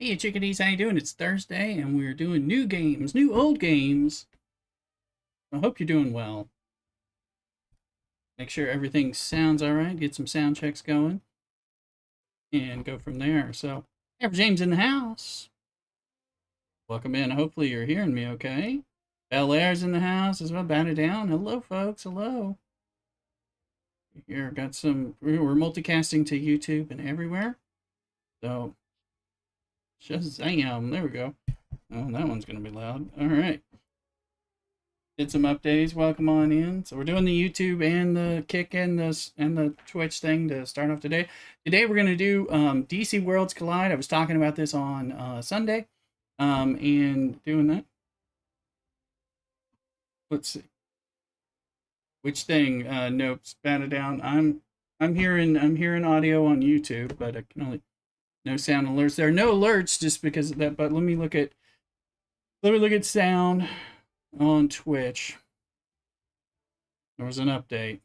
Hey chickadees, how you doing? It's Thursday and we're doing new games, new old games. I hope you're doing well. Make sure everything sounds alright, get some sound checks going, and go from there. So, have James in the house. Welcome in. Hopefully you're hearing me okay. Bel Air's in the house as well. Bat it down. Hello folks, hello. Here, got some, we're multicasting to YouTube and everywhere. So, Shazam, there we go. Oh, that one's going to be loud. Alright. Did some updates. Welcome on in. So we're doing the YouTube and the Kick and the Twitch thing to start off today. Today we're gonna do DC Worlds Collide. I was talking about this on Sunday, and doing that. Let's see which thing. Nope, spat it down. I'm hearing audio on YouTube, but I can only no sound alerts. There are no alerts just because of that. But let me look at sound on Twitch. There was an update.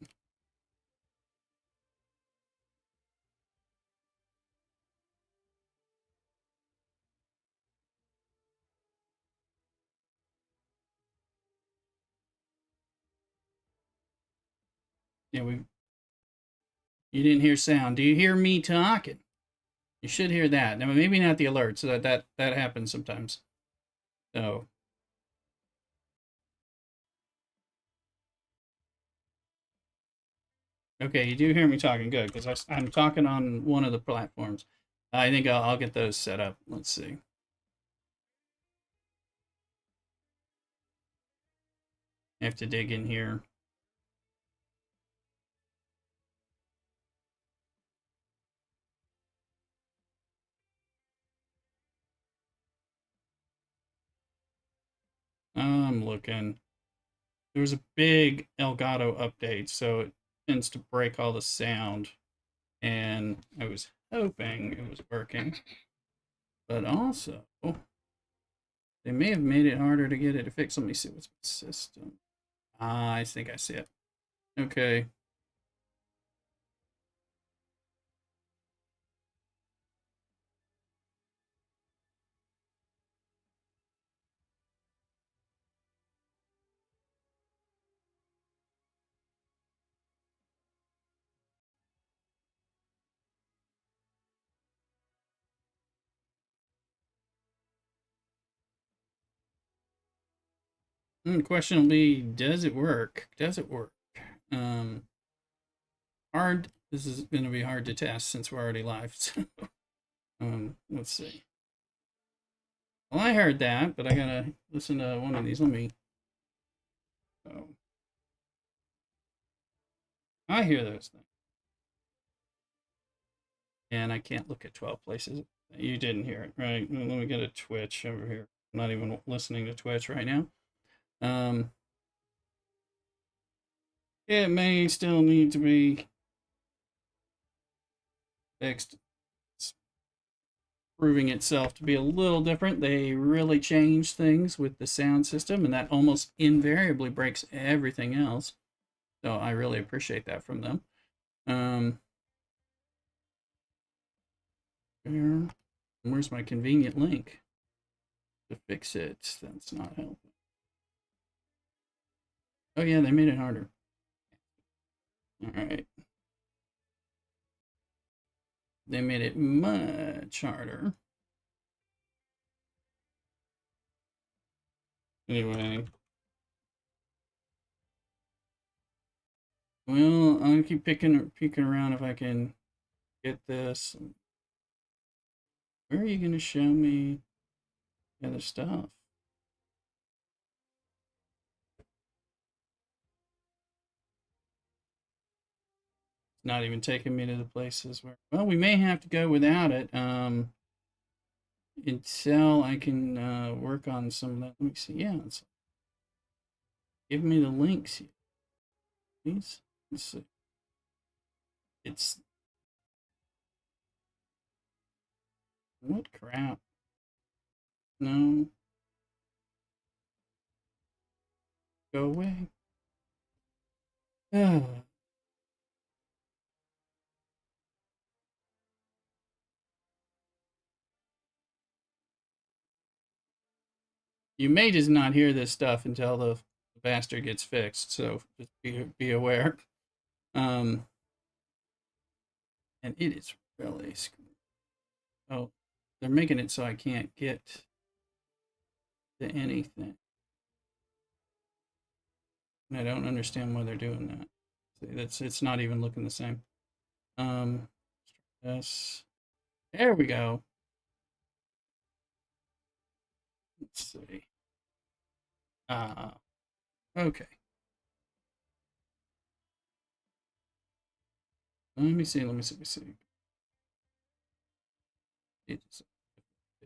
Yeah, you didn't hear sound. Do you hear me talking? You should hear that. Now, maybe not the alerts. So that happens sometimes. So, okay, you do hear me talking. Good, because I'm talking on one of the platforms. I think I'll get those set up. Let's see. I have to dig in here. I'm looking. There was a big Elgato update, so it tends to break all the sound. And I was hoping it was working. But also, they may have made it harder to get it to fix. Let me see what's the system. Ah, I think I see it. Okay. The question will be, does it work? Does it work? Um, hard. This is going to be hard to test since we're already live. So, let's see. Well, I heard that, but I gotta listen to one of these. Let me. Oh, I hear those things, and I can't look at 12 places. You didn't hear it, right? Let me get a Twitch over here. I'm not even listening to Twitch right now. Um, it may still need to be fixed. It's proving itself to be a little different. They really changed things with the sound system, and that almost invariably breaks everything else. So I really appreciate that from them. Where's my convenient link to fix it? That's not helping. Oh yeah, they made it harder. All right. They made it much harder. Anyway. Well, I'm gonna keep peeking around if I can get this. Where are you gonna show me the other stuff? It's not even taking me to the places where. Well, we may have to go without it. Until I can work on some of that. Let me see. Yeah, give me the links here, please. Let's see. It's what crap? No, go away. Oh, You may just not hear this stuff until the bastard gets fixed, so just be aware. And it is really oh, they're making it so I can't get to anything. And I don't understand why they're doing that. See, it's not even looking the same. Yes. There we go. Let's see. Okay. Let me see. It's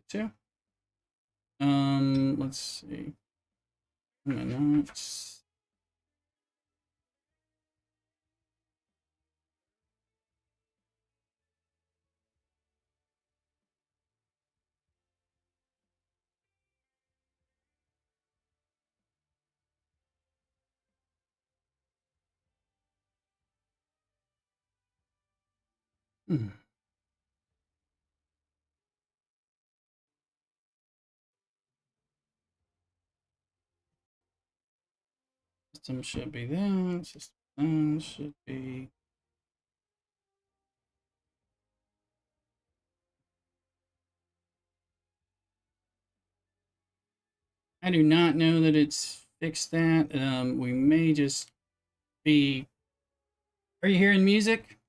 two. Let's see. Minutes. System should be there. System should be. I do not know that it's fixed that. We may just be. Are you hearing music?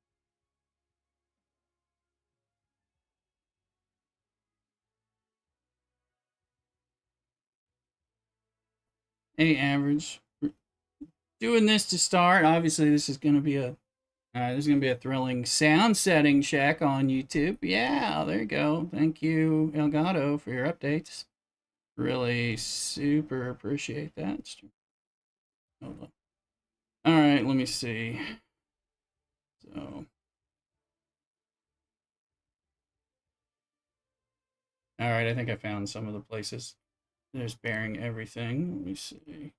Average. Doing this to start. Obviously, this is going to be a thrilling sound setting check on YouTube. Yeah, there you go. Thank you, Elgato, for your updates. Really super appreciate that. Hold on. All right, let me see. So, all right, I think I found some of the places. There's bearing everything. Let me see.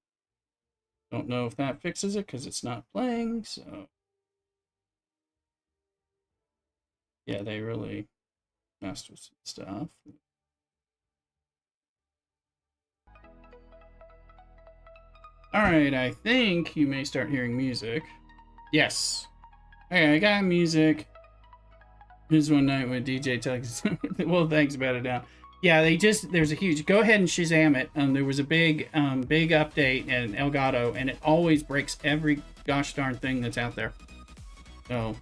Don't know if that fixes it because it's not playing, so. Yeah, they really messed with some stuff. All right, I think you may start hearing music. Yes. Okay, I got music. Here's one night with DJ Tugs. Well, thanks, Better Down. Yeah, there's a huge, go ahead and Shazam it. There was a big update in Elgato, and it always breaks every gosh darn thing that's out there. So,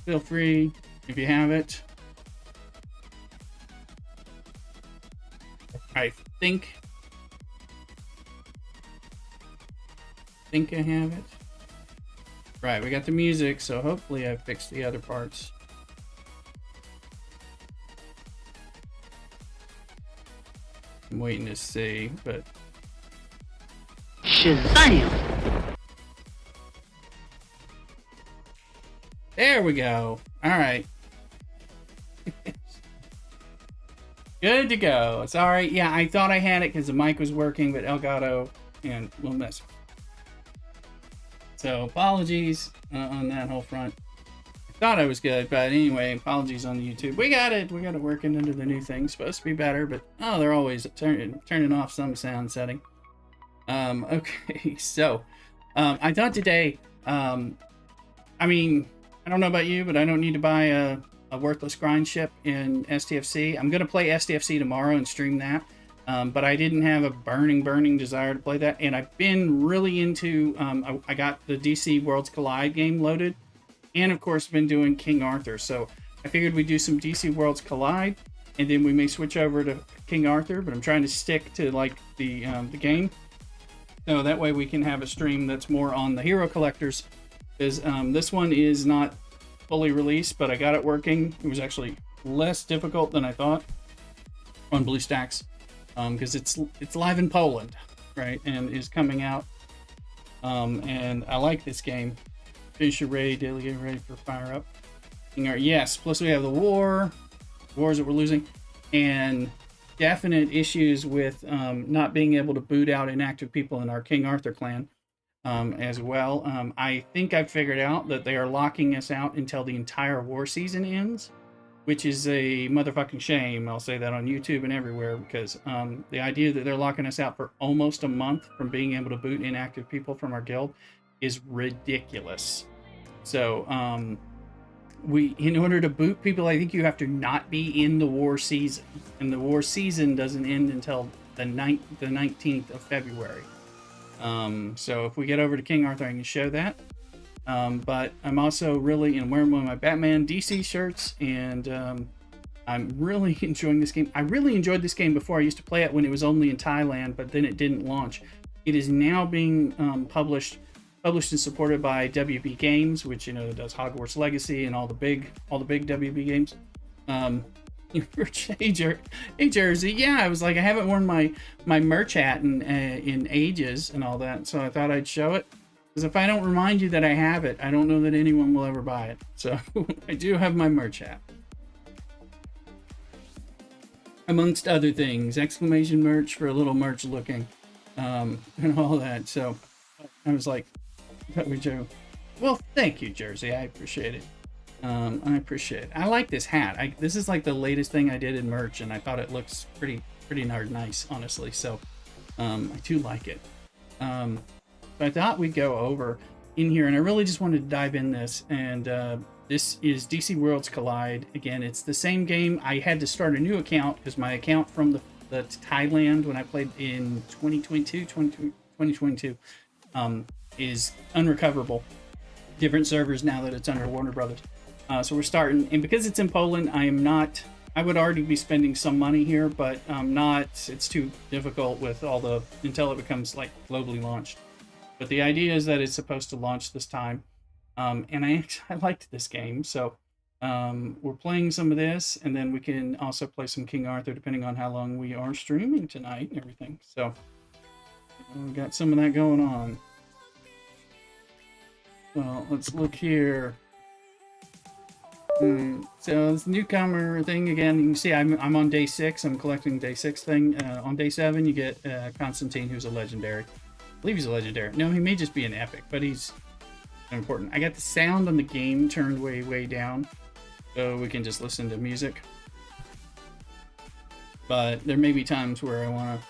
feel free if you have it. I think I have it. Right, we got the music, so hopefully I fixed the other parts. I'm waiting to see, but... Shazam! There we go. All right. Good to go. It's all right. Yeah, I thought I had it because the mic was working, but Elgato and we'll mess. So apologies on that whole front. I thought I was good, but anyway, apologies on the YouTube. We got it working into the new thing. Supposed to be better, but oh, they're always turning off some sound setting. Okay, so I thought today, I mean, I don't know about you, but I don't need to buy a worthless grind ship in STFC. I'm gonna play STFC tomorrow and stream that. But I didn't have a burning desire to play that, and I've been really into. I got the DC Worlds Collide game loaded, and of course been doing King Arthur. So I figured we'd do some DC Worlds Collide, and then we may switch over to King Arthur. But I'm trying to stick to like the game, so that way we can have a stream that's more on the hero collectors. Because this one is not fully released, but I got it working. It was actually less difficult than I thought on BlueStacks. Because it's live in Poland, right, and is coming out. And I like this game. Finish your raid, daily get ready for fire up. Yes, plus we have the wars that we're losing, and definite issues with not being able to boot out inactive people in our King Arthur clan as well. I think I've figured out that they are locking us out until the entire war season ends, which is a motherfucking shame. I'll say that on YouTube and everywhere, because the idea that they're locking us out for almost a month from being able to boot inactive people from our guild is ridiculous. So in order to boot people, I think you have to not be in the war season, and the war season doesn't end until the 19th of February. So if we get over to King Arthur, I can show that. But I'm also really wearing one of my Batman DC shirts, and I'm really enjoying this game. I really enjoyed this game before. I used to play it when it was only in Thailand, but then it didn't launch. It is now being published and supported by WB Games, which does Hogwarts Legacy and all the big WB games. Hey Jersey, yeah, I was like, I haven't worn my merch hat in ages and all that, so I thought I'd show it. Because if I don't remind you that I have it, I don't know that anyone will ever buy it. So I do have my merch hat. Amongst other things, exclamation merch for a little merch looking, and all that. So I was like, that we do. Well, thank you, Jersey. I appreciate it. I appreciate it. I like this hat. This is like the latest thing I did in merch, and I thought it looks pretty nice, honestly. So I do like it. But I thought we'd go over in here, and I really just wanted to dive in this. And this is DC Worlds Collide. Again, it's the same game. I had to start a new account because my account from the Thailand when I played in 2022 is unrecoverable. Different servers now that it's under Warner Brothers. So we're starting, and because it's in Poland, I would already be spending some money here, but it's too difficult with until it becomes like globally launched. But the idea is that it's supposed to launch this time. And I liked this game. So we're playing some of this, and then we can also play some King Arthur depending on how long we are streaming tonight and everything. So we got some of that going on. Well, let's look here. So this newcomer thing again, you can see I'm on day 6. I'm collecting day 6 thing. On day 7, you get Constantine, who's a legendary. I believe he's a legendary. No, he may just be an epic, but he's important. I got the sound on the game turned way down, so we can just listen to music. But there may be times where I want to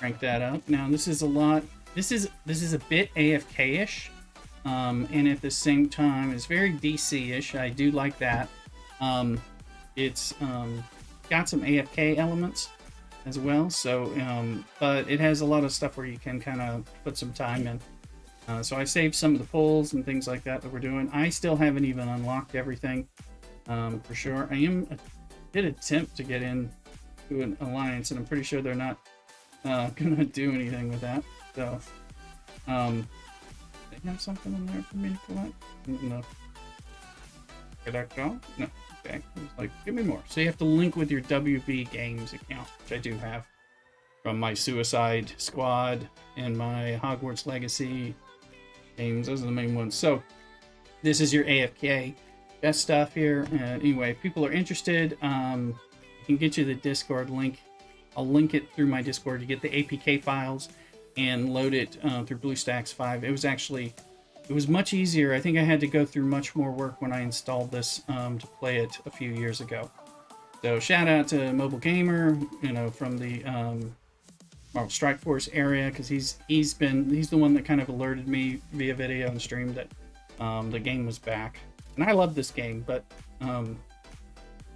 crank that up. Now this is a lot. This is a bit AFK-ish, and at the same time, it's very DC-ish. I do like that. It's got some AFK elements as well, so but it has a lot of stuff where you can kind of put some time in. So I saved some of the pulls and things like that we're doing. I still haven't even unlocked everything for sure. I did attempt to get in to an alliance, and I'm pretty sure they're not gonna do anything with that. So they have something in there for me to collect? No. Did I go? No. Okay. It's like, give me more. So you have to link with your WB Games account, which I do have from my Suicide Squad and my Hogwarts Legacy games. Those are the main ones. So this is your AFK best stuff here. Anyway, if people are interested, I can get you the Discord link. I'll link it through my Discord. You get the APK files and load it through BlueStacks 5. It was much easier. I think I had to go through much more work when I installed this to play it a few years ago. So shout out to Mobile Gamer, from the Marvel Strike Force area, because he's the one that kind of alerted me via video and stream that the game was back. And I love this game, but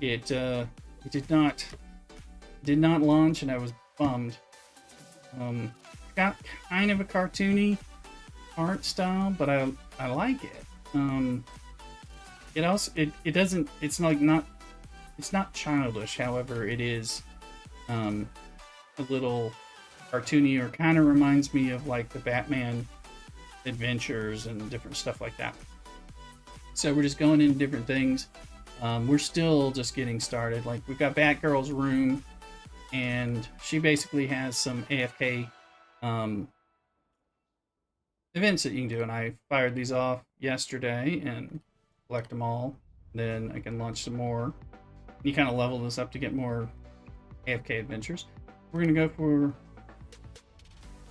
it did not launch, and I was bummed. Got kind of a cartoony art style, but I like it. It's not childish. However, it is a little cartoony, or kind of reminds me of like the Batman adventures and different stuff like that. So we're just going into different things. We're still just getting started. Like, we've got Batgirl's room, and she basically has some AFK events that you can do, and I fired these off yesterday and collect them all. Then I can launch some more. You kind of level this up to get more AFK adventures. We're gonna go for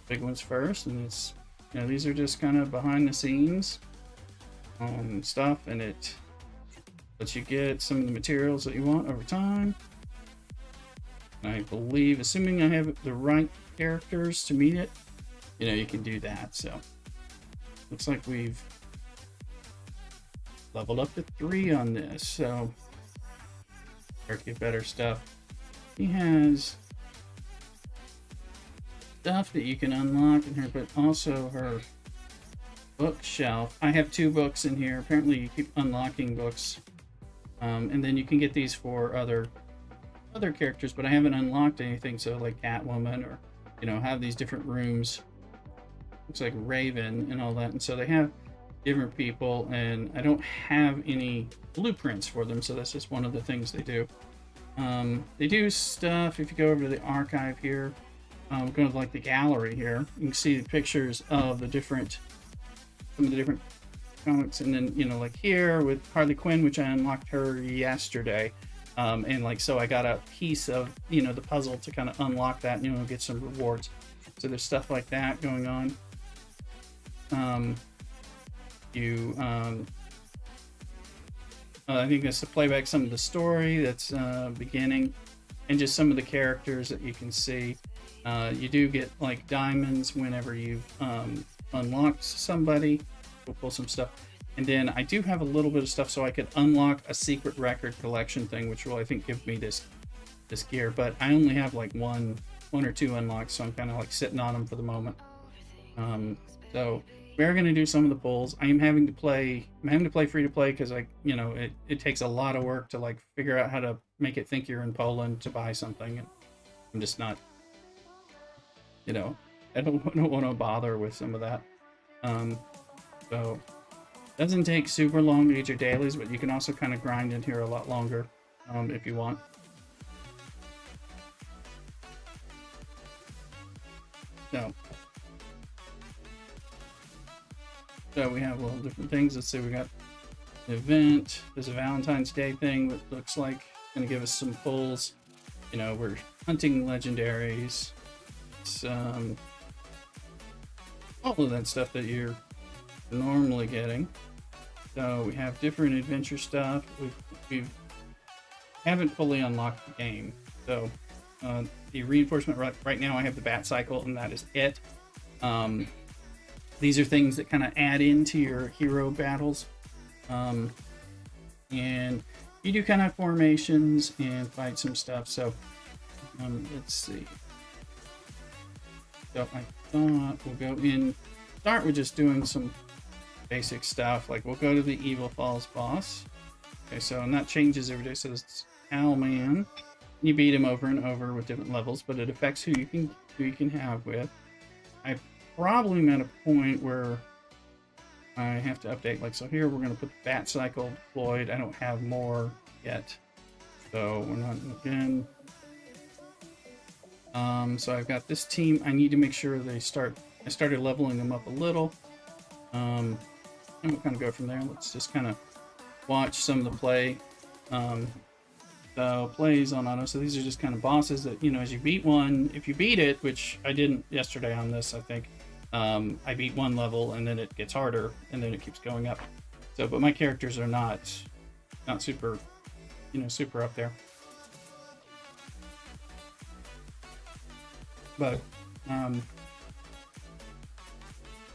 big ones first, and it's these are just kind of behind the scenes stuff, and it Lets you get some of the materials that you want over time. I believe, assuming I have the right characters to meet it, you know, you can do that. So looks like we've leveled up to 3 on this, so start to get better stuff. He has stuff that you can unlock in here, but also her bookshelf. I have 2 books in here. Apparently you keep unlocking books, and then you can get these for other characters, but I haven't unlocked anything. So like Catwoman, or you know, have these different rooms. Looks like Raven and all that, and so they have different people, and I don't have any blueprints for them, so that's just one of the things they do. They do stuff. If you go over to the archive here, go to like the gallery here, you can see the pictures of some of the different comics, and then, you know, like here with Harley Quinn, which I unlocked her yesterday, and like, so I got a piece of, you know, the puzzle to kind of unlock that, and, you know, get some rewards. So there's stuff like that going on. I think that's to play back some of the story that's beginning, and just some of the characters that you can see. You do get like diamonds whenever you've unlocked somebody. We'll pull some stuff, and then I do have a little bit of stuff so I could unlock a secret record collection thing, which will, I think, give me this gear. But I only have like one or two unlocks, so I'm kind of like sitting on them for the moment. So we're going to do some of the pulls. I'm having to play free to play because it takes a lot of work to like figure out how to make it think you're in Poland to buy something, and I'm just not, you know, I don't want to bother with some of that. So it doesn't take super long to get your dailies, but you can also kind of grind in here a lot longer if you want. So we have little different things. Let's see, we got the event. There's a Valentine's Day thing that looks like going to give us some pulls. You know, we're hunting legendaries. Some all of that stuff that you're normally getting. So we have different adventure stuff. We haven't fully unlocked the game. So the reinforcement right now, I have the Bat Cycle, and that is it. These are things that kind of add into your hero battles. And you do kind of formations and fight some stuff. So let's see. So I thought we'll go in, start with just doing some basic stuff. Like we'll go to the Evil Falls boss. Okay, so, and that changes every day. So it's Owlman. You beat him over and over with different levels, but it affects who you can have with. I probably am at a point where I have to update. Like, so here we're going to put the Bat Cycle deployed. I don't have more yet, so we're not again. So I've got this team. I need to make sure they start. I started leveling them up a little, and we'll kind of go from there. Let's just kind of watch some of the play. So plays on auto. So these are just kind of bosses that, you know, as you beat one, if you beat it, which I didn't yesterday on this, I think. I beat one level and then it gets harder and then it keeps going up. So, but my characters are not super, you know, super up there. But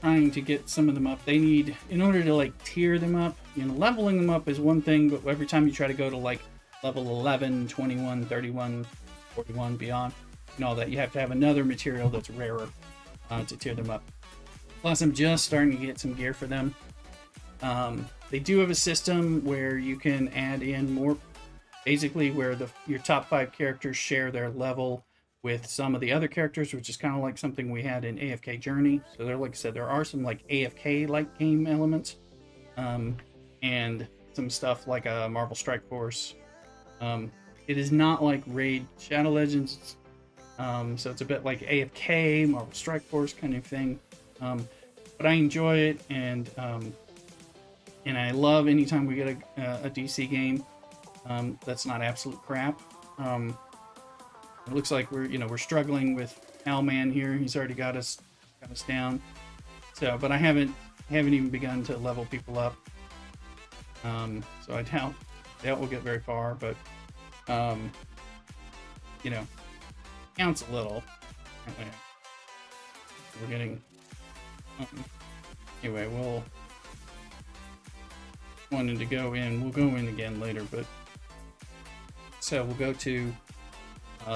trying to get some of them up, they need, in order to like tier them up, you know, leveling them up is one thing, but every time you try to go to like level 11, 21, 31, 41, beyond, and all that, you have to have another material that's rarer to tier them up. Plus, I'm just starting to get some gear for them. They do have a system where you can add in more, basically where your top 5 characters share their level with some of the other characters, which is kind of like something we had in AFK Journey. So there, like I said, there are some like AFK-like game elements, and some stuff like a Marvel Strike Force. It is not like Raid Shadow Legends, so it's a bit like AFK, Marvel Strike Force kind of thing. But I enjoy it, and I love anytime we get a DC game that's not absolute crap. It looks like we're struggling with Owlman here. He's already got us down. So, but I haven't even begun to level people up. So I doubt doubt we'll get very far, but you know, counts a little. We're getting anyway. We'll wanted to go in. We'll go in again later, but so we'll go to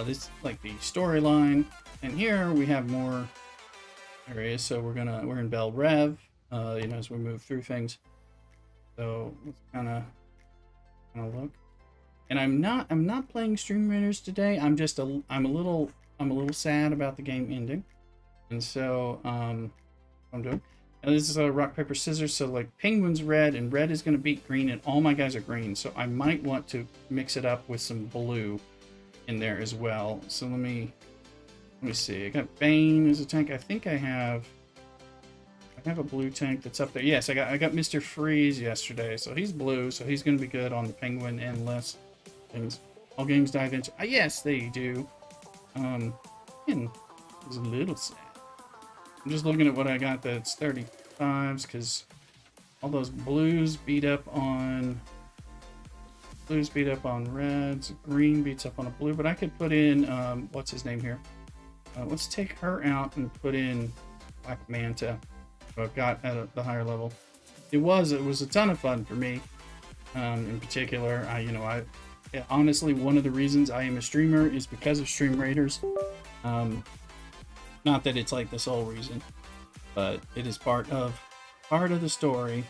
this like the storyline, and here we have more areas. So we're in Bel Rev. You know, as we move through things. So let's kind of look. And I'm not playing Stream Raiders today. I'm a little sad about the game ending, and so I'm doing. And this is a rock paper scissors. So like Penguin's red, and red is going to beat green, and all my guys are green. So I might want to mix it up with some blue in there as well. So let me see. I got Bane as a tank. I think I have a blue tank that's up there. Yes, I got Mr. Freeze yesterday, so he's blue, so he's going to be good on the Penguin unless things all games dive into. Yes, they do. And it's a little sad. I'm just looking at what I got that's 35s because all those blues beat up on reds, green beats up on a blue, but I could put in what's his name here? Let's take her out and put in Black Manta. I've got at the higher level. It was a ton of fun for me. In particular, honestly, one of the reasons I am a streamer is because of Stream Raiders. Not that it's like the sole reason, but it is part of the story.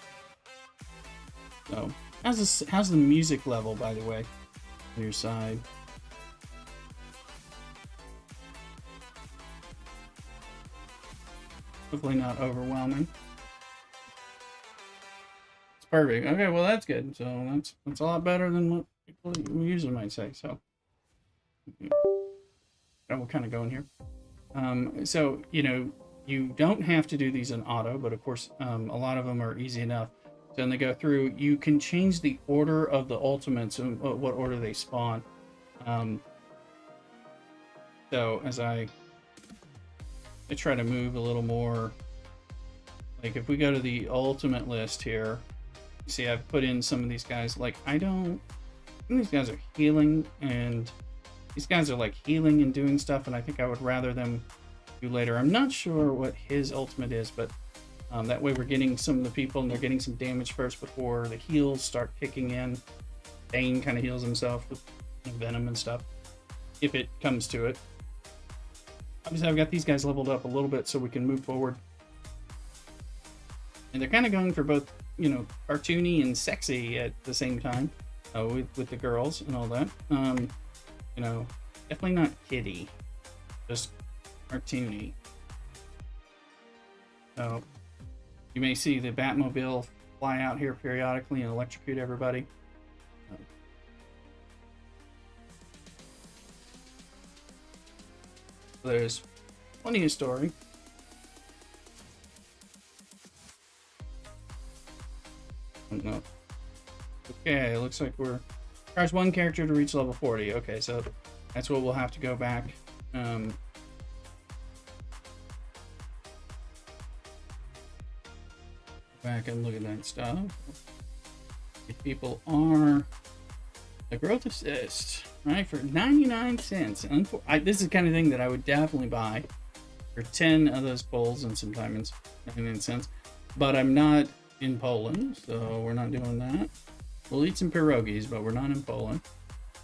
So, how's the music level, by the way, on your side? Hopefully not overwhelming. It's perfect. Okay, well that's good. So that's a lot better than what people usually might say. So we're kind of going here. So you know, you don't have to do these in auto, but of course a lot of them are easy enough. So when they go through, you can change the order of the ultimates and what order they spawn. So as I try to move a little more, like if we go to the ultimate list here, see I've put in some of these guys. Like these guys are healing, and these guys are like healing and doing stuff, and I think I would rather them do later. I'm not sure what his ultimate is, but that way we're getting some of the people and they're getting some damage first before the heals start kicking in. Bane kind of heals himself with venom and stuff if it comes to it. Obviously I've got these guys leveled up a little bit so we can move forward, and they're kind of going for both, you know, cartoony and sexy at the same time, with the girls and all that. You know, definitely not kiddie, just cartoony. So you may see the Batmobile fly out here periodically and electrocute everybody. There's plenty of story. No. Okay, it looks like requires one character to reach level 40. Okay, so that's what we'll have to go back. Back and look at that stuff. If people are the growth assist, right, for 99 cents. This is the kind of thing that I would definitely buy for 10 of those poles and some diamonds, 99 cents. But I'm not in Poland, so we're not doing that. We'll eat some pierogies, but we're not in Poland.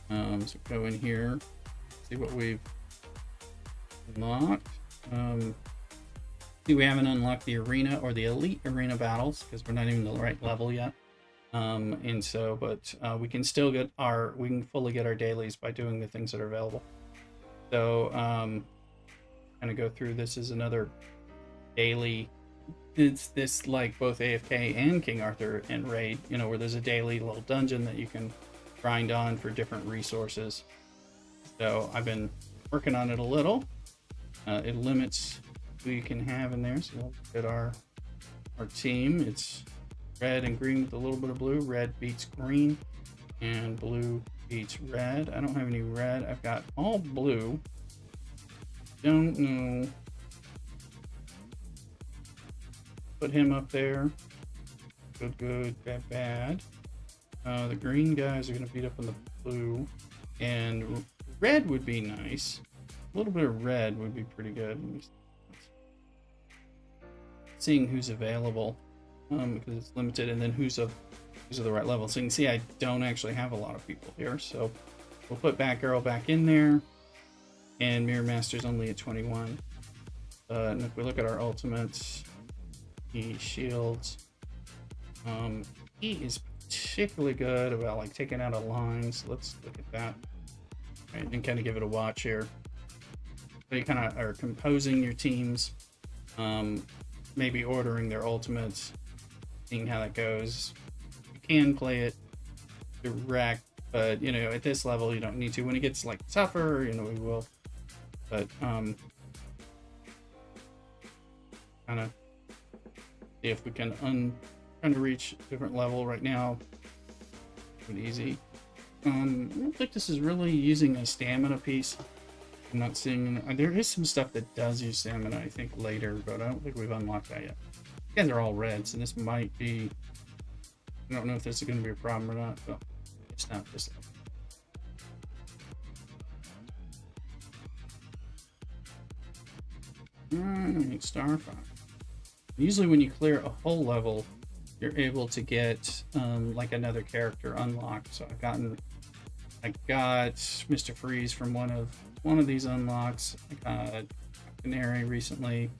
So go in here, see what we've unlocked. See, we haven't unlocked the arena or the elite arena battles because we're not even the right level yet. And so, but we can still get we can fully get our dailies by doing the things that are available. So, kind of go through. This is another daily. It's this like both AFK and King Arthur and Raid, you know, where there's a daily little dungeon that you can grind on for different resources. So I've been working on it a little. It limits who you can have in there. So we'll look at our team. It's red and green with a little bit of blue. Red beats green and blue beats red. I don't have any red. I've got all blue. Don't know. Put him up there. Good, good, bad, bad. The green guys are going to beat up on the blue. And red would be nice. A little bit of red would be pretty good. Seeing who's available, because it's limited, and then who's of the right level. So you can see I don't actually have a lot of people here. So we'll put Batgirl back in there. And Mirror Master's only at 21. And if we look at our ultimates, he shields. He is particularly good about like taking out a line. So let's look at that. Right, and kind of give it a watch here. So you kind of are composing your teams, maybe ordering their ultimates, seeing how that goes. You can play it direct, but you know, at this level you don't need to. When it gets like tougher, you know, we will. But kind of see if we can trying to reach a different level right now. Pretty easy. I don't think this is really using a stamina piece. I'm not seeing. There is some stuff that does use stamina, I think, later, but I don't think we've unlocked that yet. Again, they're all reds, and this might be. I don't know if this is going to be a problem or not, but it's not this level. Alright, Starfire. Usually when you clear a whole level, you're able to get like another character unlocked. So I got Mr. Freeze from one of these unlocks. I got Canary recently.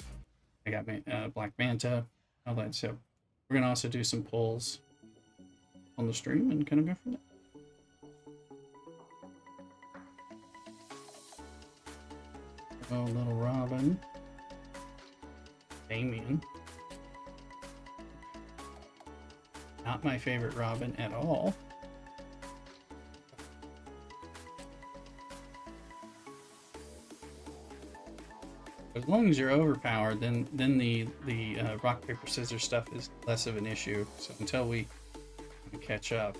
I got Black Manta, all that. So we're gonna also do some pulls on the stream and kind of go from there. Oh, little Robin. Damian. Not my favorite Robin at all. As long as you're overpowered, then the rock paper scissors stuff is less of an issue. So until we catch up,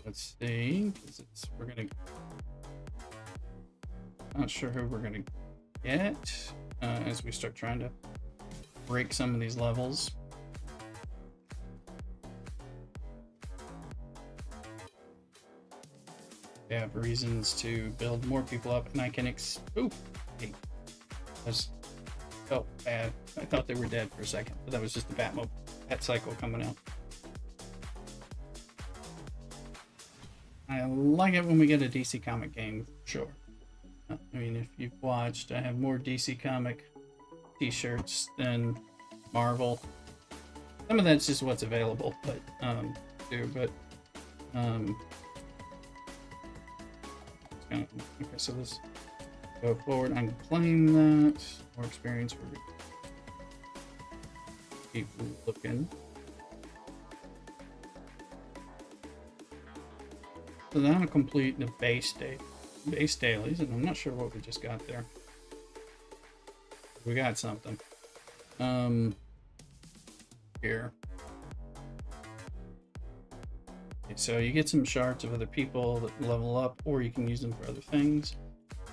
let's see. We're gonna. Not sure who we're gonna get as we start trying to break some of these levels. They have reasons to build more people up, and I can ooh, hey, that felt bad. I thought they were dead for a second, but that was just the Bat cycle coming out. I like it when we get a DC comic game, sure. I mean, if you've watched, I have more DC comic t-shirts than Marvel. Some of that's just what's available, but okay, so let's go forward. I can claim that. More experience. We're keep looking. So then I'll complete the base dailies, and I'm not sure what we just got there. We got something. Here. Okay, so you get some shards of other people that level up, or you can use them for other things.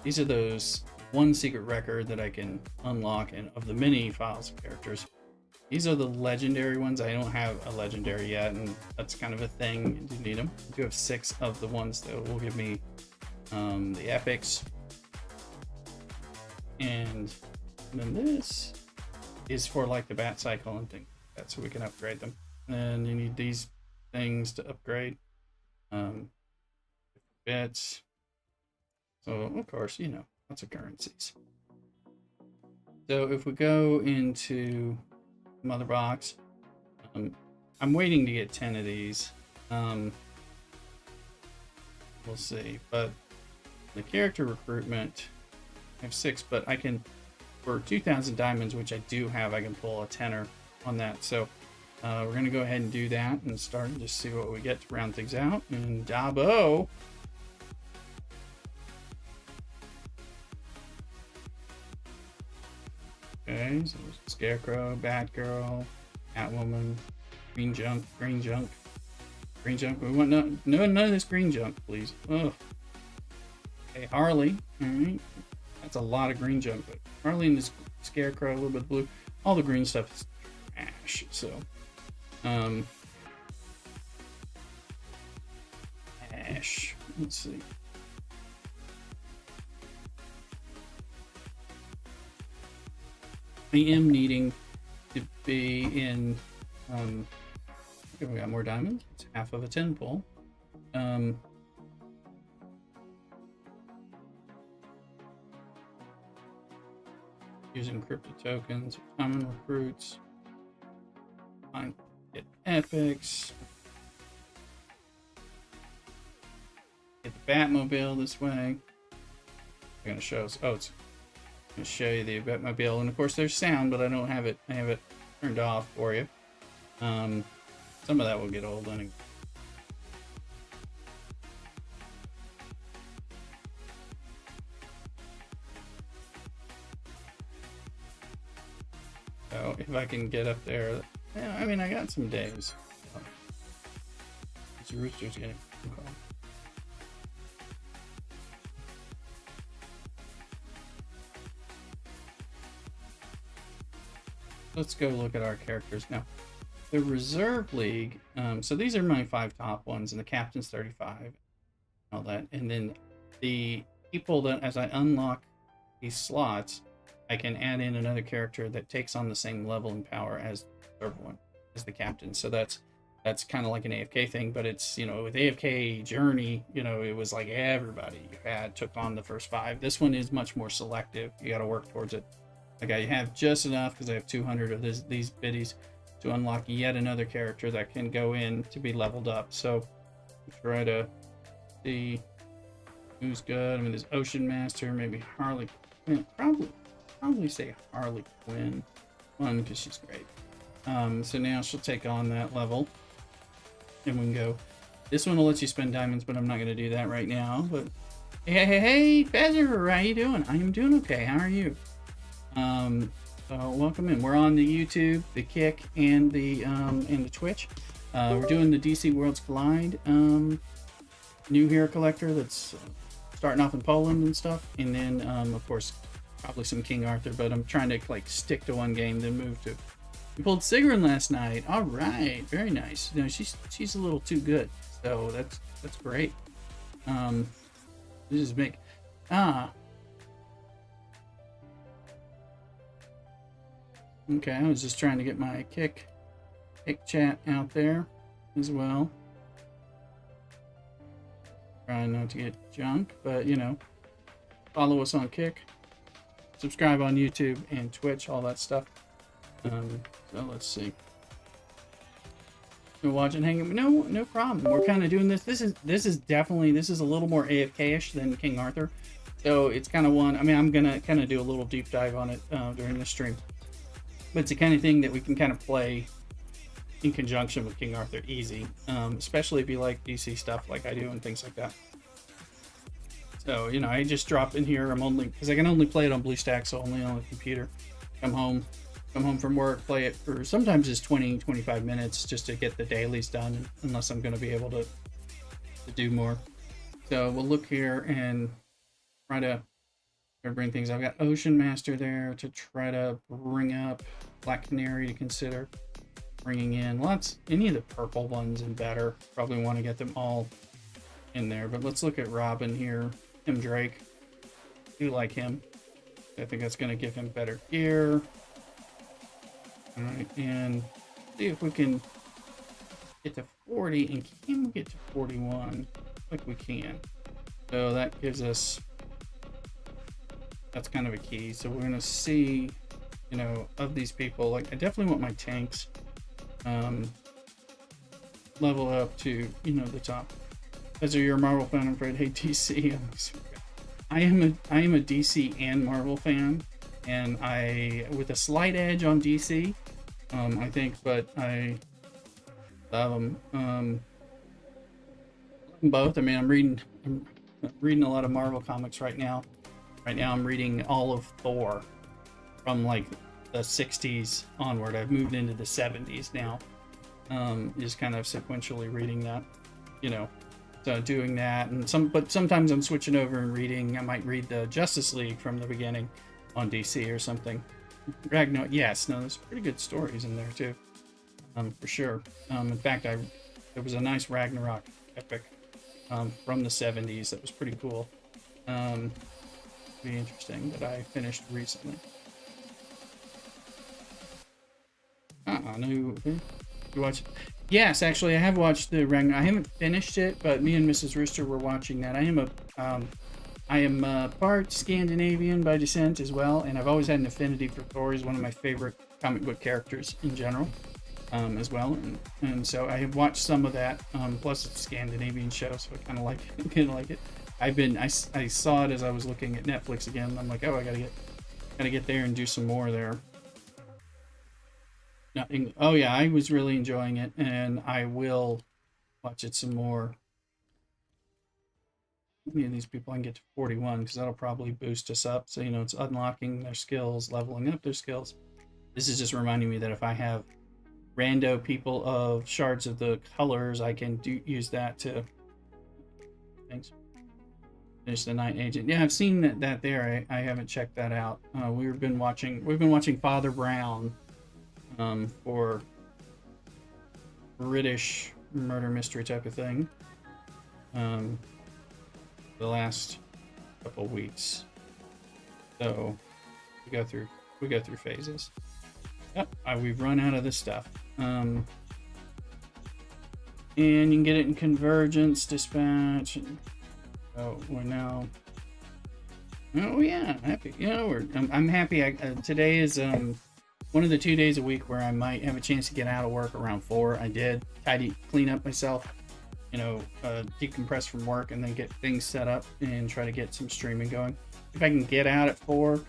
These are those one secret record that I can unlock, and of the many files of characters. These are the legendary ones. I don't have a legendary yet, and that's kind of a thing. You do need them. I do have 6 of the ones that will give me the epics. And then this is for like the Bat cycle and things like that, so we can upgrade them. And you need these things to upgrade. Bits. So of course, you know, lots of currencies. So if we go into Mother Box, I'm waiting to get 10 of these. We'll see, but the character recruitment, I have 6, but I can, for 2,000 diamonds, which I do have, I can pull a 10er on that. So we're going to go ahead and do that and start and just see what we get to round things out. And Dabo. Okay, so Scarecrow, Batgirl, Catwoman, Green Junk. We want none of this green junk, please. Ugh. Okay, Harley. All right, that's a lot of green junk. But Harley and this Scarecrow, a little bit of blue. All the green stuff is trash. So Um, Ash. Let's see. I am needing to be in. Okay, we got more diamonds. It's half of a 10 pull. Using crypto tokens, common recruits, get epics, get the Batmobile this way. I'm gonna show us. Oh, it's gonna show you the Batmobile, and of course there's sound, but I don't have it. I have it turned off for you. Some of that will get old anyway. So if I can get up there, yeah, I mean, I got some days. This rooster's getting a call. Let's go look at our characters now. The Reserve League, so these are my 5 top ones, and the Captain's 35, all that. And then the people that, as I unlock these slots, I can add in another character that takes on the same level and power as the Reserve one, as the Captain. So that's kind of like an AFK thing, but it's, you know, with AFK Journey, you know, it was like everybody you had took on the first 5. This one is much more selective. You got to work towards it. Like I have just enough, because I have 200 of these biddies, to unlock yet another character that can go in to be leveled up. So try to see who's good. I mean, there's Ocean Master, maybe Harley Quinn. Probably say Harley Quinn, one, because she's great. So now she'll take on that level, and we can go. This one will let you spend diamonds, but I'm not going to do that right now. But hey, Feather, how you doing? I am doing okay. How are you? So welcome in. We're on the YouTube, the Kick, and the Twitch. We're doing the DC Worlds Collide new hero collector that's starting off in Poland and stuff, and then of course probably some King Arthur. But I'm trying to like stick to one game, then move to. We pulled Sigrun last night. All right, very nice. You know, she's a little too good, so that's great. This is big. Okay, I was just trying to get my kick chat out there as well. Trying not to get junk, but you know, follow us on Kick, subscribe on YouTube and Twitch, all that stuff. So let's see. You're watching, hanging. No problem. We're kind of doing this. This is definitely, this is a little more AFK-ish than King Arthur, so it's kind of one. I mean, I'm gonna kind of do a little deep dive on it during the stream. But it's the kind of thing that we can kind of play in conjunction with King Arthur easy, especially if you like DC stuff like I do and things like that. So, you know, I just drop in here. Because I can only play it on BlueStacks, so only on the computer. Come home from work, play it for sometimes it's 20-25 minutes just to get the dailies done, unless I'm going to be able to do more. So we'll look here and try to bring things. I've got Ocean Master there to try to bring up, Black Canary to consider bringing in. Any of the purple ones and better. Probably want to get them all in there. But let's look at Robin here. Tim Drake. I do like him. I think that's going to give him better gear. All right, and see if we can get to 40. And can we get to 41? Like we can. So that gives us. That's kind of a key. So we're gonna see, you know, of these people. Like I definitely want my tanks level up to, you know, the top. As you're a Marvel fan, I'm afraid. Hey DC, I am a DC and Marvel fan, and I with a slight edge on DC, I think, but I love them both. I mean, I'm reading a lot of Marvel comics right now. Right now I'm reading all of Thor from like the 60s onward. I've moved into the 70s now. Just kind of sequentially reading that, you know. So doing that, and but sometimes I'm switching over and reading. I might read the Justice League from the beginning on DC or something. Ragnarok, yes, no, there's pretty good stories in there too. for sure. In fact, there was a nice Ragnarok epic from the 70s that was pretty cool. Pretty interesting that I finished recently. No, you watch it? Yes, actually, I have watched the Ragnarok. I haven't finished it, but me and Mrs. Rooster were watching that. I am part Scandinavian by descent as well, and I've always had an affinity for Thor. He's one of my favorite comic book characters in general, as well. And so I have watched some of that. Plus, it's a Scandinavian show, so I kind of like it. I saw it as I was looking at Netflix again. I'm like, oh, I gotta get there and do some more there. Oh yeah, I was really enjoying it, and I will watch it some more. Many of these people I can get to 41 because that'll probably boost us up. So it's unlocking their skills, leveling up their skills. This is just reminding me that if I have rando people of shards of the colors, I can use that to things. Finish the Night Agent. Yeah, I've seen that there. I haven't checked that out. We've been watching Father Brown. For British murder mystery type of thing, the last couple weeks. So we go through phases. Yep, we've run out of this stuff. And you can get it in Convergence, Dispatch. So we're now. Oh yeah, happy. I'm happy. Today is one of the 2 days a week where I might have a chance to get out of work around 4. I did clean up myself, decompress from work, and then get things set up and try to get some streaming going. If I can get out at 4,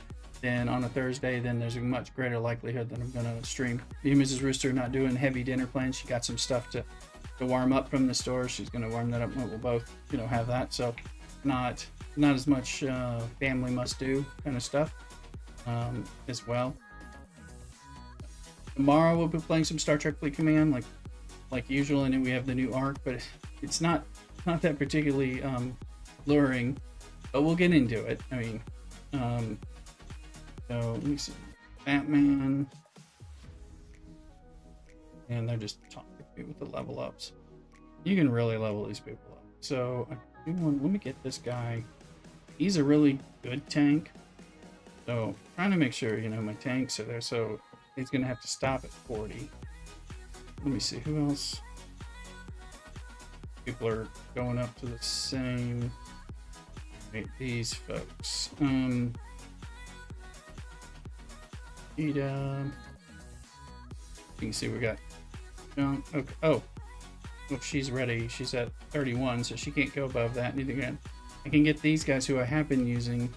then on a Thursday, then there's a much greater likelihood that I'm going to stream. Me and Mrs. Rooster are not doing heavy dinner plans. She got some stuff to warm up from the store. She's going to warm that up. We'll both, have that. So not as much family must do kind of stuff as well. Tomorrow we'll be playing some Star Trek Fleet Command, like usual. I know we have the new arc, but it's not that particularly luring. But we'll get into it. I mean, so let me see, Batman, and they're just talking to me with the level ups. You can really level these people up. So let me get this guy. He's a really good tank. So trying to make sure my tanks are there. So he's going to have to stop at 40. Let me see, who else? People are going up to the same. Right, these folks. You can see we got. Okay. Oh, she's ready. She's at 31, so she can't go above that. Neither can I. Can get these guys who I have been using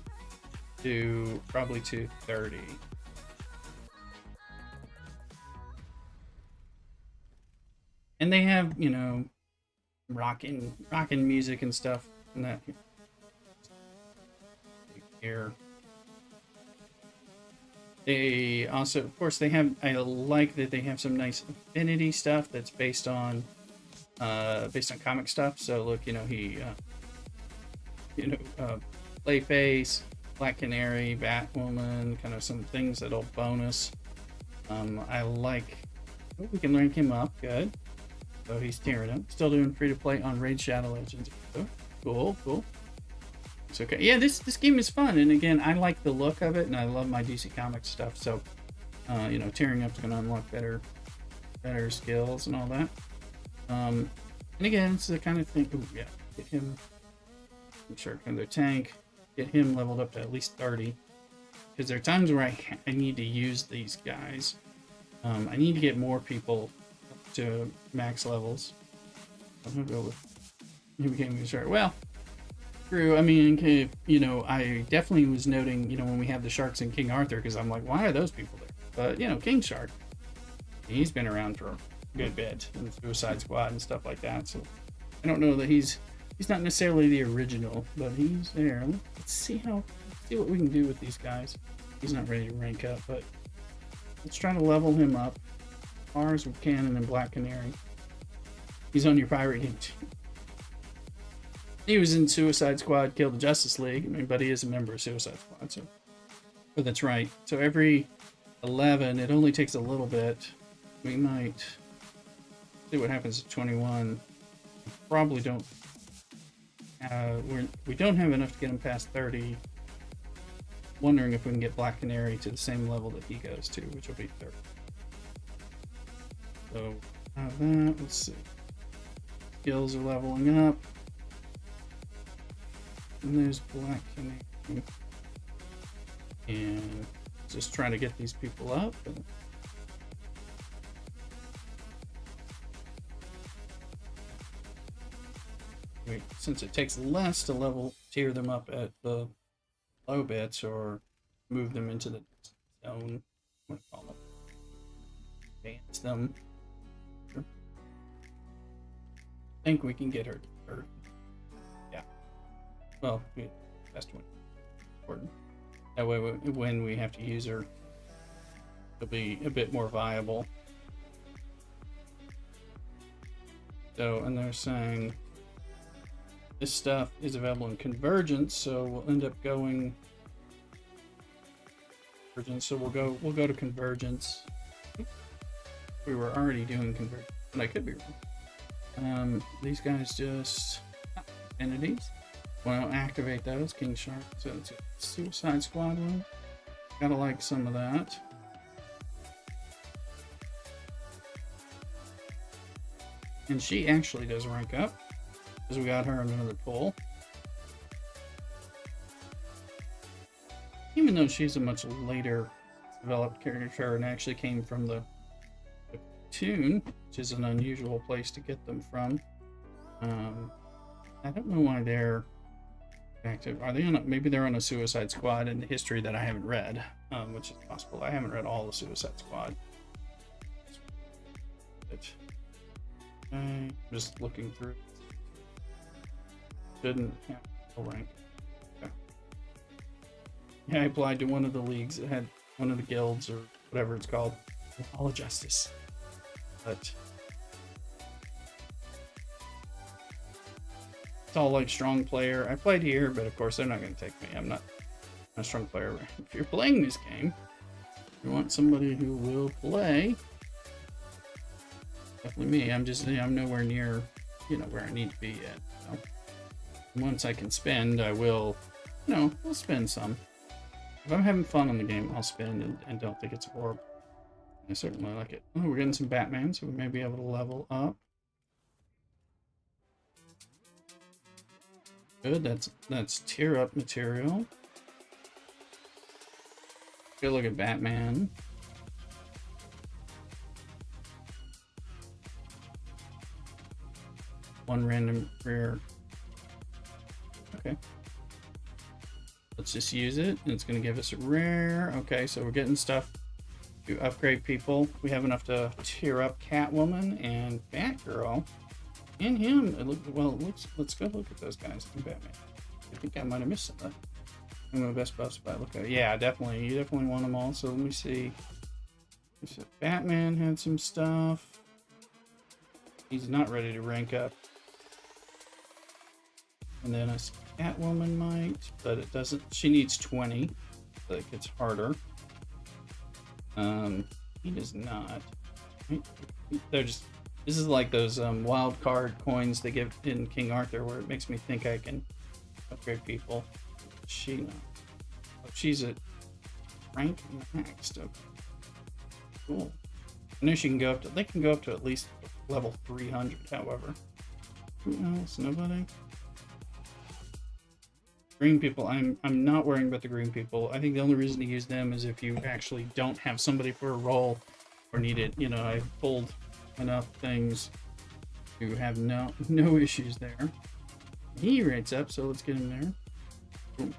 to probably to 30. And they have, rockin' music and stuff and that here. They also, of course, I like that they have some nice affinity stuff that's based on comic stuff. So look, he, Clayface, Black Canary, Batwoman, kind of some things that'll bonus. I like, we can rank him up, good. So he's tearing up. Still doing free to play on Raid Shadow Legends. Oh, cool. It's okay. Yeah, this game is fun, and again, I like the look of it, and I love my DC Comics stuff. So, tearing up is going to unlock better skills and all that. And again, it's the kind of thing. Ooh, yeah, get him. Make sure kind of their tank. Get him leveled up to at least 30. Because there are times where I need to use these guys. I need to get more people to max levels. I'm gonna go with new game start. Well, true. I mean, I definitely was noting, when we have the sharks in King Arthur, because I'm like, why are those people there? But King Shark, he's been around for a good bit in Suicide Squad and stuff like that. So I don't know that he's not necessarily the original, but he's there. Let's see what we can do with these guys. He's not ready to rank up, but let's try to level him up. Ours with Cannon and Black Canary. He's on your pirate game too. He was in Suicide Squad, Kill the Justice League, but he is a member of Suicide Squad. So, but that's right. So every 11, it only takes a little bit. We might See what happens at 21. We probably don't. We don't have enough to get him past 30. Wondering if we can get Black Canary to the same level that he goes to, which will be 30. So that. Let's see. Skills are leveling up. And there's Black Canary. And just trying to get these people up. And since it takes less to level tier them up at the low bits or move them into the zone, what do you call it? Advance them. Sure. I think we can get her to 30. Yeah. Well, best one. Important. That way, when we have to use her, it'll be a bit more viable. So, and they're saying this stuff is available in Convergence, so we'll end up going. So we'll go to Convergence. We were already doing Convergence, but I could be wrong. These guys just entities. Want to activate those, King Shark. So it's a Suicide Squad one. Gotta like some of that. And she actually does rank up, because we got her in another pool. Even though she's a much later developed character and actually came from the cartoon, which is an unusual place to get them from. I don't know why they're active. Are they on maybe they're on a Suicide Squad in the history that I haven't read, which is possible. I haven't read all the Suicide Squad. I'm just looking through. Didn't have a rank. Okay. Yeah, I applied to one of the leagues. It had one of the guilds or whatever it's called. Hall of Justice. But it's all like strong player. I played here, but of course they're not going to take me. I'm not a strong player. If you're playing this game, you want somebody who will play. Definitely me. I'm nowhere near, where I need to be yet. So once I can spend, I will, I'll spend some. If I'm having fun on the game, I'll spend and don't think it's horrible. I certainly like it. Oh, we're getting some Batman, so we may be able to level up. Good, that's tier up material. Good look at Batman. One random rare. Okay. Let's just use it. And it's going to give us a rare. Okay, so we're getting stuff to upgrade people. We have enough to tier up Catwoman and Batgirl. And him. Let's go look at those guys in Batman. I think I might have missed something. I'm going to best buffs by look at it. Yeah, definitely. You definitely want them all. So let me see. Batman had some stuff. He's not ready to rank up. And then a Catwoman might, but it doesn't. She needs 20, so it gets harder. He does not. They're just. This is like those wild card coins they give in King Arthur, where it makes me think I can upgrade people. She not. Oh, she's at rank maxed. Okay. Cool. I know she can go up to. They can go up to at least level 300. However, who else? Nobody. Green people, I'm not worrying about the green people. I think the only reason to use them is if you actually don't have somebody for a role or need it. I pulled enough things to have no issues there. He rates up, so let's get him there. Cool.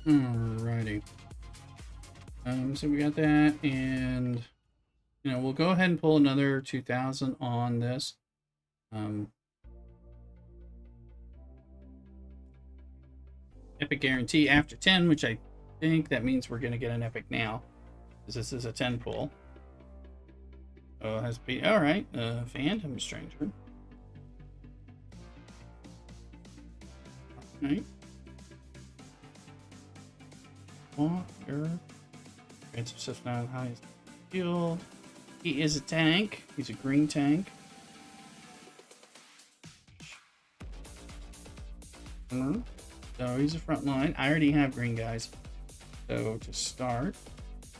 Alrighty. So we got that, and we'll go ahead and pull another 2,000 on this. Epic guarantee after 10, which I think that means we're going to get an epic now, because this is a 10 pull. Oh, it has to be. Alright, Phantom Stranger. Alright. Walker. Grants himself now highest field. He is a tank. He's a green tank. So he's a front line. I already have green guys. So to start.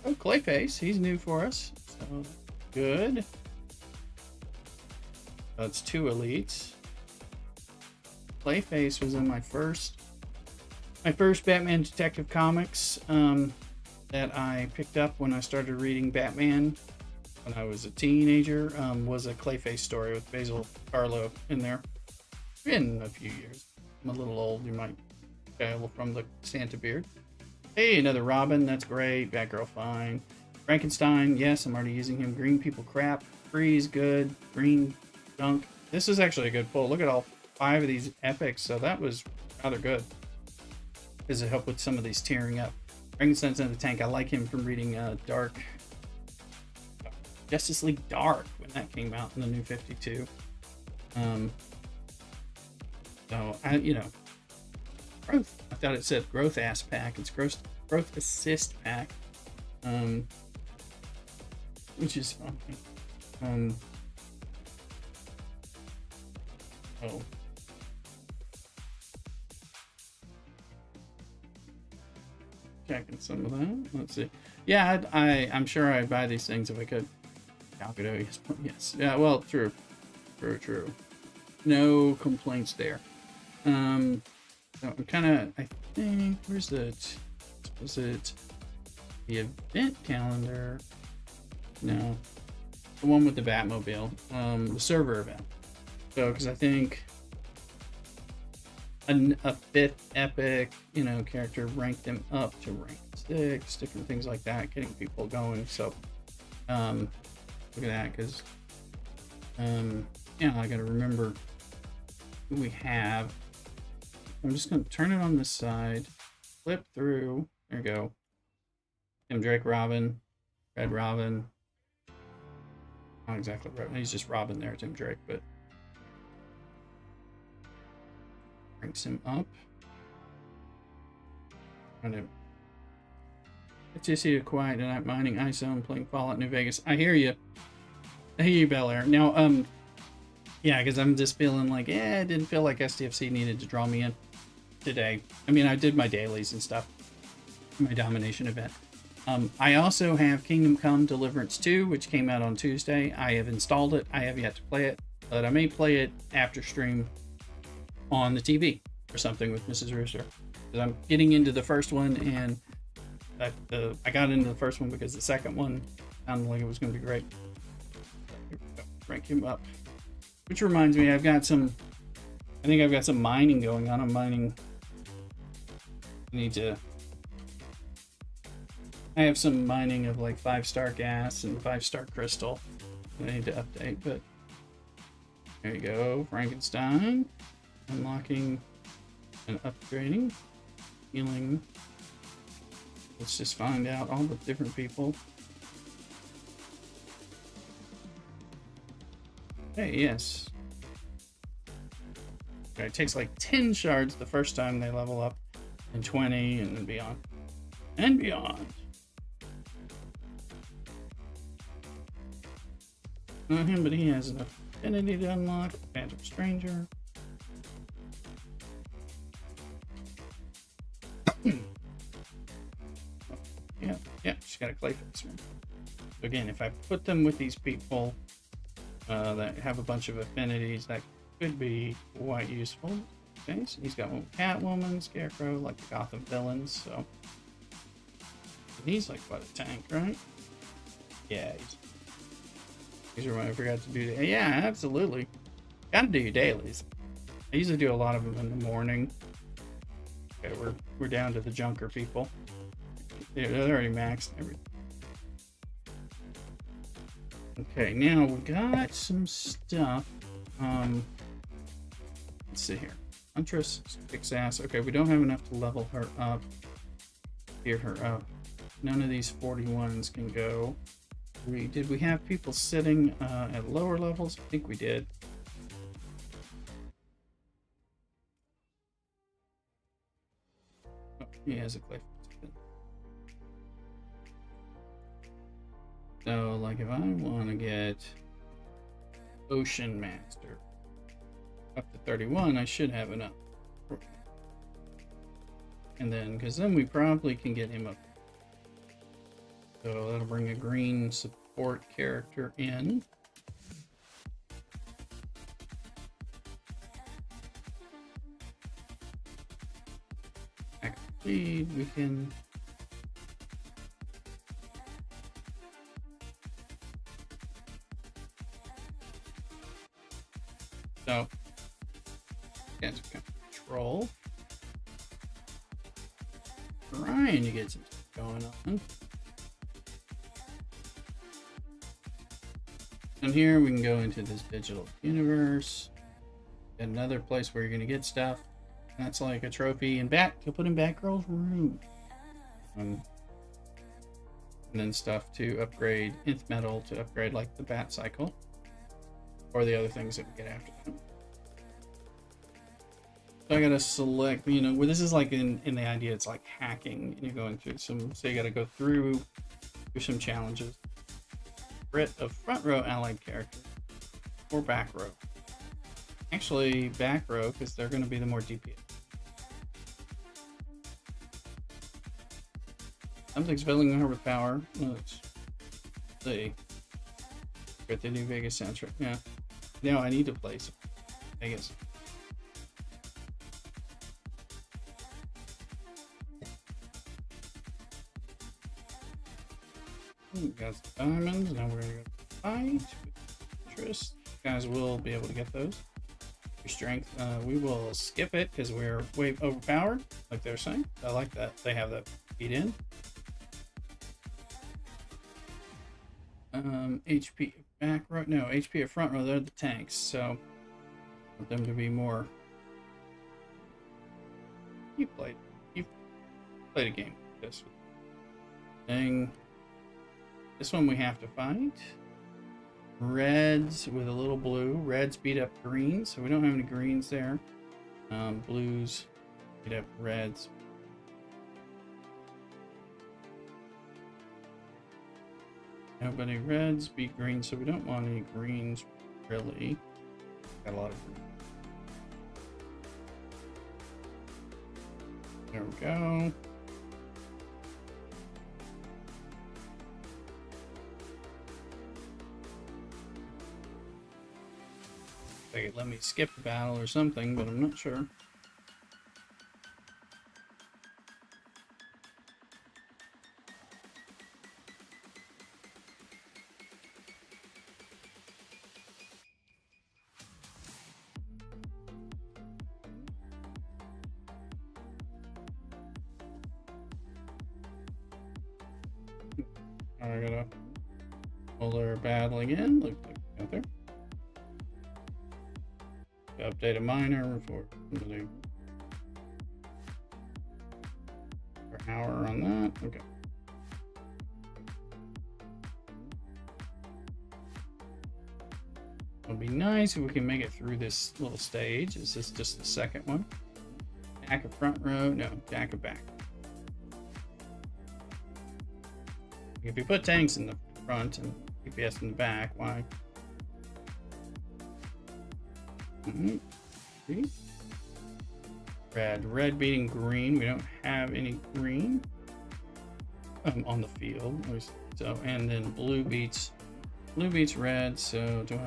Oh, Clayface. He's new for us. So good. That's 2 elites. Clayface was in my first Batman Detective Comics that I picked up when I started reading Batman when I was a teenager. Was a Clayface story with Basil Carlo in there. Been a few years. I'm a little old. You might tell from the Santa beard. Hey, another Robin. That's great. Batgirl, fine. Frankenstein. Yes, I'm already using him. Green people, crap. Freeze, good. Green, junk. This is actually a good pull. Look at all 5 of these epics. So that was rather good. Does it help with some of these tearing up? Frankenstein's in the tank. I like him from reading Dark. Justice League Dark when that came out in the New 52. So growth. I thought it said growth ass pack. It's growth assist pack, which is fun. Oh, checking some of that. Let's see. Yeah, I'm sure I'd buy these things if I could. Calcado, yes. Yeah. Well, true. No complaints there. So I'm kind of, I think, where's it? Was it the event calendar? No, the one with the Batmobile, the server event. So, because I think a 5th epic, character ranked them up to rank 6, different things like that, getting people going. So, look at that, because, I got to remember who we have. I'm just going to turn it on this side, flip through. There we go. Tim Drake Robin, Red Robin. Not exactly Robin. He's just Robin there, Tim Drake, but brings him up. It's just here quiet tonight, mining iZone, playing Fallout New Vegas. I hear you. Bel Air. Now, yeah, because I'm just feeling like, I didn't feel like STFC needed to draw me in today. I mean, I did my dailies and stuff, my domination event. I also have Kingdom Come Deliverance 2, which came out on Tuesday. I have installed it. I have yet to play it, but I may play it after stream on the TV or something with Mrs. Rooster. Because I'm getting into the first one, and I got into the first one because the second one sounded like it was going to be great. Rank him up. Which reminds me, I think I've got some mining going on. I'm mining. I have some mining of like 5-star gas and 5-star crystal I need to update, but there you go. Frankenstein. Unlocking and upgrading. Healing. Let's just find out all the different people. Hey, yes. Okay, it takes like 10 shards the first time they level up, and 20, and then beyond. And beyond. Not him, but he has an affinity to unlock. Phantom Stranger. Yeah, she's got a Clayface one. So again, if I put them with these people that have a bunch of affinities, that could be quite useful. Okay, so he's got one with Catwoman, Scarecrow, like the Gotham villains, so he's like what, a tank, right? Yeah, these are what I forgot to do. Yeah, absolutely. Gotta do your dailies. I usually do a lot of them in the morning. Okay, we're down to the junker people. They're already maxed and everything. Okay, now we got some stuff. Let's see here. Huntress kicks ass. Okay, we don't have enough to level her up. Gear her up. None of these 41s can go. Did we have people sitting at lower levels? I think we did. Oh, he has a clay. So, like, if I want to get Ocean Master up to 31, I should have enough. And then, because then we probably can get him up. So that'll bring a green support character in. Actually, we can. So, get some control. Ryan, you get some stuff going on. And here we can go into this digital universe. Another place where you're going to get stuff. That's like a trophy and you'll put in Batgirl's room. And then stuff to upgrade nth metal to upgrade like the Bat Cycle. Or the other things that we get after them. So I gotta select, you know, where this is like in the idea, it's like hacking. And you're going through some, so you gotta go through some challenges. Brit of front row allied characters or back row. Actually, back row, because they're going to be the more DPS. Something's filling her with power. Let's see. Get the new Vegas soundtrack. Yeah. Now I need to play some Vegas. We got some diamonds. Now we're going to fight. Interest. Guys will be able to get those. Your strength. We will skip it because we're way overpowered, like they're saying. I like that. They have that feed in. HP back row. No, HP at front row. They're the tanks. So I want them to be more. You played a game with this thing. This one we have to fight. Reds with a little blue. Reds beat up greens, so we don't have any greens there. Blues beat up reds. Nobody reds beat greens, so we don't want any greens really. Got a lot of greens. There we go. They could let me skip the battle or something, but I'm not sure. I gotta pull their battle again. Look out there. Update a miner for an hour on that. Okay. It'll be nice if we can make it through this little stage. Is this just the second one? Back of front row? No, back of back. If you put tanks in the front and DPS in the back, why? Red beating green. We don't have any green on the field. So, and then blue beats red. So do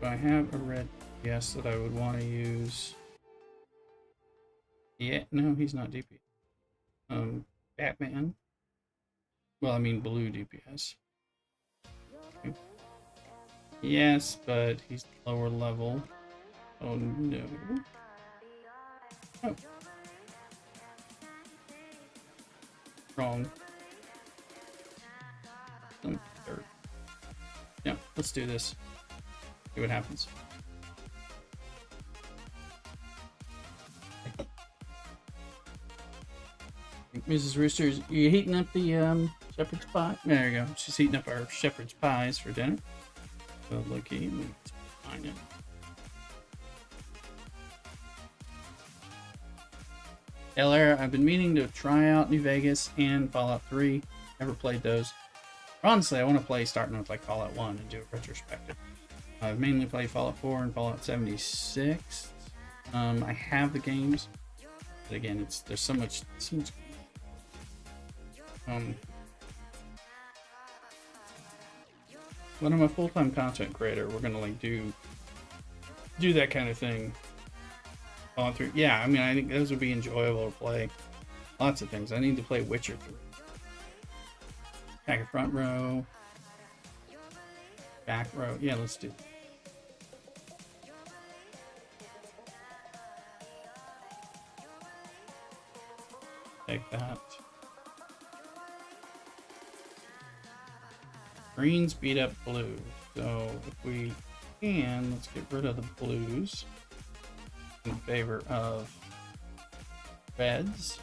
I have a red? Yes, that I would want to use. Yeah, no, he's not DPS. Batman. Well, I mean blue DPS. Okay. Yes, but he's lower level. Oh no. Oh. Wrong. Third. Yeah, let's do this. See what happens. Mrs. Roosters, you heating up the Shepherd's pie. There you go. She's eating up our shepherd's pies for dinner. So looky, let's find it. Lara, I've been meaning to try out New Vegas and Fallout 3. Never played those. Honestly, I want to play starting with like Fallout 1 and do a retrospective. I've mainly played Fallout 4 and Fallout 76. I have the games, but again, there's so much. When I'm a full-time content creator, we're gonna like do that kind of thing on through. Yeah, I mean, I think those would be enjoyable to play. Lots of things. I need to play Witcher 3. Back front row. Back row. Yeah, let's do it. Take that. Greens beat up blue. So if we can, let's get rid of the blues in favor of reds.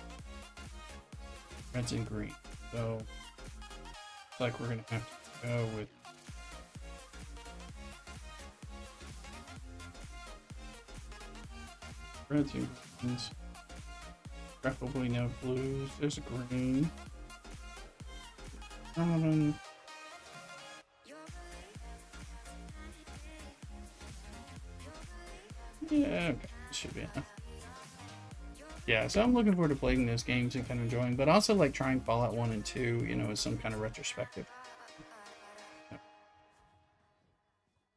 Reds and green. So looks like we're gonna have to go with reds and greens. Preferably no blues. There's a green. Yeah, okay. Should be enough. Yeah, so I'm looking forward to playing those games and kind of enjoying, but also like trying Fallout 1 and 2, you know, as some kind of retrospective.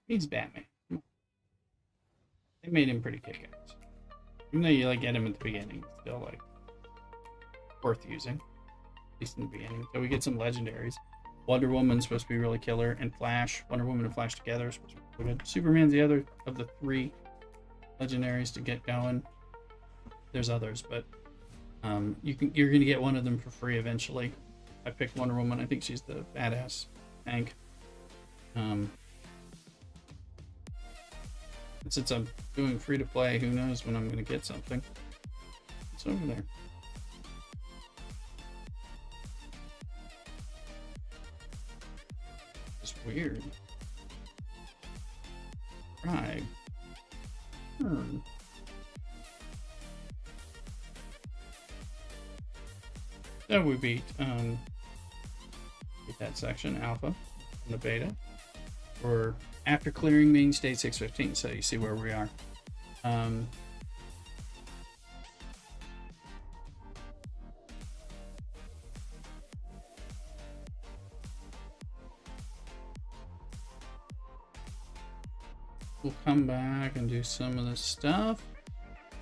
He's Batman. They made him pretty kick-ass. Even though you like get him at the beginning, it's still like worth using, at least in the beginning. So we get some legendaries. Wonder Woman's supposed to be really killer, and Flash. Wonder Woman and Flash together is supposed to be really good. Superman's the other of the 3 legendaries to get going. There's others, but you're gonna get one of them for free eventually. I picked Wonder Woman. I think she's the badass tank. Since I'm doing free to play, who knows when I'm gonna get something. It's over there. It's weird. Right. So we beat that section, alpha, and the beta. We're after clearing main state 615, so you see where we are. We'll come back and do some of this stuff.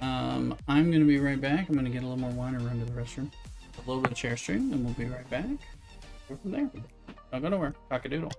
I'm going to be right back. I'm going to get a little more wine and run to the restroom. A little bit of chair stream, and we'll be right back. Go from there. Don't go nowhere. Cock-a-doodle.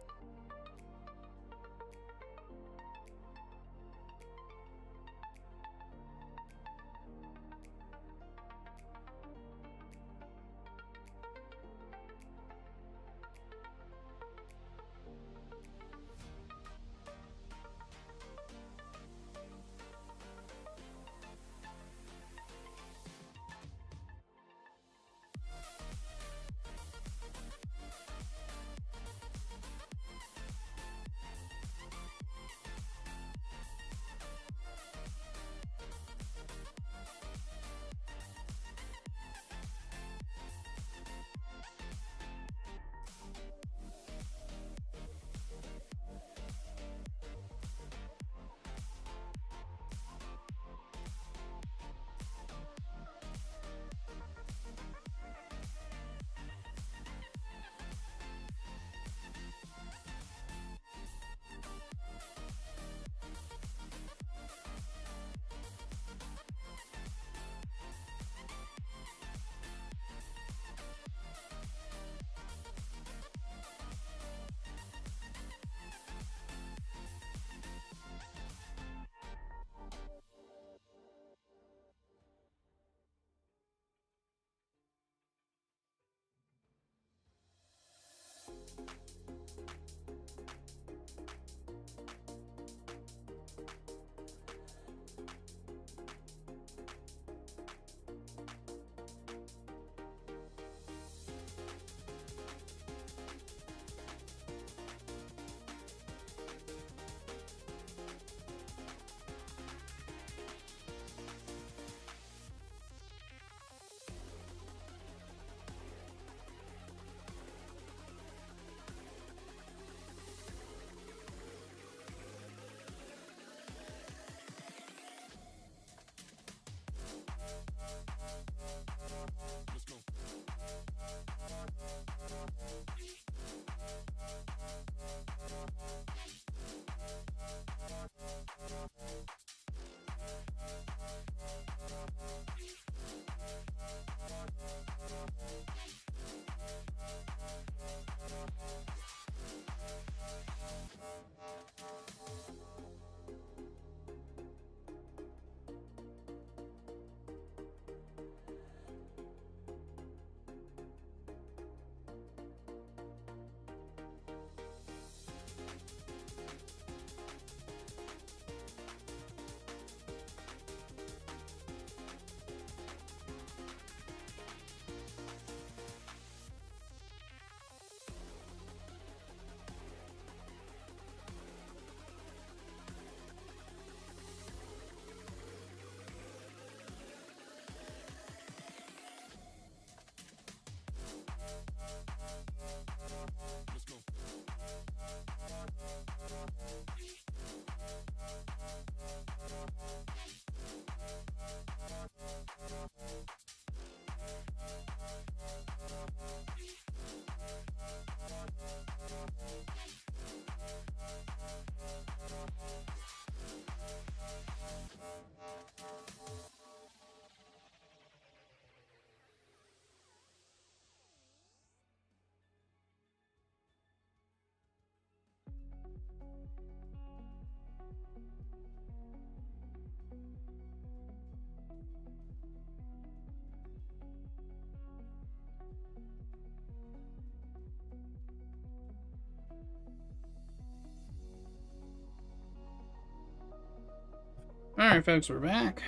Alright folks, we're back.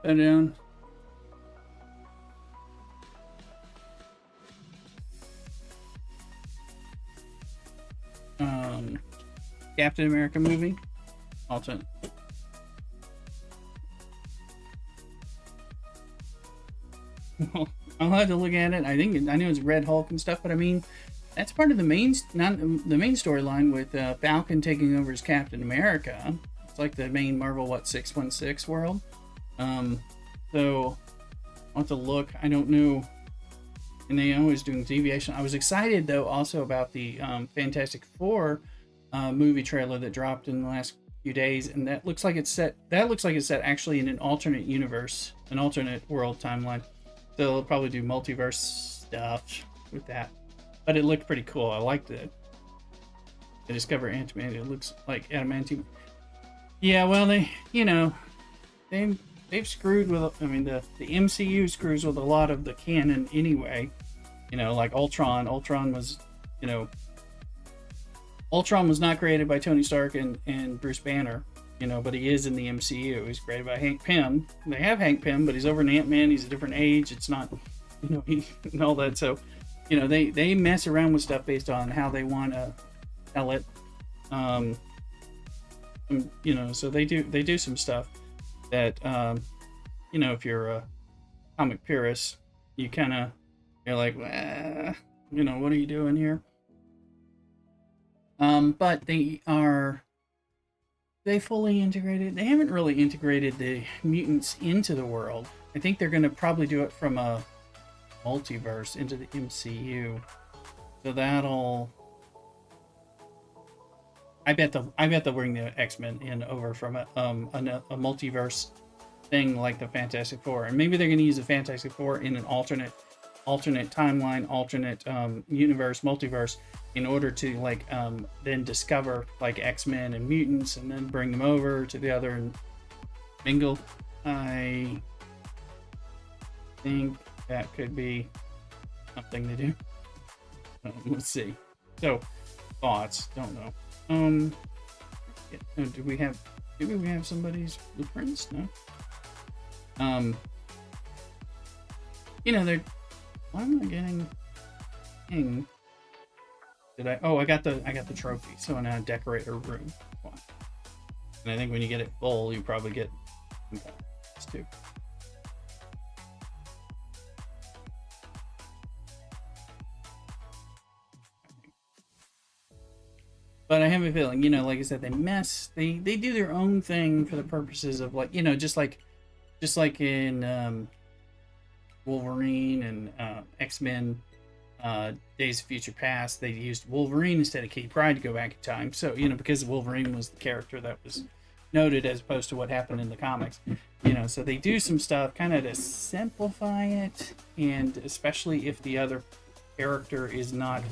Bend down. Captain America movie. Alternate. Well, I'll have to look at it. I know it's Red Hulk and stuff, but I mean, that's part of the main, not the main storyline with Falcon taking over as Captain America. It's like the main Marvel 616 world. So I'll have to look. I don't know. And they always doing deviation. I was excited though also about the Fantastic Four movie trailer that dropped in the last few days, and that looks like it's set. That looks like it's set actually in an alternate universe, an alternate world timeline. So they'll probably do multiverse stuff with that. But it looked pretty cool. I liked it. They discover Ant-Man. It looks like adamantium. Yeah, well, they've screwed with. I mean, the MCU screws with a lot of the canon anyway. Like Ultron. Ultron was not created by Tony Stark and Bruce Banner. But he is in the MCU. He's created by Hank Pym. They have Hank Pym, but he's over in Ant-Man. He's a different age. It's not, and all that. So, they mess around with stuff based on how they want to tell it. So they do some stuff that, if you're a comic purist, you're like, what are you doing here? But they fully integrated. They haven't really integrated the mutants into the world. I think they're going to probably do it from a multiverse into the MCU. So that'll. I bet they'll bring the X-Men in over from a multiverse thing like the Fantastic Four, and maybe they're going to use the Fantastic Four in an alternate timeline, alternate universe, multiverse, in order to then discover X-Men and mutants, and then bring them over to the other and mingle. I think that could be something to do. Let's see. So, thoughts? Don't know. Do we have somebody's blueprints? No. They're. Why am I getting? Did I? Oh, I got the trophy. So now decorate her room. And I think when you get it full, you probably get this too. But I have a feeling, like I said, they do their own thing for the purposes of just like in Wolverine and X-Men Days of Future Past, they used Wolverine instead of Kitty Pryde to go back in time. So, because Wolverine was the character that was noted as opposed to what happened in the comics. So they do some stuff kind of to simplify it, and especially if the other character is not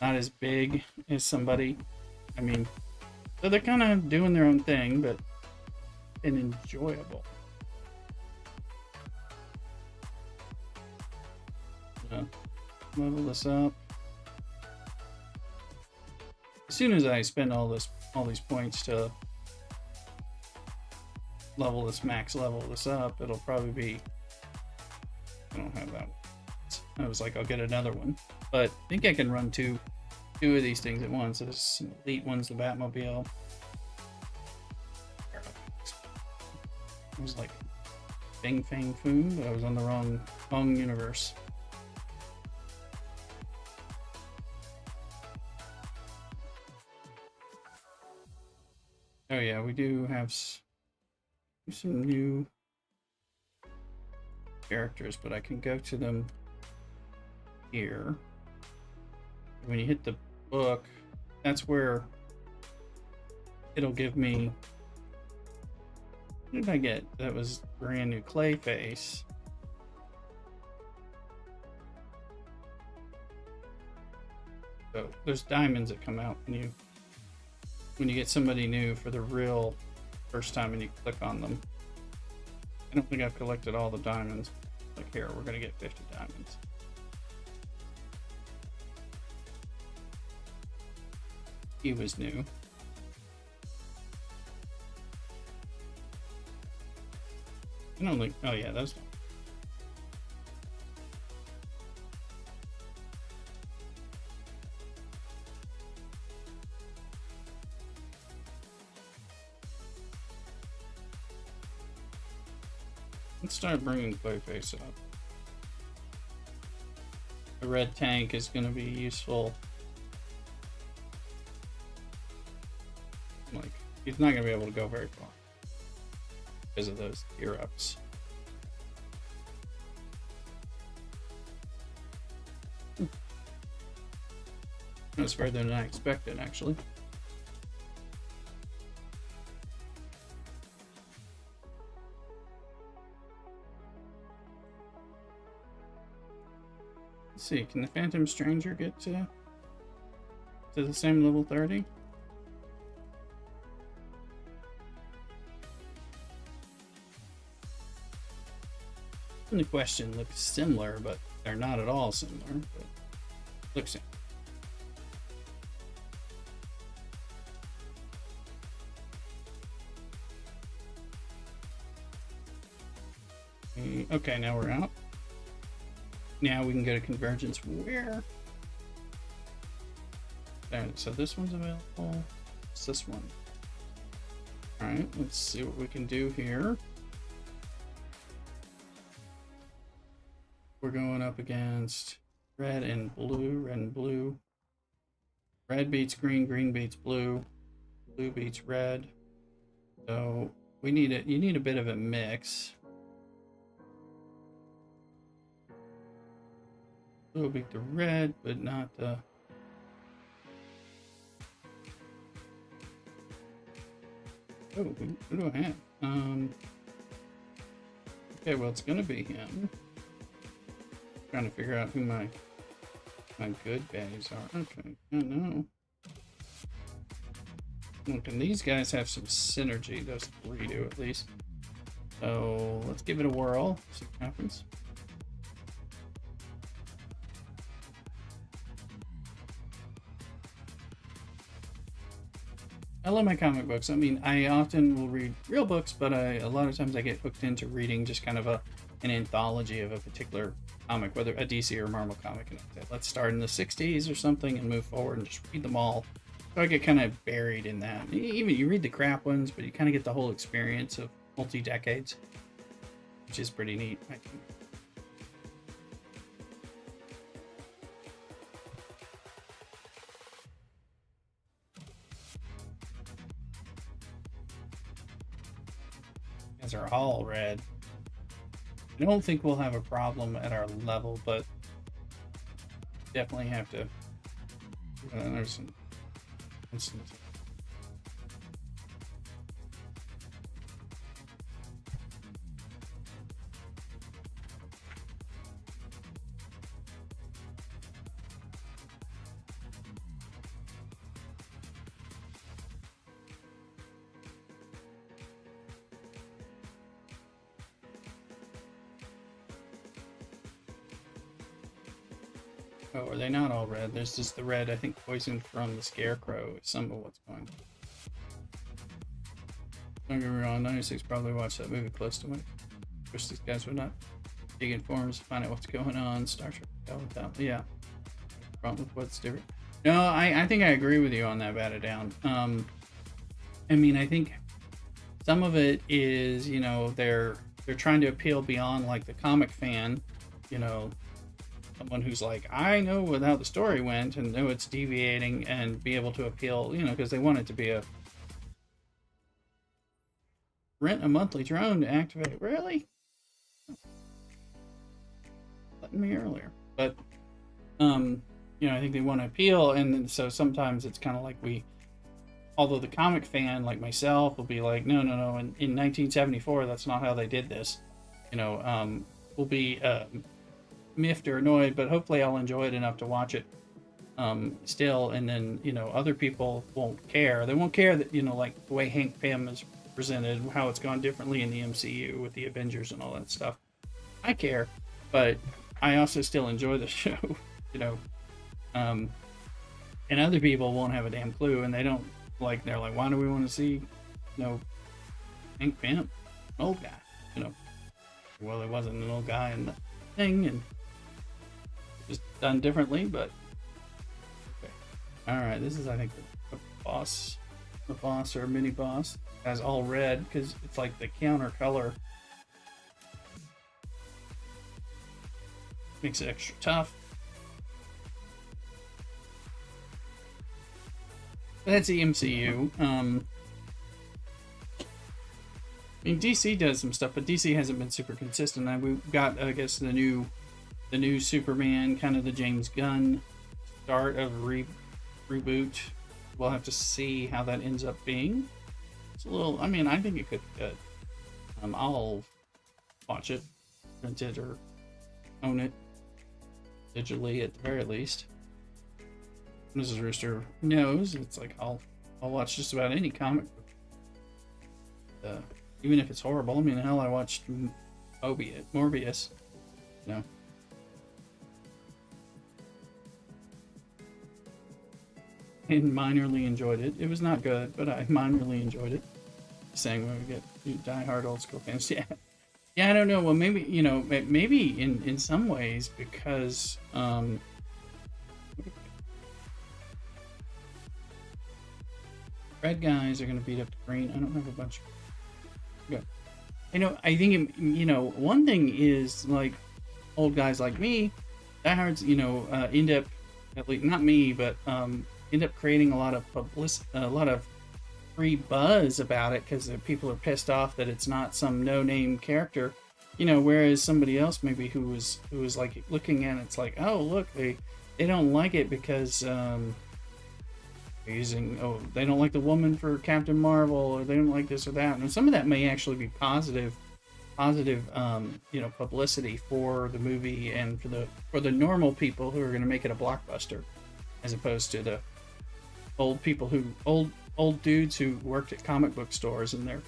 as big as somebody. I mean, so they're kind of doing their own thing, but enjoyable. Level this up. As soon as I spend all these points to max level this up, it'll probably be. I don't have that. I was like, I'll get another one, but I think I can run two of these things at once. There's some elite ones, the Batmobile. It was like Bing Fang Foom, but I was on the wrong universe. Oh yeah, we do have some new characters, but I can go to them here. When you hit the book, that's where it'll give me. What did I get? That was brand new Clayface. So there's diamonds that come out when you get somebody new for the real first time and you click on them. I don't think I've collected all the diamonds. Like here, we're gonna get 50 diamonds. he was new. I don't think. Oh yeah, that's. Let's start bringing Clayface up. The red tank is going to be useful. Like, he's not going to be able to go very far because of those gear ups. That's further than I expected, actually. Let's see, can the Phantom Stranger get to the same level 30? And the question looks similar, but they're not at all similar. But looks similar. Okay, now we're out. Now we can get a convergence where? Alright, so this one's available. It's this one. Alright, let's see what we can do here. We're going up against red and blue, red and blue. Red beats green, green beats blue, blue beats red. So we need it. You need a bit of a mix. Blue will beat the red, but not the. Oh, who do I have? Okay, well, it's gonna be him. Trying to figure out who my good guys are. Okay, I know. Look, and these guys have some synergy. Those three do at least. So let's give it a whirl. See what happens. I love my comic books. I mean, I often will read real books, but a lot of times I get hooked into reading just kind of an anthology of a particular comic, whether a DC or Marvel comic. And I say, let's start in the 60s or something and move forward and just read them all. So I get kind of buried in that. Even you read the crap ones, but you kind of get the whole experience of multi-decades, which is pretty neat, I think. Are all red. I don't think we'll have a problem at our level, but definitely have to. There's some instances. Oh, are they not all red? There's just the red, I think, poison from the Scarecrow is some of what's going on. Don't get me wrong, 96 probably watched that movie close to it. Wish these guys would not dig in forums to find out what's going on. Star Trek, yeah. Problem with what's different. No, I think I agree with you on that, Bat It Down. I mean, I think some of it is, you know, they're trying to appeal beyond like the comic fan, you know, someone who's like, I know how the story went and know it's deviating and be able to appeal, you know, because they want it to be a rent a monthly drone to activate. Really? Letting me earlier. But, you know, I think they want to appeal. And so sometimes it's kind of like although the comic fan like myself will be like, no. In 1974, that's not how they did this. You know, will be, miffed or annoyed, but hopefully I'll enjoy it enough to watch it still. And then, you know, other people won't care. They won't care that, you know, like the way Hank Pym is presented, how it's gone differently in the MCU with the Avengers and all that stuff. I care, but I also still enjoy the show, you know. And other people won't have a damn clue, and they're like, why do we want to see, Hank Pym, old guy, Well, it wasn't an old guy in the thing, and just done differently, but okay. All right, this is, I think, the boss or mini boss. Has all red because it's like the counter color makes it extra tough. But that's the MCU. I mean, DC does some stuff, but DC hasn't been super consistent. We've got, I guess, the new Superman, kind of the James Gunn start of reboot. We'll have to see how that ends up being. It's a little, I mean, I think it could be good. I'll watch it, rent it, or own it digitally at the very least. Mrs. Rooster knows it's like I'll watch just about any comic book, even if it's horrible. I mean, hell, I watched Morbius, and minorly enjoyed it. It was not good, but I minorly enjoyed it. Saying when we get die-hard old school fans, yeah, I don't know. Well, maybe maybe in some ways because red guys are going to beat up the green. I don't have a bunch. Good. I think one thing is like old guys like me, diehards, end up, at least not me, but end up creating a lot of a lot of free buzz about it because people are pissed off that it's not some no-name character, whereas somebody else maybe who was like looking at it's like, oh look, they don't like it because they don't like the woman for Captain Marvel, or they don't like this or that, and some of that may actually be positive publicity for the movie and for the normal people who are going to make it a blockbuster, as opposed to the old dudes who worked at comic book stores in their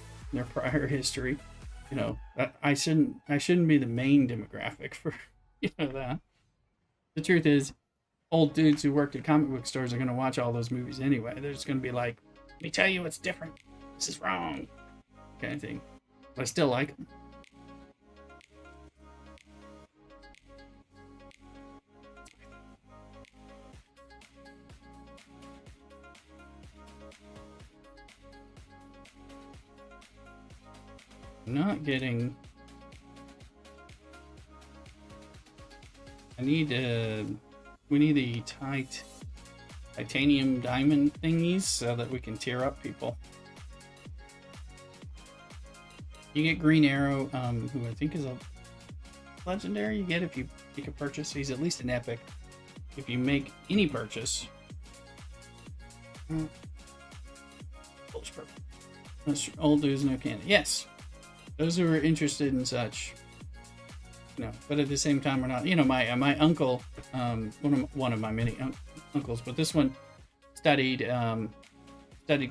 prior history. I shouldn't be the main demographic for that. The truth is, old dudes who worked at comic book stores are going to watch all those movies anyway. They're just going to be like, let me tell you what's different, this is wrong, kind of thing. But I still like them. Not getting. We need the titanium diamond thingies so that we can tear up people. You get Green Arrow, who I think is a legendary. You get if you make a purchase. He's at least an epic. If you make any purchase. Old dudes, no candy. Yes. Those who are interested in such, but at the same time, we're not. My uncle, one of my many uncles, but this one studied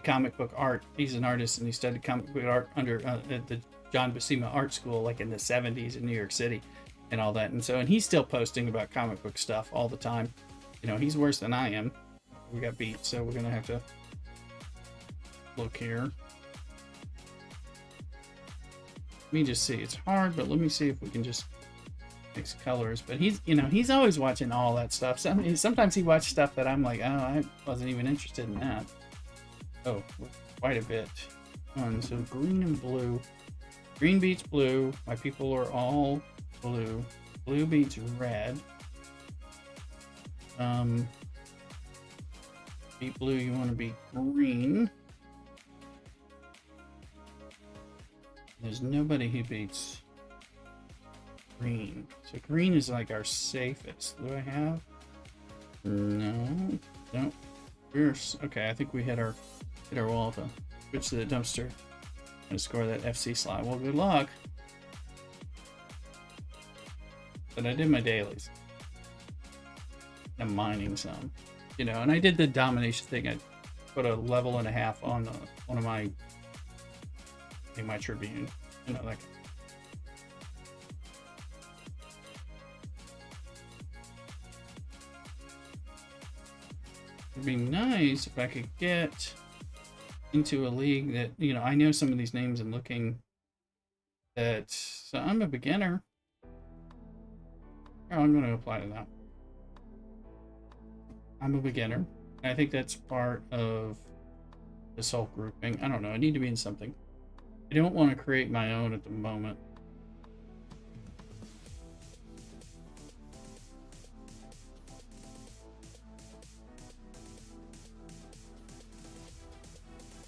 comic book art. He's an artist, and he studied comic book art at the John Buscema Art School, like in the 70s in New York City, and all that. And he's still posting about comic book stuff all the time. He's worse than I am. We got beat, so we're gonna have to look here. Let me just see. It's hard, but let me see if we can just mix colors. But he's always watching all that stuff. Sometimes he watches stuff that I'm like, oh, I wasn't even interested in that. Oh, quite a bit. So green and blue. Green beats blue. My people are all blue. Blue beats red. Beat blue, you want to be green. There's nobody who beats green. So green is like our safest. Do I have? No. Okay, I think we hit our wall to switch to the dumpster and score that FC slot. Well, good luck. But I did my dailies. I'm mining some. And I did the domination thing. I put a level and a half on one of my Tribune, like. It'd be nice if I could get into a league that, you know, I know some of these names and looking at, so I'm a beginner. Oh, I'm going to apply to that. I'm a beginner. I think that's part of this whole grouping. I don't know. I need to be in something. I don't want to create my own at the moment.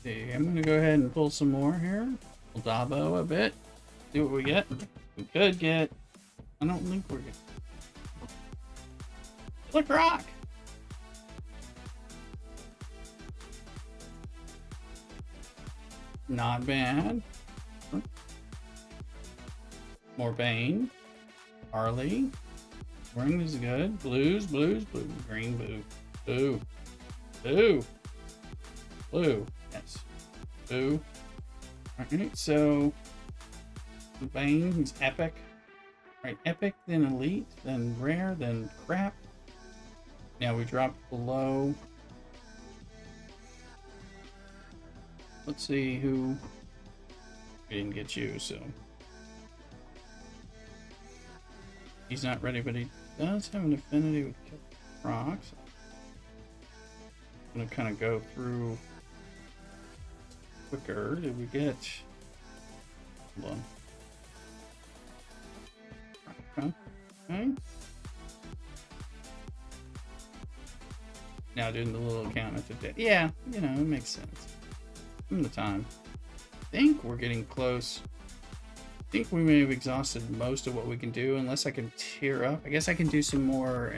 See, I'm going to go ahead and pull some more here. We'll Dabo a bit. See what we get. We could get... I don't think we're good. Look, rock! Not bad. More Bane. Harley. Ring is good. Blues, blues, blue. Green, blue. Blue. Blue. Blue. Yes. Blue. Alright, so Bane, he's epic. Right, epic, then elite, then rare, then crap. Now we drop below. Let's see who. We didn't get you, so he's not ready, but he does have an affinity with rocks. I'm gonna kind of go through quicker. Did we get? Hold on. Okay. Now doing the little count at the day. Yeah, you know, it makes sense. From the time. I think we're getting close. I think we may have exhausted most of what we can do, unless I can tier up. I guess I can do some more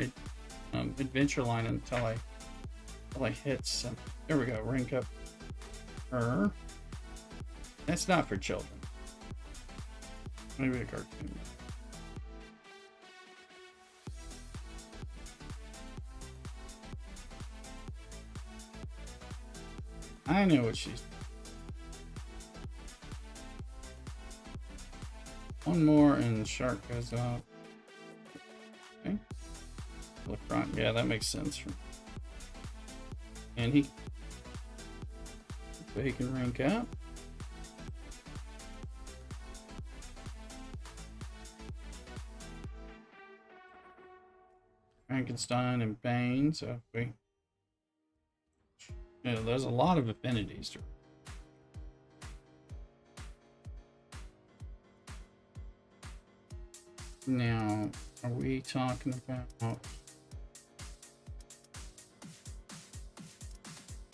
adventure line until I hit some. There we go. Rank up her. That's not for children. Maybe a cartoon. I know what she's. One more and shark goes out. Okay. Look right. Yeah, that makes sense. And he. So he can rank up. Frankenstein and Bane. So if we. You know, there's a lot of affinities to it. Now, are we talking about...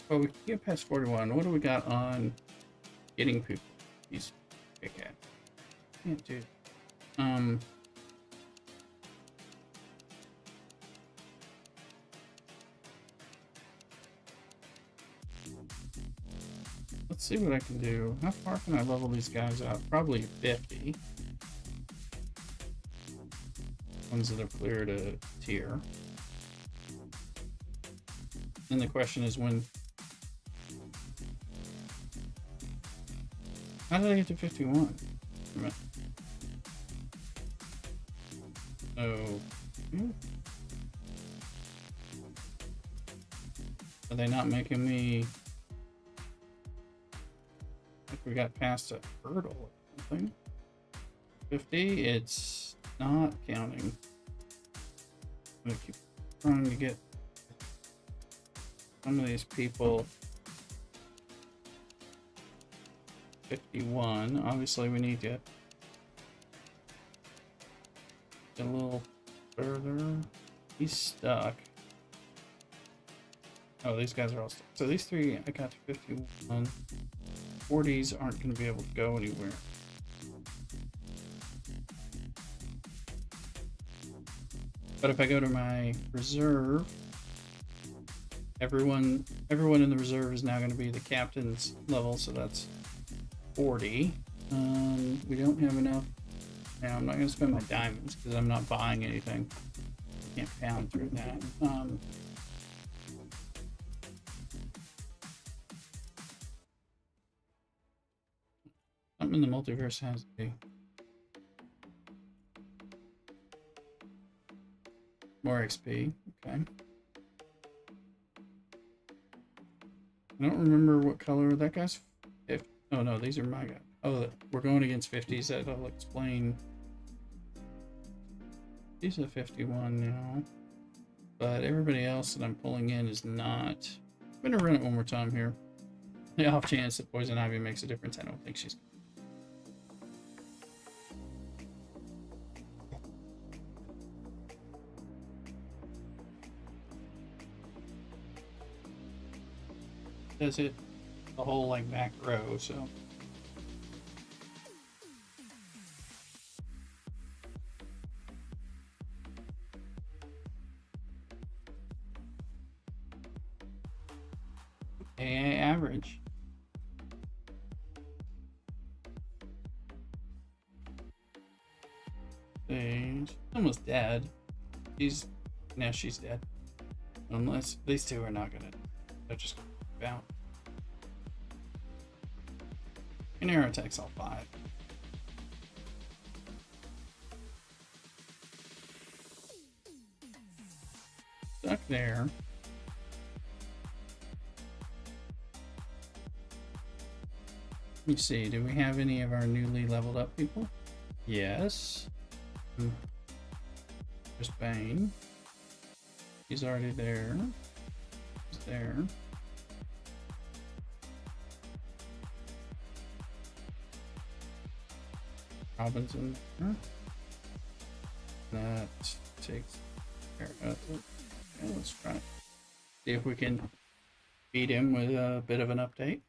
Well, we can get past 41. What do we got on getting people? He's big cat. Can't do. Let's see what I can do. How far can I level these guys out? Probably 50. Ones that have cleared a tier. And the question is when... How did I get to 51? Oh. Are they not making me... Like we got past a hurdle or something. 50, it's not counting. I'm gonna keep trying to get some of these people. 51. Obviously, we need to get a little further. He's stuck. Oh, these guys are all stuck. So these three, I got to 51. 40s aren't going to be able to go anywhere. But if I go to my reserve, everyone in the reserve is now going to be the captain's level, so that's 40. We don't have enough. Now I'm not going to spend my diamonds because I'm not buying anything. Can't pound through that. Something in the multiverse has a more XP. Okay. I don't remember what color that guy's. Oh no, these are my guys. Oh, we're going against 50s. That'll explain. He's a 51 now. But everybody else that I'm pulling in is not. I'm going to run it one more time here. The off chance that Poison Ivy makes a difference. I don't think she's. Does it the whole like back row, so. AA average. She's almost dead. She's dead. Unless these two are not gonna. They're just gonna out. And arrow attacks all 5. Stuck there. Let me see, do we have any of our newly leveled up people? Yes. There's Bane. He's already there. He's there. Robinson. That takes care of it. Okay, let's try it. See if we can beat him with a bit of an update.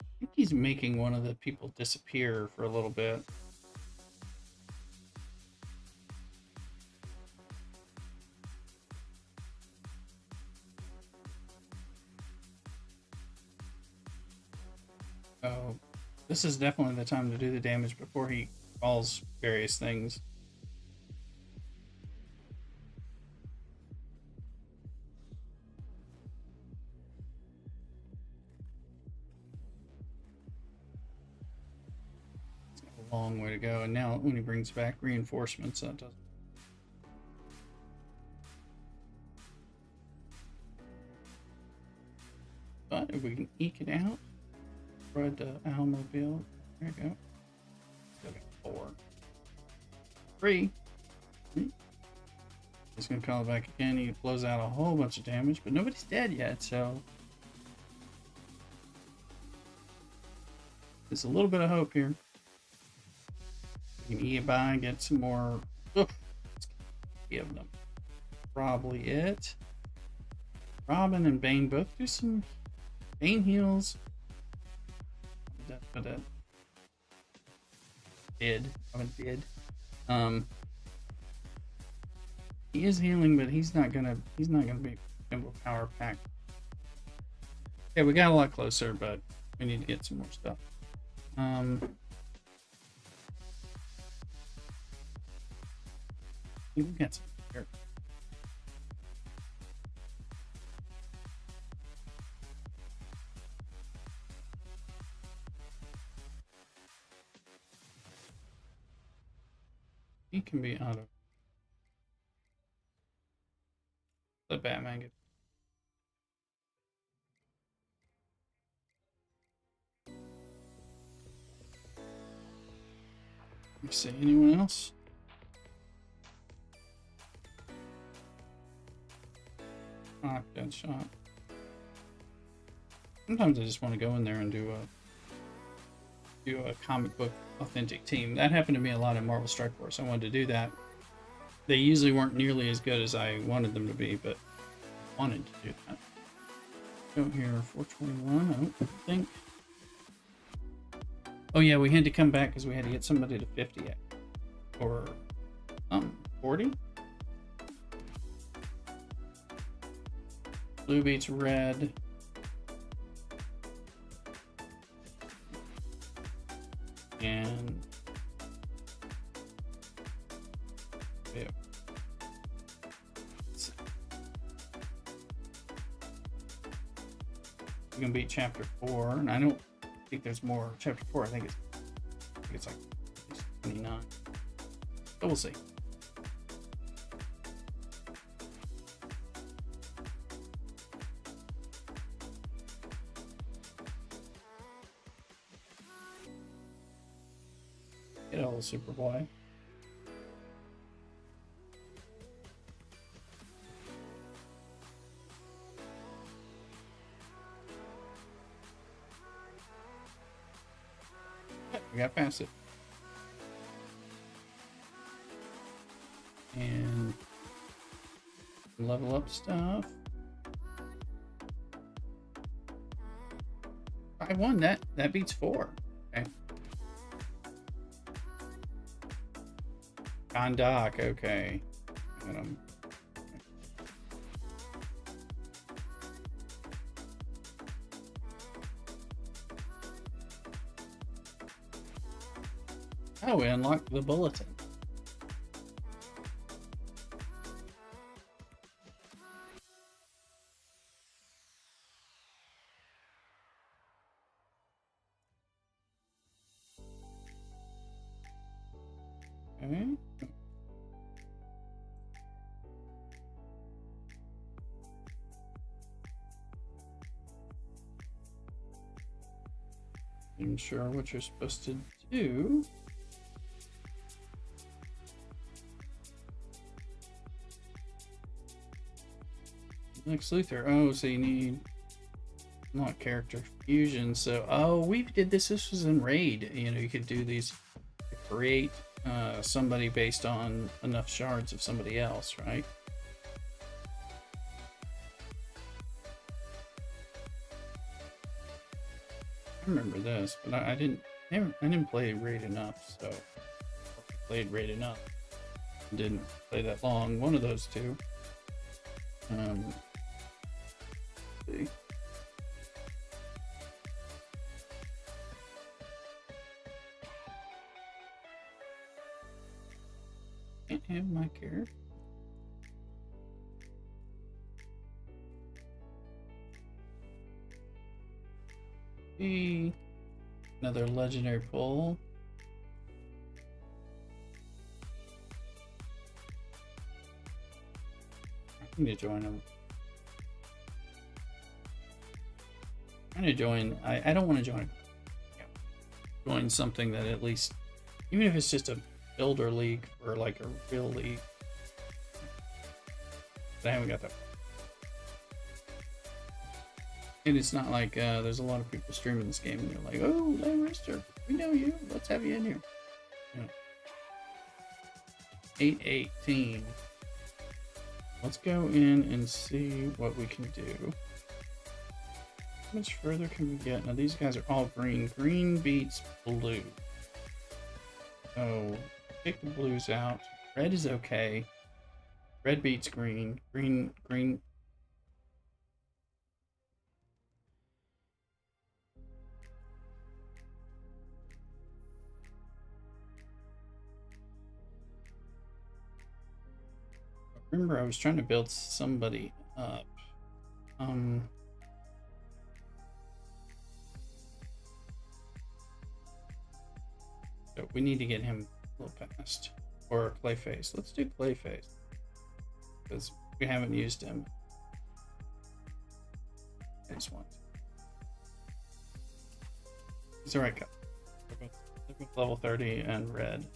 I think he's making one of the people disappear for a little bit. Oh, this is definitely the time to do the damage before he calls various things. Long way to go, and now when he brings back reinforcements, that doesn't. But if we can eke it out, spread the Owlmobile. There you go. Still got 4. 3. He's gonna call it back again. He blows out a whole bunch of damage, but nobody's dead yet, so there's a little bit of hope here. We can eat by and get some more. Oof. Let's give them. Probably it. Robin and Bane both do some Bane heals. But did. Robin did. He is healing, but he's not gonna be Symbol power pack. Yeah, we got a lot closer, but we need to get some more stuff. We got some here. He can be out of the Batman. Let me see, anyone else? Dead shot. Sometimes I just want to go in there and do a comic book authentic team. That happened to me a lot in Marvel Strike Force. I wanted to do that. They usually weren't nearly as good as I wanted them to be, but I wanted to do that. Go here, 421, I don't think. Oh yeah, we had to come back because we had to get somebody to 50 or 40. Blue beats red. And yeah. we can beat chapter 4, and I don't think there's more. Chapter 4, I think it's like 29. But we'll see. Get all the Superboy. We got past it. And level up stuff. I won that. That beats 4. Okay. Gondok, okay. Got him. Oh, we unlocked the bulletin. Okay. I'm sure what you're supposed to do. Lex Luthor. Oh, so you need not character fusion. So, oh, we did this. This was in Raid. You know, you could do these, create somebody based on enough shards of somebody else, right? I remember this, but I didn't play Raid enough. So, I played Raid enough. Didn't play that long. One of those two. See. Can't have my character. Another legendary pull. I need to join them. I'm gonna join. I don't want to join. Join something that at least, even if it's just a builder league or like a real league. But I haven't got that. And it's not like there's a lot of people streaming this game and you're like, oh, Lay Rister, we know you. Let's have you in here. Yeah. 818. Let's go in and see what we can do. How much further can we get? Now these guys are all green. Green beats blue. So pick the blues out. Red is okay. Red beats green. Green. Remember, I was trying to build somebody up. So we need to get him a little past. Or Clayface. Let's do Clayface. Because we haven't used him. I just want to. He's the right guy. Look at level 30 and red.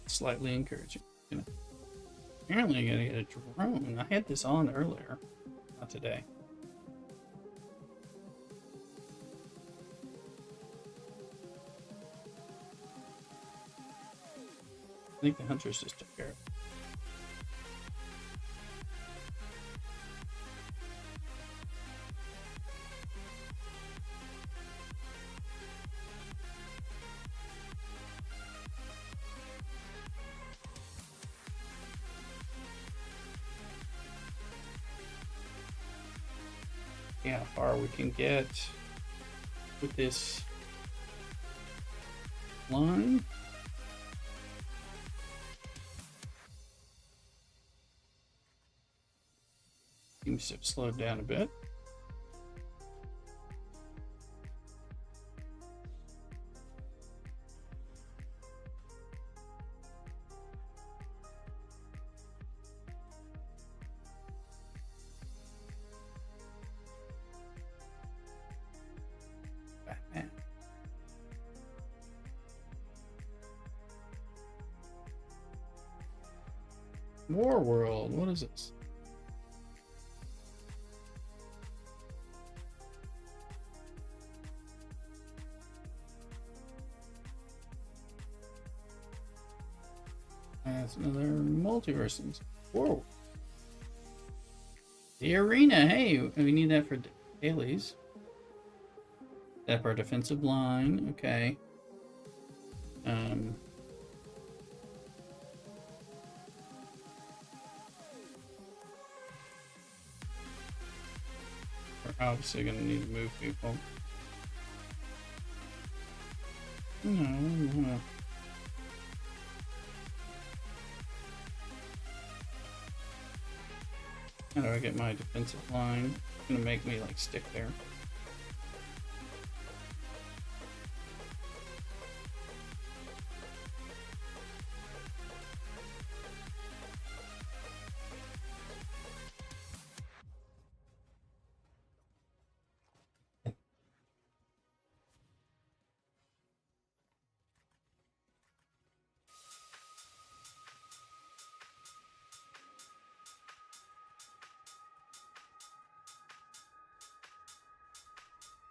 Slightly encouraging. You know. Apparently I gotta get a drone. I had this on earlier. Not today. I think the hunters just took care of it. See how far we can get with this line. seems to have slowed down a bit. Batman. War World, what is this? That's another multiverse. Whoa. The arena, hey, we need that for dailies. That for our defensive line, okay. We're obviously gonna need to move people. No, we wanna. How do I get my defensive line? It's gonna make me like stick there.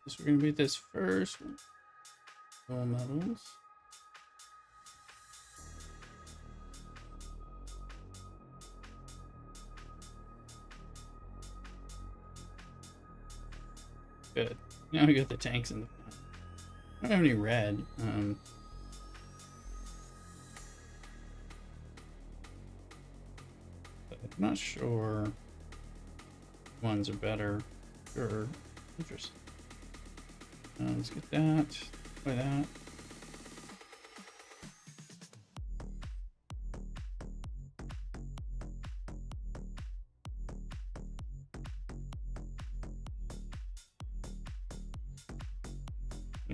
So we're gonna beat this first. Gold medals. Good. Now we got the tanks in the front. I don't have any red. But I'm not sure which ones are better. Sure. Interesting. Let's get that. Play that.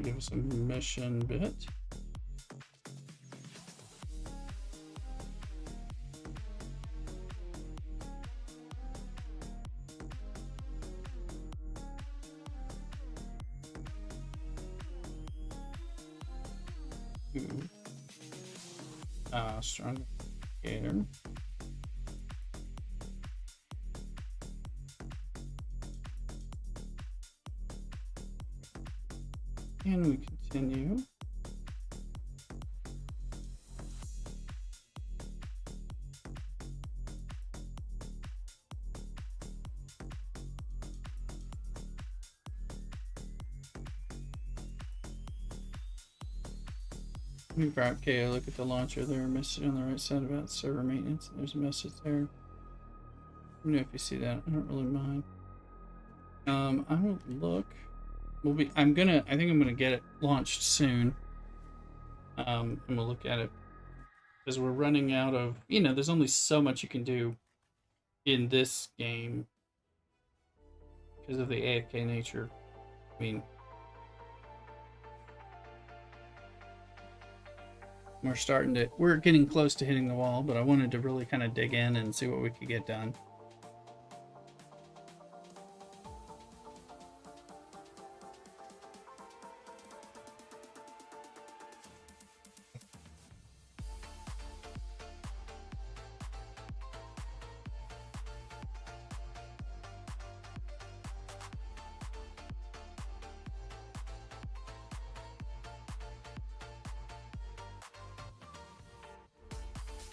Give us a mission bit. Strong gator. And we continue. Okay, look at the launcher there. Message on the right side about server maintenance. There's a message there. Let me know if you see that. I don't really mind. I will look. I think I'm gonna get it launched soon. And we'll look at it because we're running out of, there's only so much you can do in this game because of the AFK nature. I mean, we're getting close to hitting the wall, but I wanted to really kind of dig in and see what we could get done.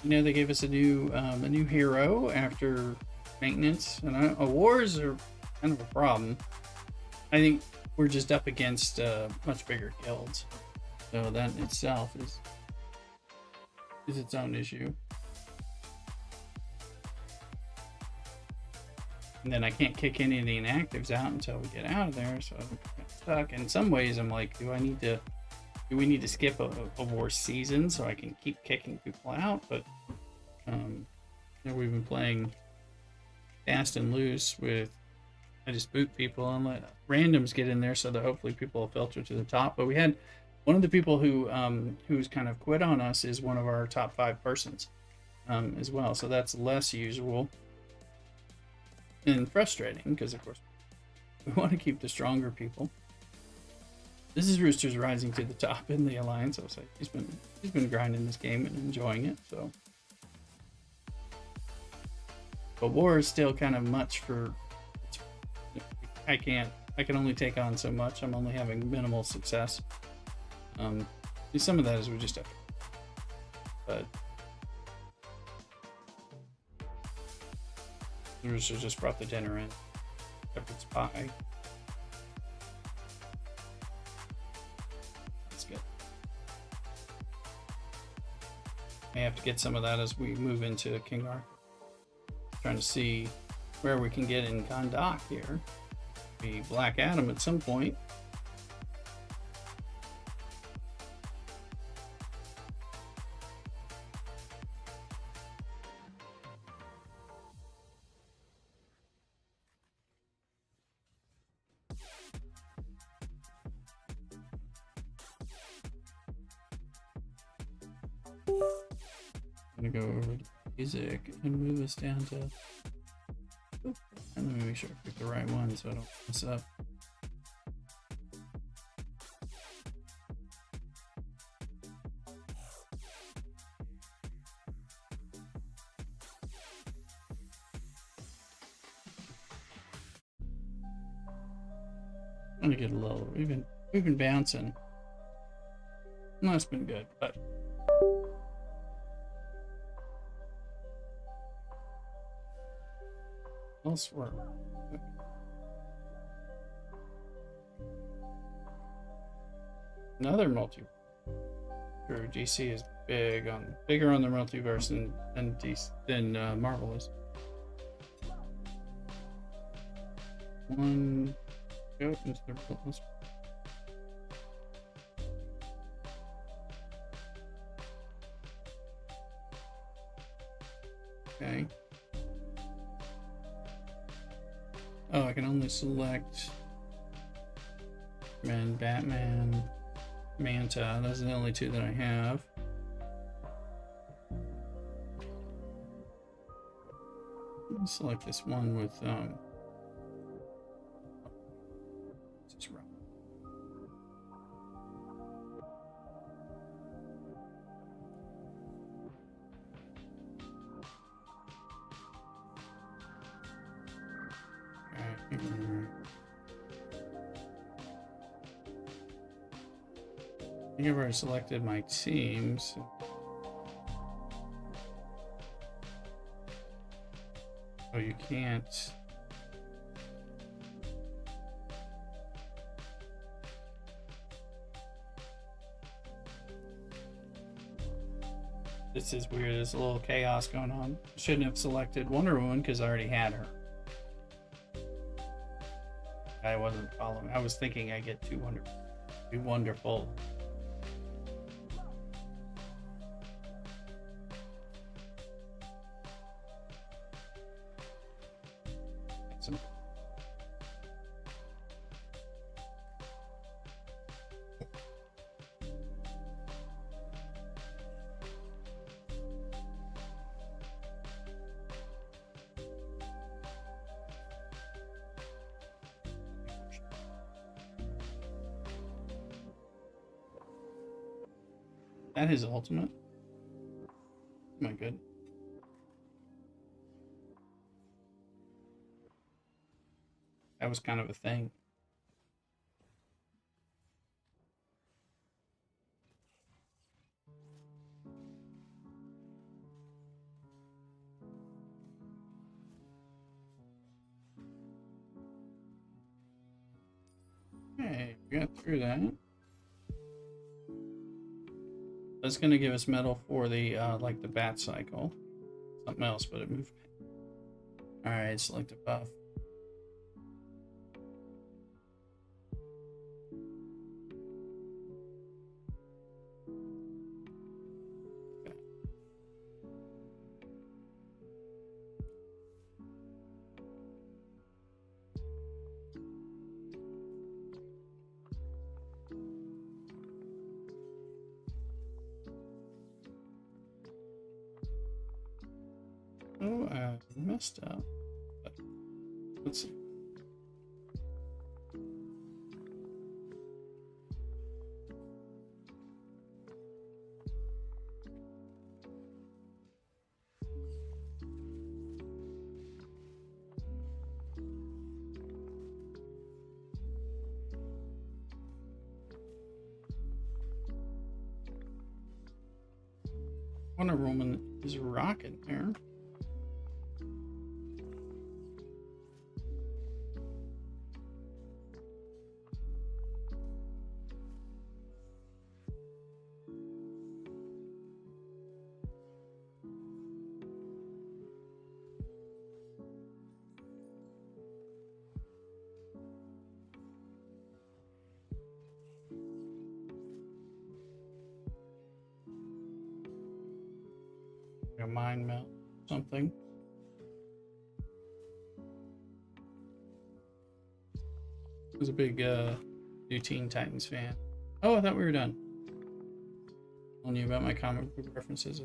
They gave us a new hero after maintenance, and wars are kind of a problem. I think we're just up against much bigger guilds, so that in itself is its own issue. And then I can't kick any of the inactives out until we get out of there, so I'm stuck. In some ways, I'm like, do we need to skip a war season so I can keep kicking people out? But we've been playing fast and loose with, I just boot people and let randoms get in there so that hopefully people will filter to the top. But we had one of the people who's kind of quit on us is one of our top 5 persons as well. So that's less usual and frustrating because of course we want to keep the stronger people. This is Rooster's rising to the top in the alliance. I was like, he's been grinding this game and enjoying it. So, but war is still kind of much for. I can only take on so much. I'm only having minimal success. Some of that is we just have to, but the Rooster just brought the dinner in. Shepherd's pie. That's good. May have to get some of that as we move into King Arthur. Trying to see where we can get in Kahndaq here. Be Black Adam at some point. I'm gonna go over to music and move us down to. And let me make sure I pick the right one so I don't mess up. I'm gonna get a little. We've been bouncing. No, it's been good, but. Elsewhere. Another multi. Sure, DC is bigger on the multiverse than Marvel is. One. Go, Mr. Relentless. Okay. Oh, I can only select Batman, Manta. Those are the only 2 that I have. I'll select this one with I think I've already selected my teams. Oh, you can't. This is weird. There's a little chaos going on. Shouldn't have selected Wonder Woman because I already had her. I wasn't following. I was thinking I get 200. Be wonderful. That his ultimate? Am I good? That was kind of a thing. Okay, we got through that. That's going to give us metal for the like the bat cycle. Something else, but it moved. All right, select a buff. messed up. But let's see. Wonder Woman is rocking there. A mind melt, something. I was a big new Teen Titans fan. Oh, I thought we were done. Telling you about my comic book references.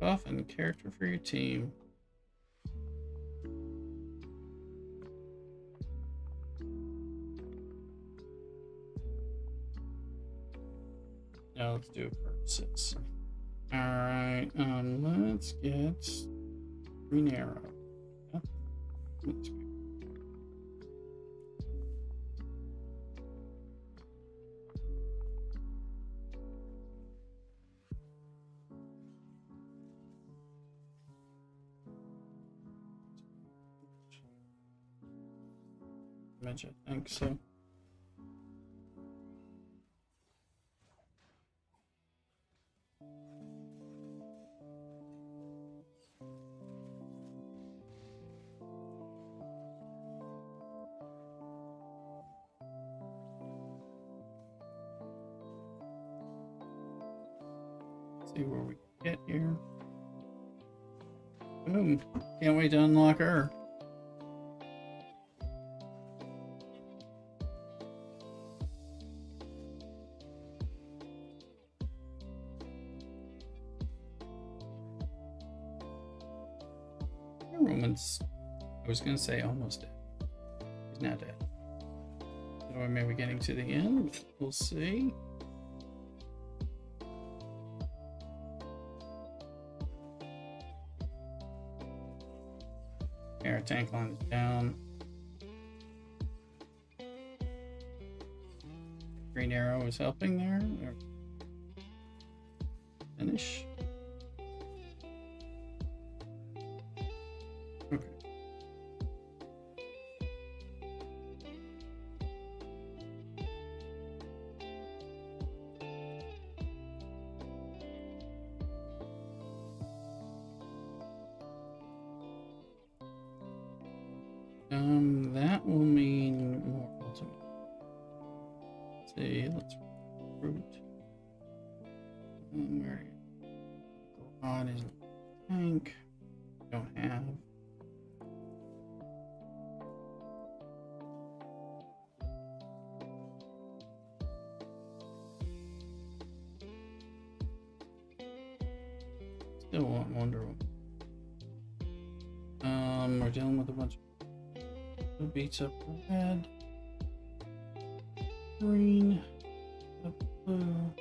Buff and character for your team. Now let's do purchases. Alright, let's get Green Arrow. Yep. Let's go. I think so. See where we get here. Boom. Can't wait to unlock her. Roman's, I was gonna say almost dead. He's not dead. So I may be getting to the end. We'll see. Air tank line is down. Green Arrow is helping there. Finish. Okay. That will mean more ultimate. Let's see, let's recruit. Where God is tank. Don't have. Still want Wonder Woman. We're dealing with a bunch of who beats up red, green, blue.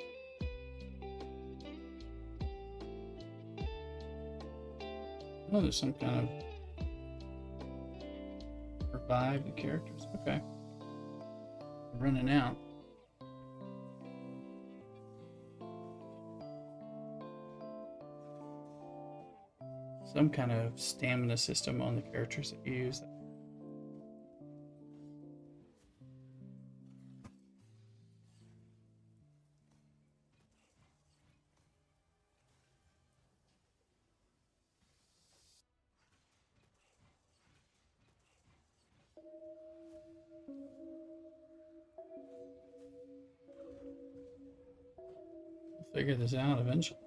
Oh, there's some kind of revive the characters. Okay. We're running out. Some kind of stamina system on the characters that you use. We'll figure this out eventually.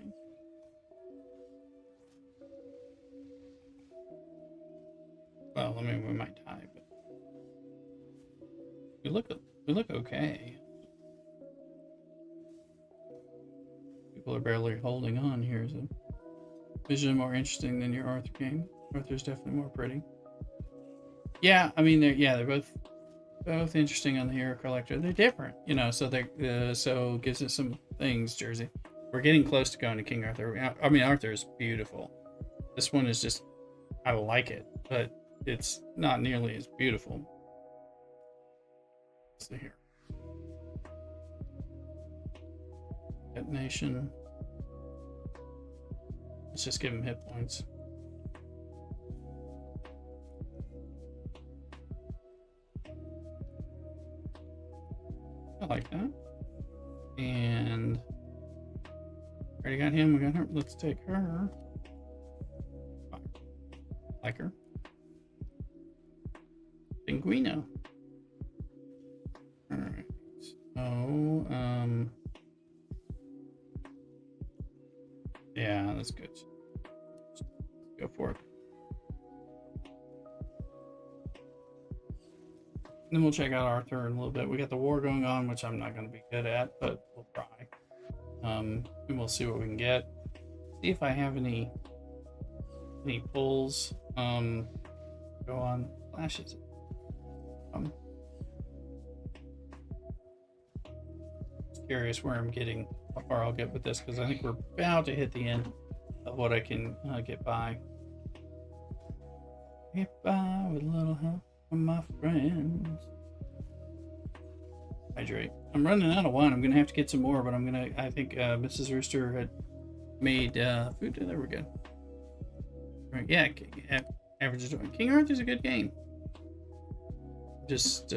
Well, I mean, we might die, but we look okay. People are barely holding on here, so visually more interesting than your Arthur game. Arthur's definitely more pretty. Yeah, I mean, they're both interesting on the Hero Collector. They're different, you know. So they so it gives us some things. Jersey, we're getting close to going to King Arthur. I mean, Arthur is beautiful. This one is just, I like it, but it's not nearly as beautiful. Let's see here. Detonation. Let's just give him hit points. I like that. And already got him. We got her. Let's take her. Like her. Pinguino. All right. So, yeah, that's good. Go for it. Then we'll check out Arthur in a little bit. We got the war going on, which I'm not going to be good at, but we'll try. And we'll see what we can get. See if I have any pulls. Go on flashes. Curious where I'm getting, how far I'll get with this, because I think we're about to hit the end of what I can get by. Get by with a little help from my friends. Hydrate. I'm running out of wine. I'm gonna have to get some more, but I think Mrs. Rooster had made food. There we go. Right, yeah, average is doing. King Arthur's a good game. Just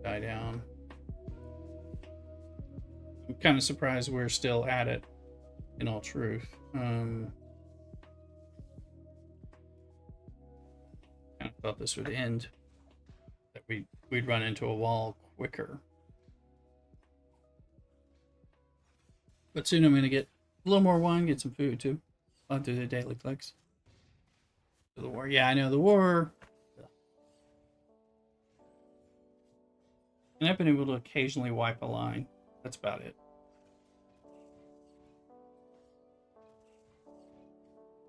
die down. I'm kind of surprised we're still at it, in all truth. Kind of thought this would end, that we'd run into a wall quicker. But soon I'm going to get a little more wine, get some food too. I'll do the daily clicks. The war. Yeah, I know the war. And I've been able to occasionally wipe a line. That's about it.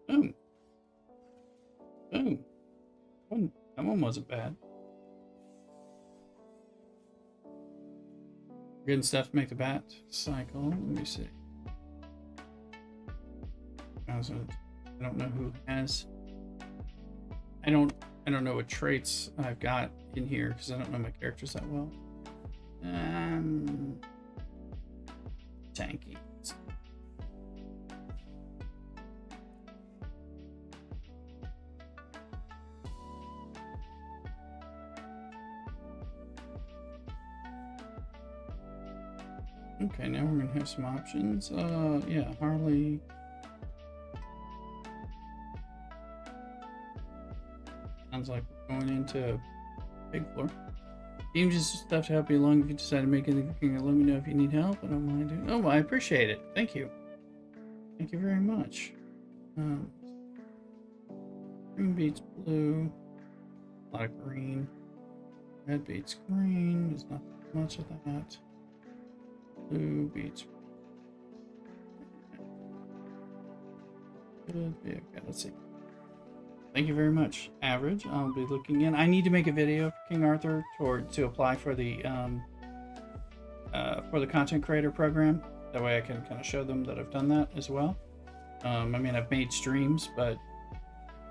Boom. Boom. That one wasn't bad. Getting stuff to make the bat cycle. Let me see. I don't know who has. I don't know what traits I've got in here because I don't know my characters that well. Tanky. Okay, now we're gonna have some options. Yeah, Harley. Sounds like we're going into big floor. Game just stuff to help you along if you decide to make anything cooking. Let me know if you need help. I don't mind doing. Oh, I appreciate it. Thank you. Thank you very much. Green beats blue. A lot of green. Red beats green. There's not much of that. Blue beats. Good. Okay, let's see. Thank you very much. Average. I'll be looking in. I need to make a video for King Arthur to apply for the content creator program. That way I can kind of show them that I've done that as well. I mean, I've made streams, but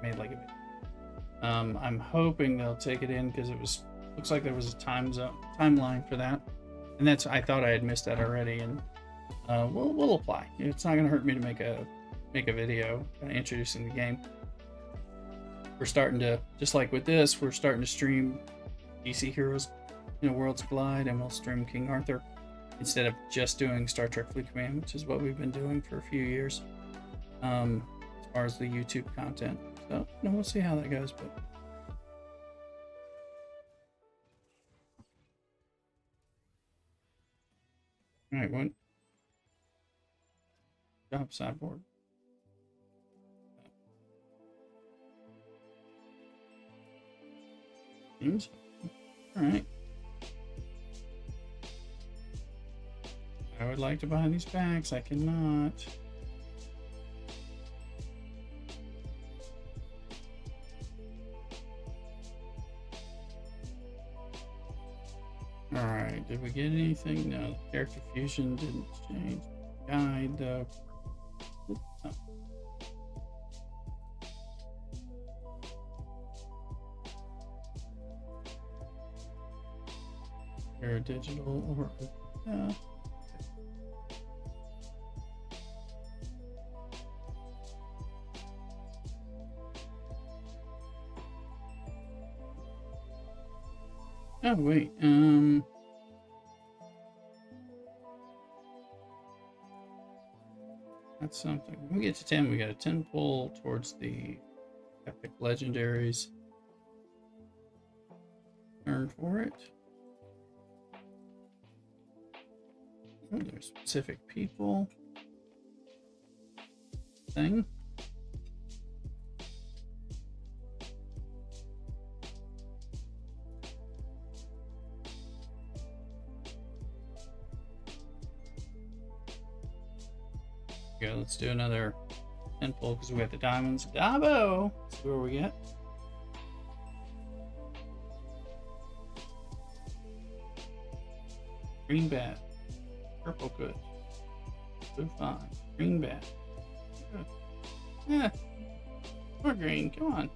made like a video. I'm hoping they'll take it in because looks like there was a timeline for that, and I thought I had missed that already, and we'll apply. It's not gonna hurt me to make a video kind of introducing the game. We're starting to, just like with this, we're starting to stream DC Heroes, Worlds Collide, and we'll stream King Arthur instead of just doing Star Trek Fleet Command, which is what we've been doing for a few years, as far as the YouTube content. So, we'll see how that goes, but. All right, one. Job sideboard. Seems. Alright. I would like to buy these packs. I cannot. Alright, did we get anything? No, character fusion didn't change. Guide, though. Oh. Or digital or oh wait, that's something. When we get to 10, we got a 10 pull towards the epic legendaries. Earn for it. Oh, there's specific people. Thing. Okay, let's do another 10 pull because we got the diamonds. Dabo! Let's see where we get. Green bat. Purple good. Blue fine. Green bat. Good. Yeah. More green. Come on.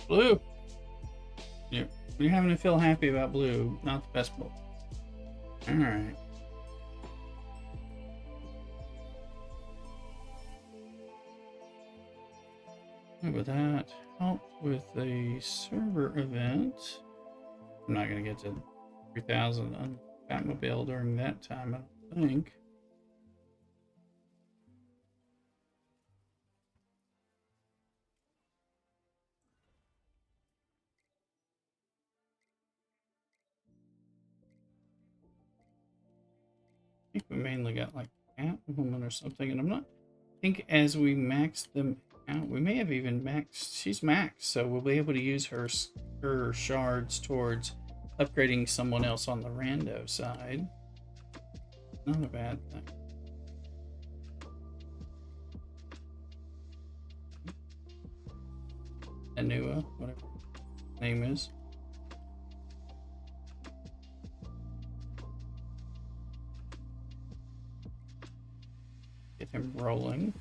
Blue. You're having to feel happy about blue. Not the best pull. Alright. With that, help with the server event. I'm not going to get to 3,000 on Batmobile during that time, I don't think. I think we mainly got like Catwoman or something, and I think as we max them out, we may have even maxed. She's maxed, so we'll be able to use her shards towards upgrading someone else on the rando side. Not a bad thing. Anua, whatever his name is. Get him rolling.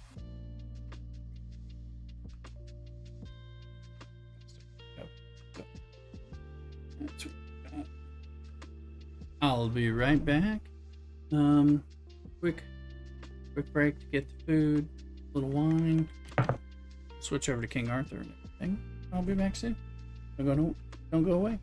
I'll be right back. Quick break to get the food, a little wine. Switch over to King Arthur and everything. I'll be back soon. Don't go away.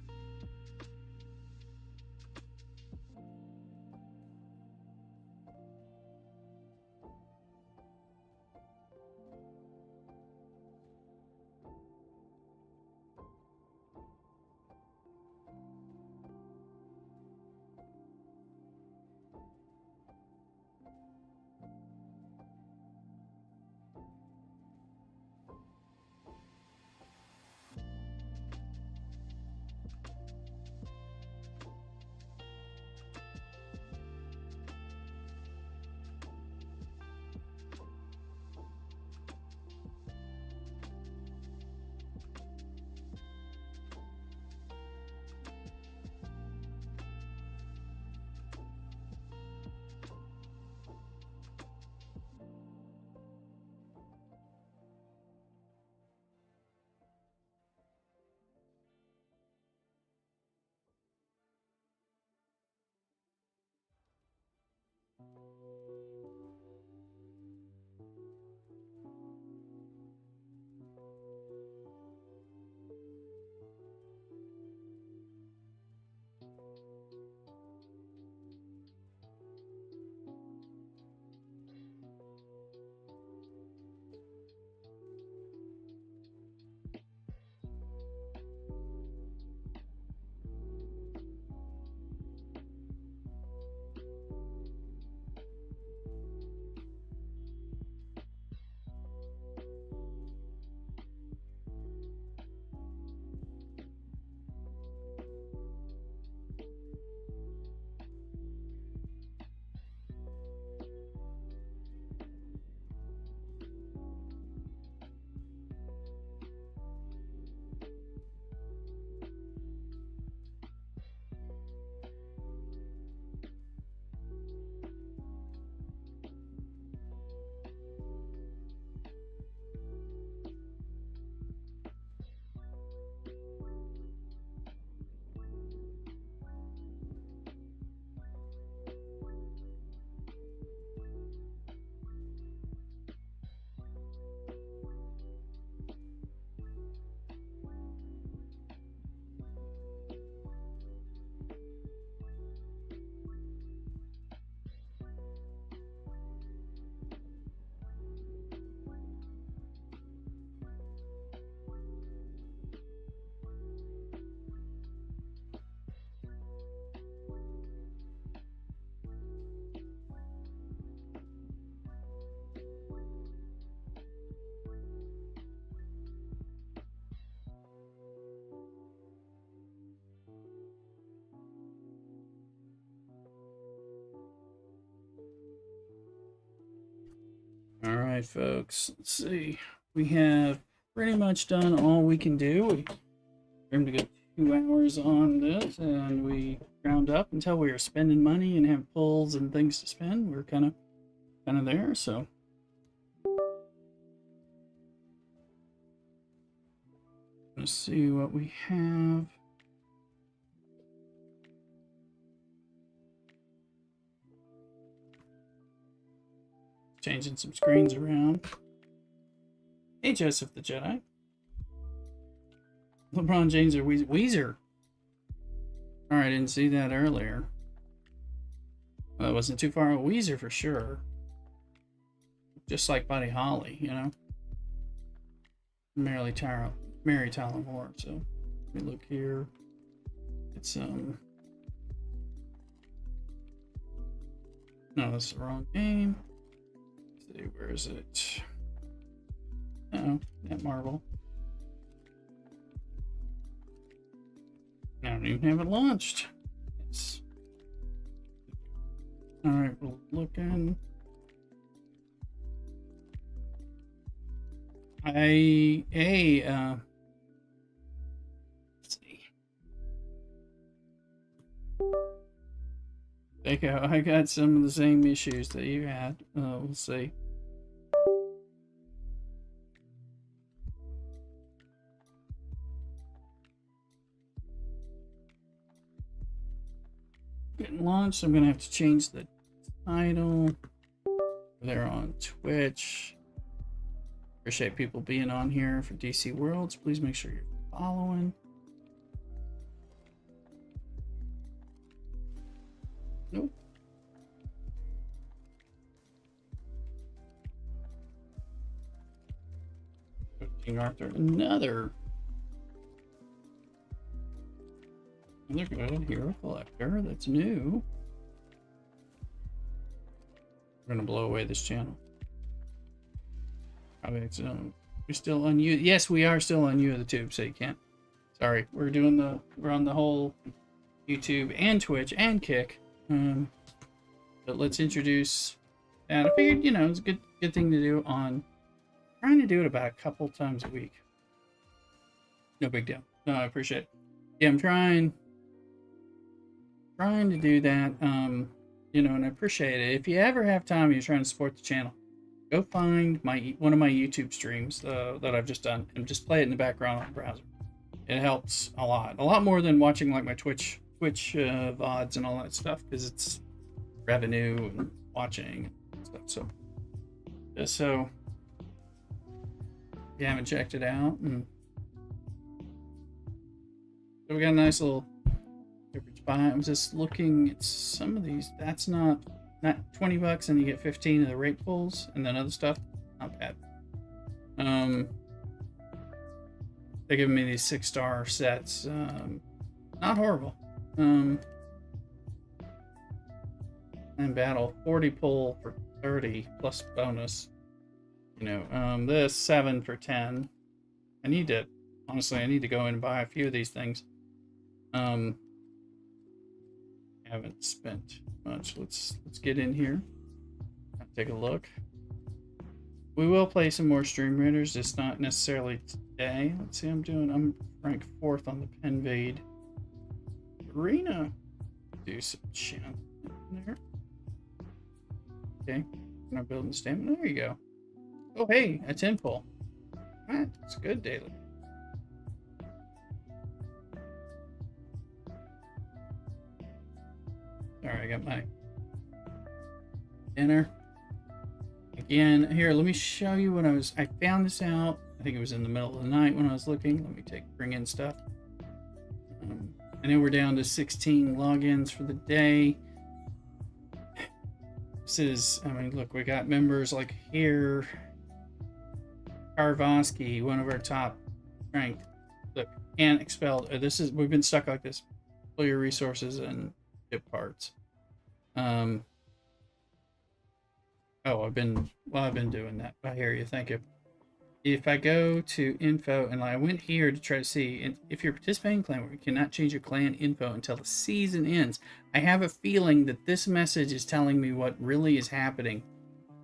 right, folks. Let's see. We have pretty much done all we can do. We're going to go 2 hours on this, and we round up until we are spending money and have pulls and things to spend. We're kind of there, so. Let's see what we have. Changing some screens around. Hey, Joseph the Jedi. LeBron James or Weezer. Alright, I didn't see that earlier. Well, it wasn't too far. Weezer for sure. Just like Buddy Holly, you know? Mary Tyler Moore. So, let me look here. It's, no, that's the wrong game. Let's see, where is it? Oh, that marble. I don't even have it launched. Yes. Alright, we're looking. Let's see. There you go. I got some of the same issues that you had. We'll see. Getting launched. I'm gonna have to change the title. They're on Twitch. Appreciate people being on here for DC Worlds. Please make sure you're following. Nope. King Arthur. Another good hero collector that's new. We're gonna blow away this channel. Okay, so we're still on you. Yes, we are still on you, the tube, so you can't. Sorry, we're on the whole YouTube and Twitch and Kick. But let's introduce that. I figured, you know, it's a good thing to do on. Trying to do it about a couple times a week. No big deal. No, I appreciate it. Yeah, I'm trying to do that. You know, and I appreciate it. If you ever have time, you're trying to support the channel. Go find one of my YouTube streams that I've just done and just play it in the background on the browser. It helps a lot more than watching like my Twitch VODs and all that stuff, because it's revenue and watching and stuff. So just so if you haven't checked it out, and so we got a nice little buy. I'm just looking at some of these. That's not $20 and you get 15 of the rate pulls and then other stuff. Not bad. They're giving me these 6-star sets. Not horrible. And battle 40 pull for 30 plus bonus. You know, this 7 for 10. I need to go in and buy a few of these things. Haven't spent much. Let's get in here. Take a look. We will play some more Stream Raiders, just not necessarily today. Let's see, I'm ranked 4th on the Penvade Arena. Do some chant in there. Okay, I'm building stamina. There you go. Oh hey, a 10 pull. Alright, that's good, Daily. Alright, I got my dinner. Again, here, let me show you when I found this out. I think it was in the middle of the night when I was looking. Let me bring in stuff. I know we're down to 16 logins for the day. This is, I mean, look, we got members like here. Karvosky, one of our top ranked. Look, and expelled. We've been stuck like this. Pull your resources and get parts. I've been doing that. I hear you. Thank you. If I go to info and I went here to try to see, and if you're participating in clan, you cannot change your clan info until the season ends. I have a feeling that this message is telling me what really is happening.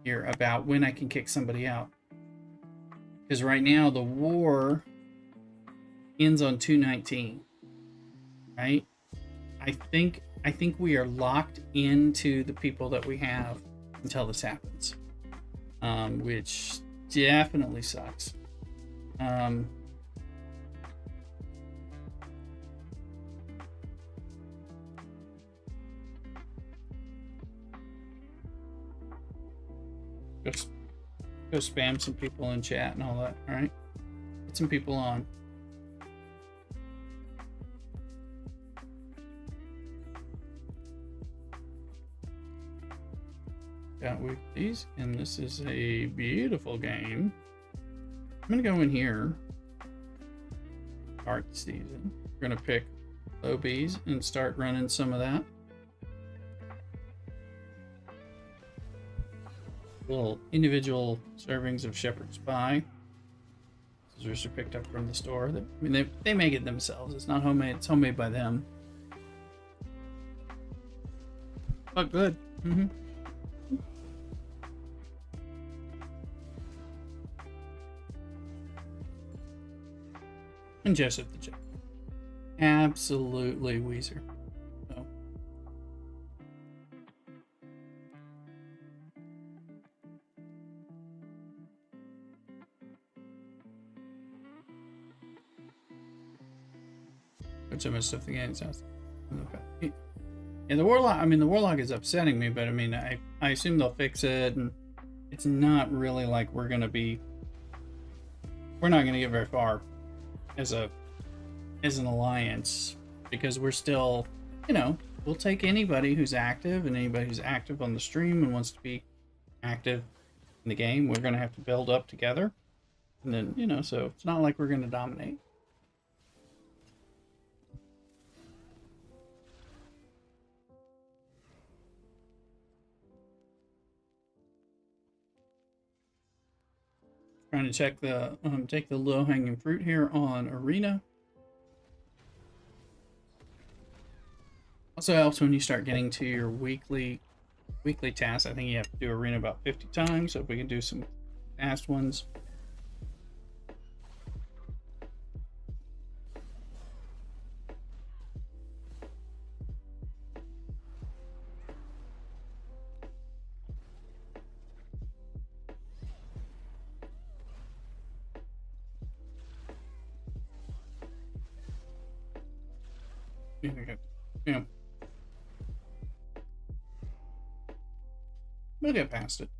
here about when I can kick somebody out. Because right now the war ends on 2/19, right? I think we are locked into the people that we have until this happens, which definitely sucks. Just go spam some people in chat and all that. All right, get some people on. Got weeklies, and this is a beautiful game. I'm gonna go in here. Art season. We're gonna pick OBs and start running some of that. Little individual servings of shepherd's pie. These are picked up from the store. I mean, they make it themselves. It's not homemade. It's homemade by them. But good. And Joseph the Jet. Absolutely Weezer. So. Put some of the stuff the game sounds. And the Warlock, I mean, the Warlock is upsetting me, but I mean, I assume they'll fix it, and it's not really like we're not gonna get very far as an alliance, because we're still, we'll take anybody who's active, and anybody who's active on the stream and wants to be active in the game. We're gonna have to build up together, and then so it's not like we're gonna dominate. Trying to check the take the low-hanging fruit here on Arena. Also helps when you start getting to your weekly tasks. I think you have to do Arena about 50 times, so if we can do some fast ones. Yeah. We'll get past it.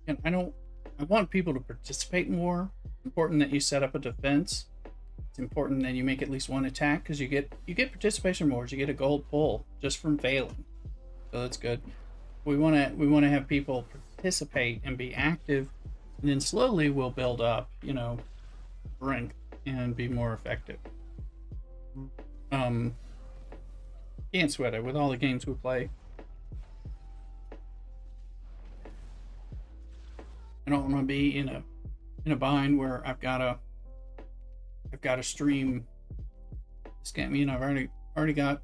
And I want people to participate more. It's important that you set up a defense. It's important that you make at least one attack, because you get participation rewards. You get a gold pull just from failing. So that's good. We want to have people participate and be active, and then slowly we'll build up, rank and be more effective. Can't sweat it with all the games we play. I don't want to be in a bind where I've got to stream this game. I've already got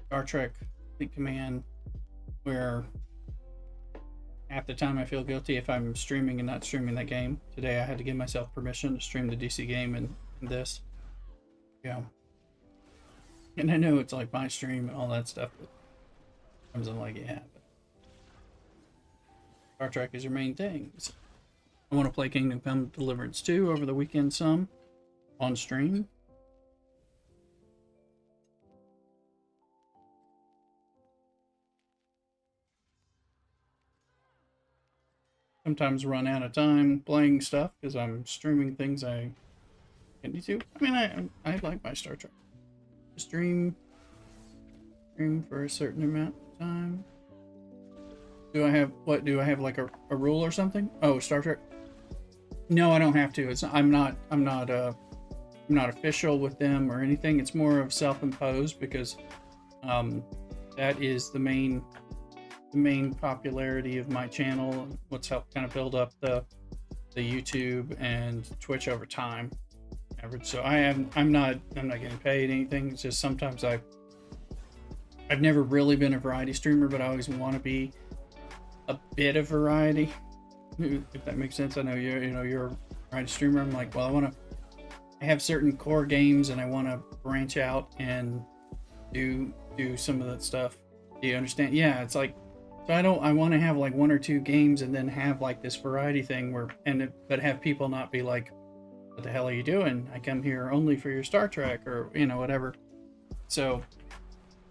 Star Trek Fleet Command, where half the time I feel guilty if I'm streaming and not streaming that game. Today I had to give myself permission to stream the DC game and this. Yeah. And I know it's like my stream and all that stuff, but sometimes I'm like, yeah, but Star Trek is your main thing. So I want to play Kingdom Come Deliverance 2 over the weekend some on stream. Sometimes run out of time playing stuff because I'm streaming things I need to. I mean, I like my Star Trek. Stream for a certain amount of time. Do I have like a rule or something? Oh, Star Trek. No, I don't have to. It's I'm not official with them or anything. It's more of self-imposed, because that is the main popularity of my channel. What's helped kind of build up the YouTube and Twitch over time. So I'm not getting paid anything. It's just sometimes I've never really been a variety streamer, but I always want to be. a bit of variety, if that makes sense. I know you're a variety streamer. I'm like, well, I have certain core games and I want to branch out and do some of that stuff. Do you understand? Yeah, it's like, so I want to have like one or two games and then have like this variety thing but have people not be like, what the hell are you doing? I come here only for your Star Trek or whatever. So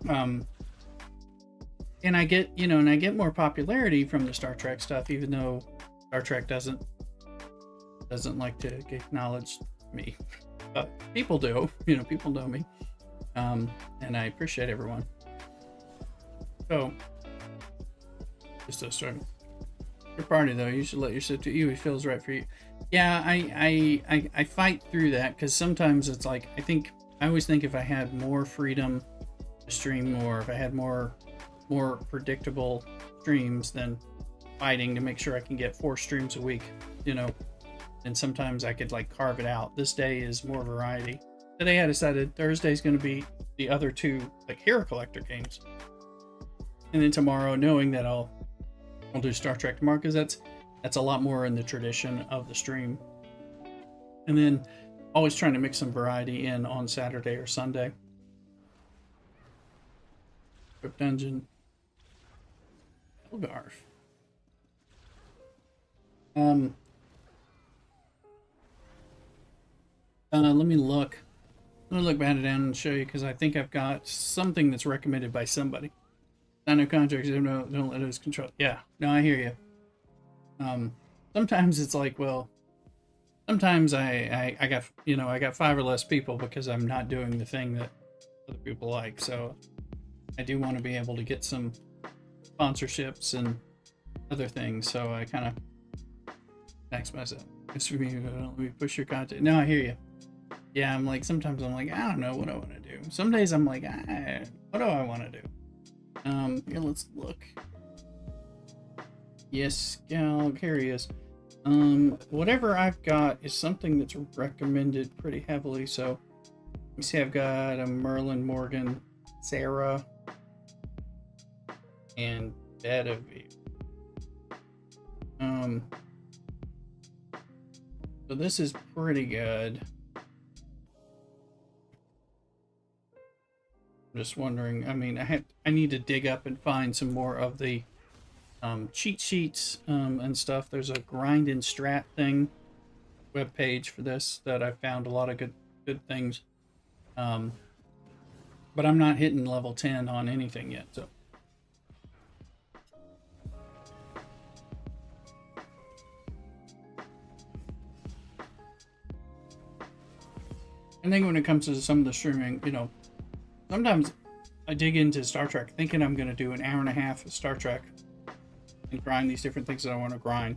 and I get more popularity from the Star Trek stuff, even though Star Trek doesn't like to acknowledge me. But people do, people know me. And I appreciate everyone. So just a sort of your party though, you should let yourself do you. It feels right for you. Yeah, I fight through that because sometimes it's like I always think if I had more freedom to stream more, if I had more predictable streams than fighting to make sure I can get 4 streams a week, and sometimes I could like carve it out. This day is more variety. Today I decided Thursday's going to be the other 2 like Hero Collector games, and then tomorrow, knowing that I'll do Star Trek tomorrow because that's a lot more in the tradition of the stream, and then always trying to mix some variety in on Saturday or Sunday. Crypt Dungeon. Elgarf. Let me look. Let me look back down and show you because I think I've got something that's recommended by somebody. I know contracts don't let us control. Yeah, no, I hear you. Sometimes it's like, well, sometimes I got 5 or less people because I'm not doing the thing that other people like. So I do want to be able to get some sponsorships and other things. So I kind of tax myself. It's for me. Let me push your content. No, I hear you. Yeah, sometimes I'm like, I don't know what I want to do. Some days I'm like, what do I want to do? Here, let's look. Yes, Gal, here he is. Whatever I've got is something that's recommended pretty heavily. So let me see, I've got a Merlin, Morgan, Sarah, and Bedivere. So this is pretty good. I'm just wondering, I need to dig up and find some more of the cheat sheets and stuff. There's a grind and strat thing web page for this that I found a lot of good things. But I'm not hitting level 10 on anything yet, so. I think when it comes to some of the streaming, sometimes I dig into Star Trek thinking I'm going to do an hour and a half of Star Trek and grind these different things that I want to grind.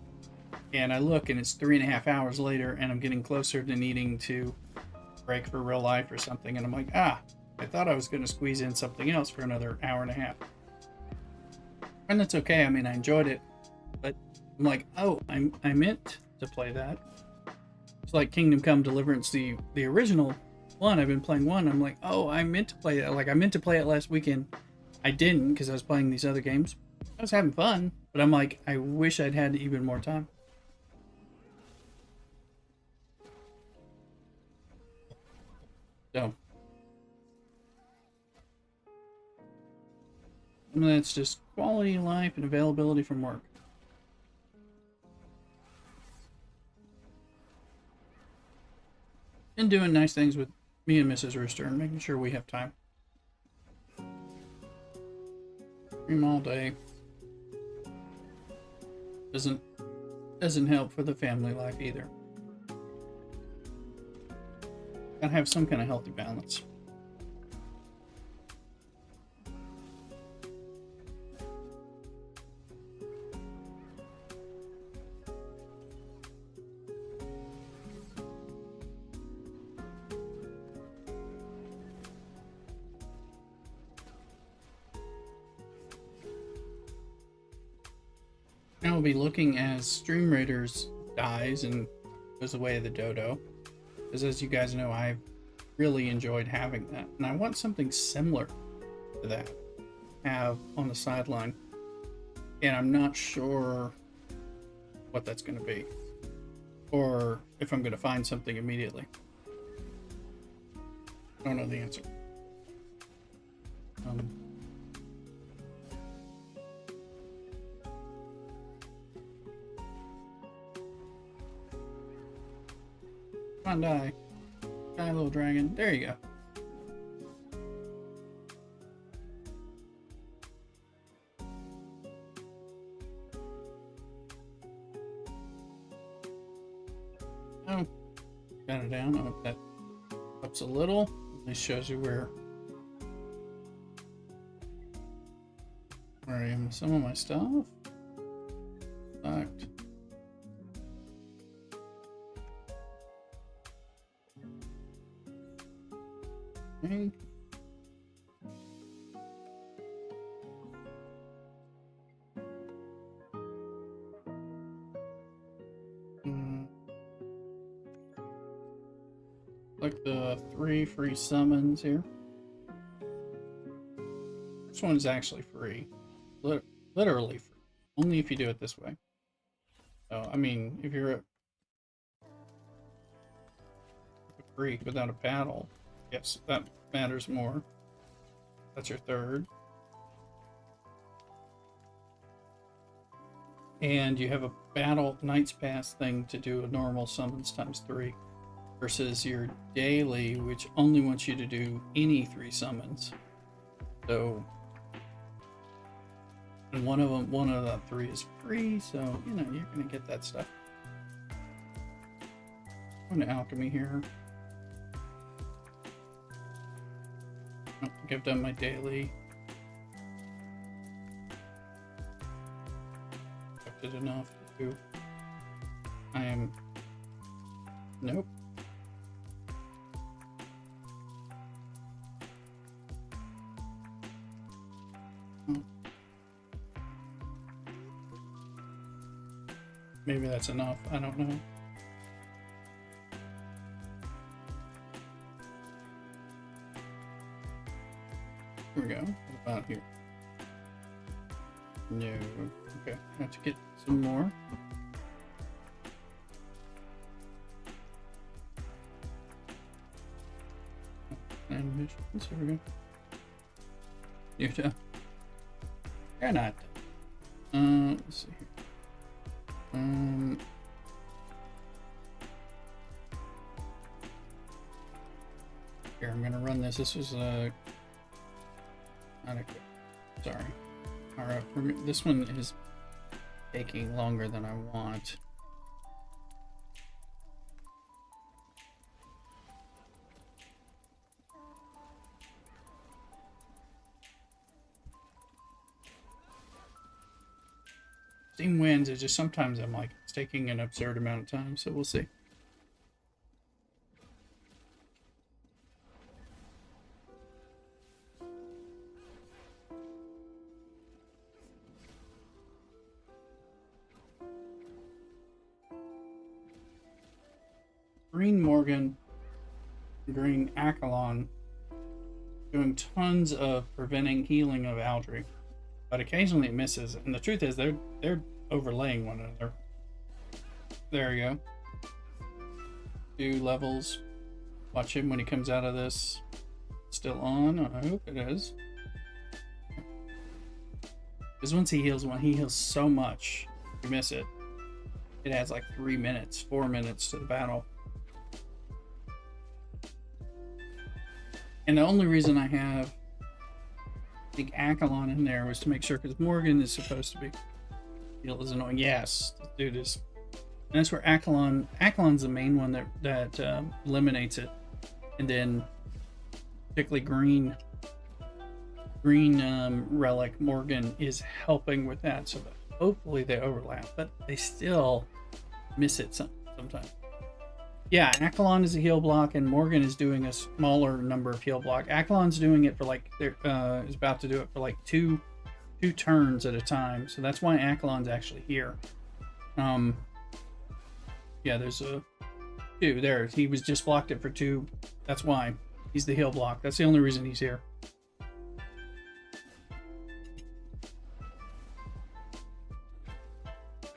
And I look and it's 3.5 hours later and I'm getting closer to needing to break for real life or something. And I'm like, I thought I was going to squeeze in something else for another hour and a half. And that's okay. I enjoyed it. But I'm like, I meant to play that. It's like Kingdom Come Deliverance, the original one. I've been playing one. I'm like, I meant to play that. Like, I meant to play it last weekend. I didn't because I was playing these other games. I was having fun, but I'm like, I wish I'd had even more time. So, and that's just quality of life and availability from work. And doing nice things with me and Mrs. Rooster and making sure we have time. Stream all day. Doesn't help for the family life either. Gotta have some kind of healthy balance. I'll be looking as Stream Raiders dies and goes away of the dodo, because as you guys know, I've really enjoyed having that, and I want something similar to that have on the sideline. And I'm not sure what that's going to be, or if I'm going to find something immediately. I don't know the answer. Come on, die. Die, little dragon. There you go. Oh, got it down. Oh, that helps a little. At least shows you where I am with some of my stuff. Fact. Okay. Like the 3 free summons here. This one is actually free. Literally free. Only if you do it this way. So, I mean, if you're a freak without a paddle, yes, that matters more. That's your third. And you have a battle Knight's Pass thing to do a normal summons times 3 versus your daily, which only wants you to do any 3 summons. So, and one of the 3 is free, so you know you're gonna get that stuff. I'm going to alchemy here. I don't think I've done my daily. Did enough to do. I am. Nope. Oh. Maybe that's enough. I don't know. Here we go. What about here? No. Okay. I have to get some more. Animations. Here we go. You're done. You're not. Let's see here. Here, I'm gonna run this. This was not a. Sorry. All right. This one is taking longer than I want. Steam wins. It's just sometimes I'm like, it's taking an absurd amount of time, so we'll see. Green Morgan, Green Accolon, doing tons of preventing healing of Aldry, but occasionally it misses. And the truth is, they're overlaying one another. There you go. 2 levels. Watch him when he comes out of this. Still on. I hope it is. Because once he heals one, he heals so much. If you miss it, it adds like 3 minutes, 4 minutes to the battle. And the only reason I have Big Accolon in there was to make sure, because Morgan is supposed to be healed as annoying. Yes, this dude is. And that's where Accolon's the main one that eliminates it. And then particularly green relic Morgan is helping with that, so that hopefully they overlap, but they still miss it sometimes. Yeah, Accolon is a heal block, and Morgan is doing a smaller number of heal block. Accolon's doing it for like is about to do it for like two turns at a time, so that's why Accolon's actually here. Yeah, there's a 2 there. He was just blocked it for 2. That's why he's the heal block. That's the only reason he's here.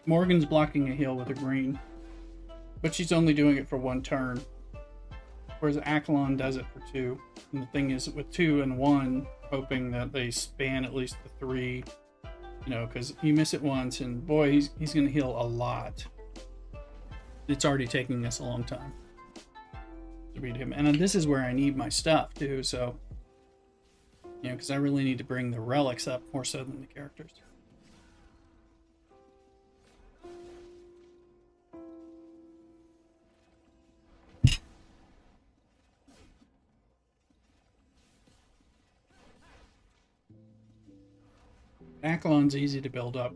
Morgan's blocking a heal with a green, but she's only doing it for 1 turn. Whereas Akalon does it for 2. And the thing is, with 2 and 1, hoping that they span at least the 3, you know, because you miss it once, and boy, he's going to heal a lot. It's already taking us a long time to beat him. And this is where I need my stuff, too, so, you know, because I really need to bring the relics up more so than the characters. Akalon's easy to build up.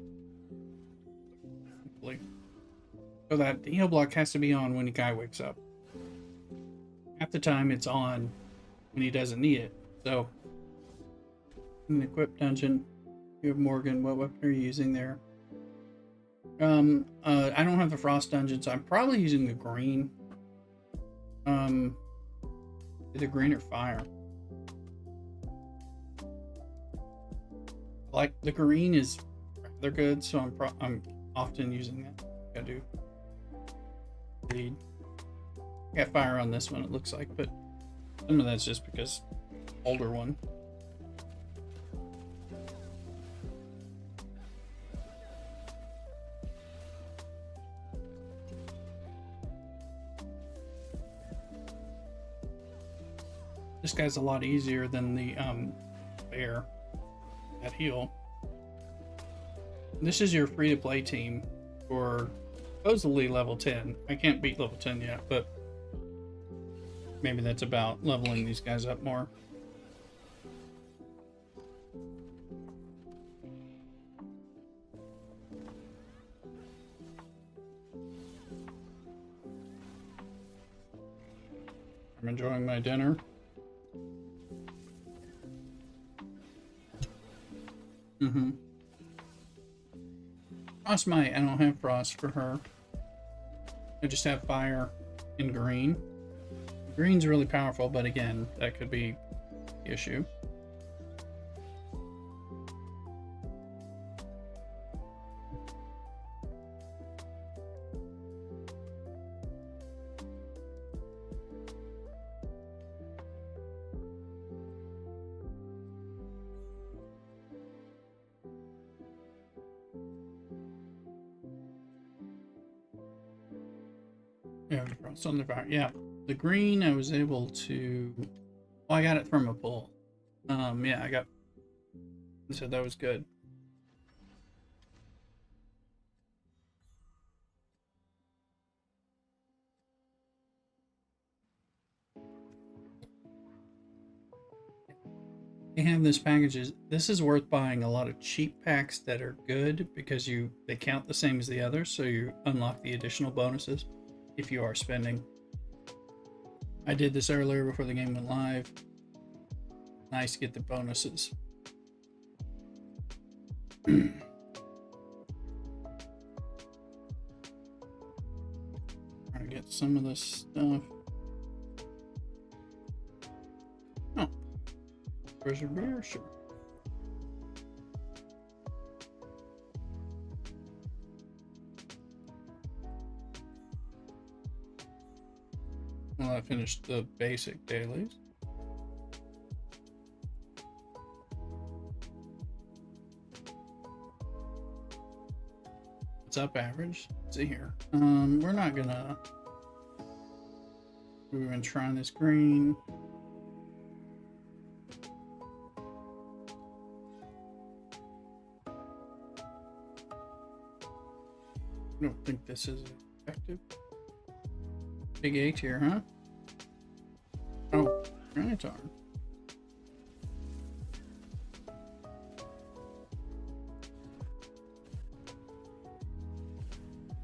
So that the heal block has to be on when the guy wakes up. Half the time it's on when he doesn't need it. So, in the equip dungeon, you have Morgan. What weapon are you using there? I don't have the frost dungeon, so I'm probably using the green. Either green or fire. Like the green is rather good, so I'm often using that. I do lead. Got fire on this one, it looks like, but some of that's just because older one. This guy's a lot easier than the bear. That heal. This is your free-to-play team for supposedly level 10. I can't beat level 10 yet, but maybe that's about leveling these guys up more. I'm enjoying my dinner. Frostmite, I don't have frost for her. I just have fire in green. Green's really powerful, but again, that could be the issue. Yeah, frost on the fire. Yeah, the green I was able to. Well, I got it from a pull. Yeah, I got. So that was good. They have this packages. This is worth buying a lot of cheap packs that are good because they count the same as the others, so you unlock the additional bonuses if you are spending. I did this earlier before the game went live. Nice to get the bonuses. Trying to get some of this stuff. Oh, treasure beer, sure. Well, I finished the basic dailies. What's up, average? Let's see here. We're not gonna. We're gonna try this green. I don't think this is effective. Big A tier, huh? Oh, Granitar.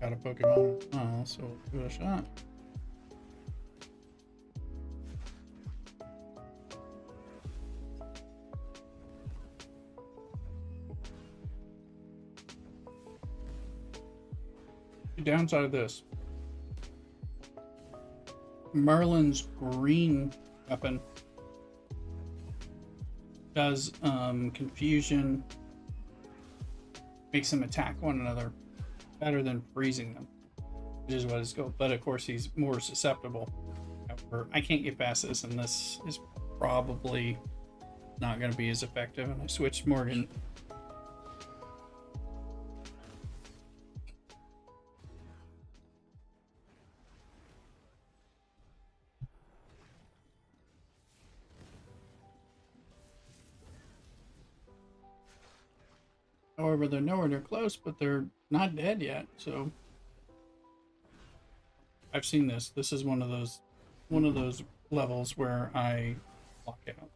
Got a Pokemon. Oh, so we'll give it a shot. The downside of this. Merlin's green weapon does confusion, makes them attack one another. better than freezing them, which is what it's called. But of course, he's more susceptible. However, I can't get past this, and this is probably not going to be as effective. And I switched Morgan. However, they're nowhere near close, but they're not dead yet. So I've seen this. This is one of those levels where I lock out.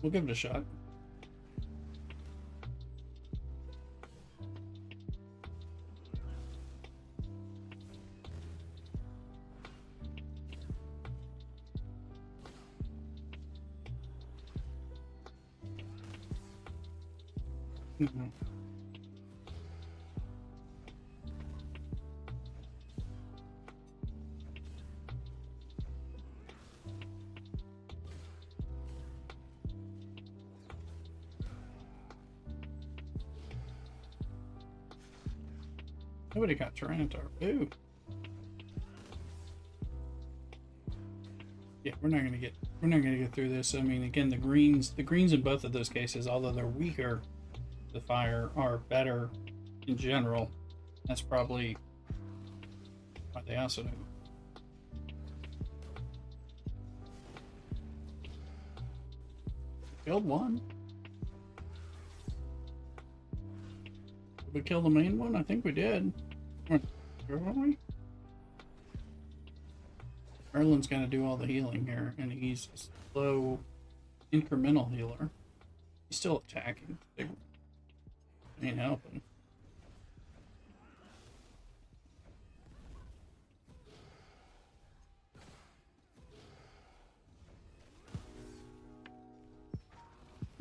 We'll give it a shot. Mm-hmm. Nobody got Tyranitar. Ooh. Yeah, we're not gonna get through this. I mean, again, the greens in both of those cases, although they're weaker, the fire are better in general. That's probably why they also do. Killed one. Did we kill the main one? I think we did. Weren't we? Erlen's gonna do all the healing here, and he's a slow, incremental healer. He's still attacking. Ain't helping.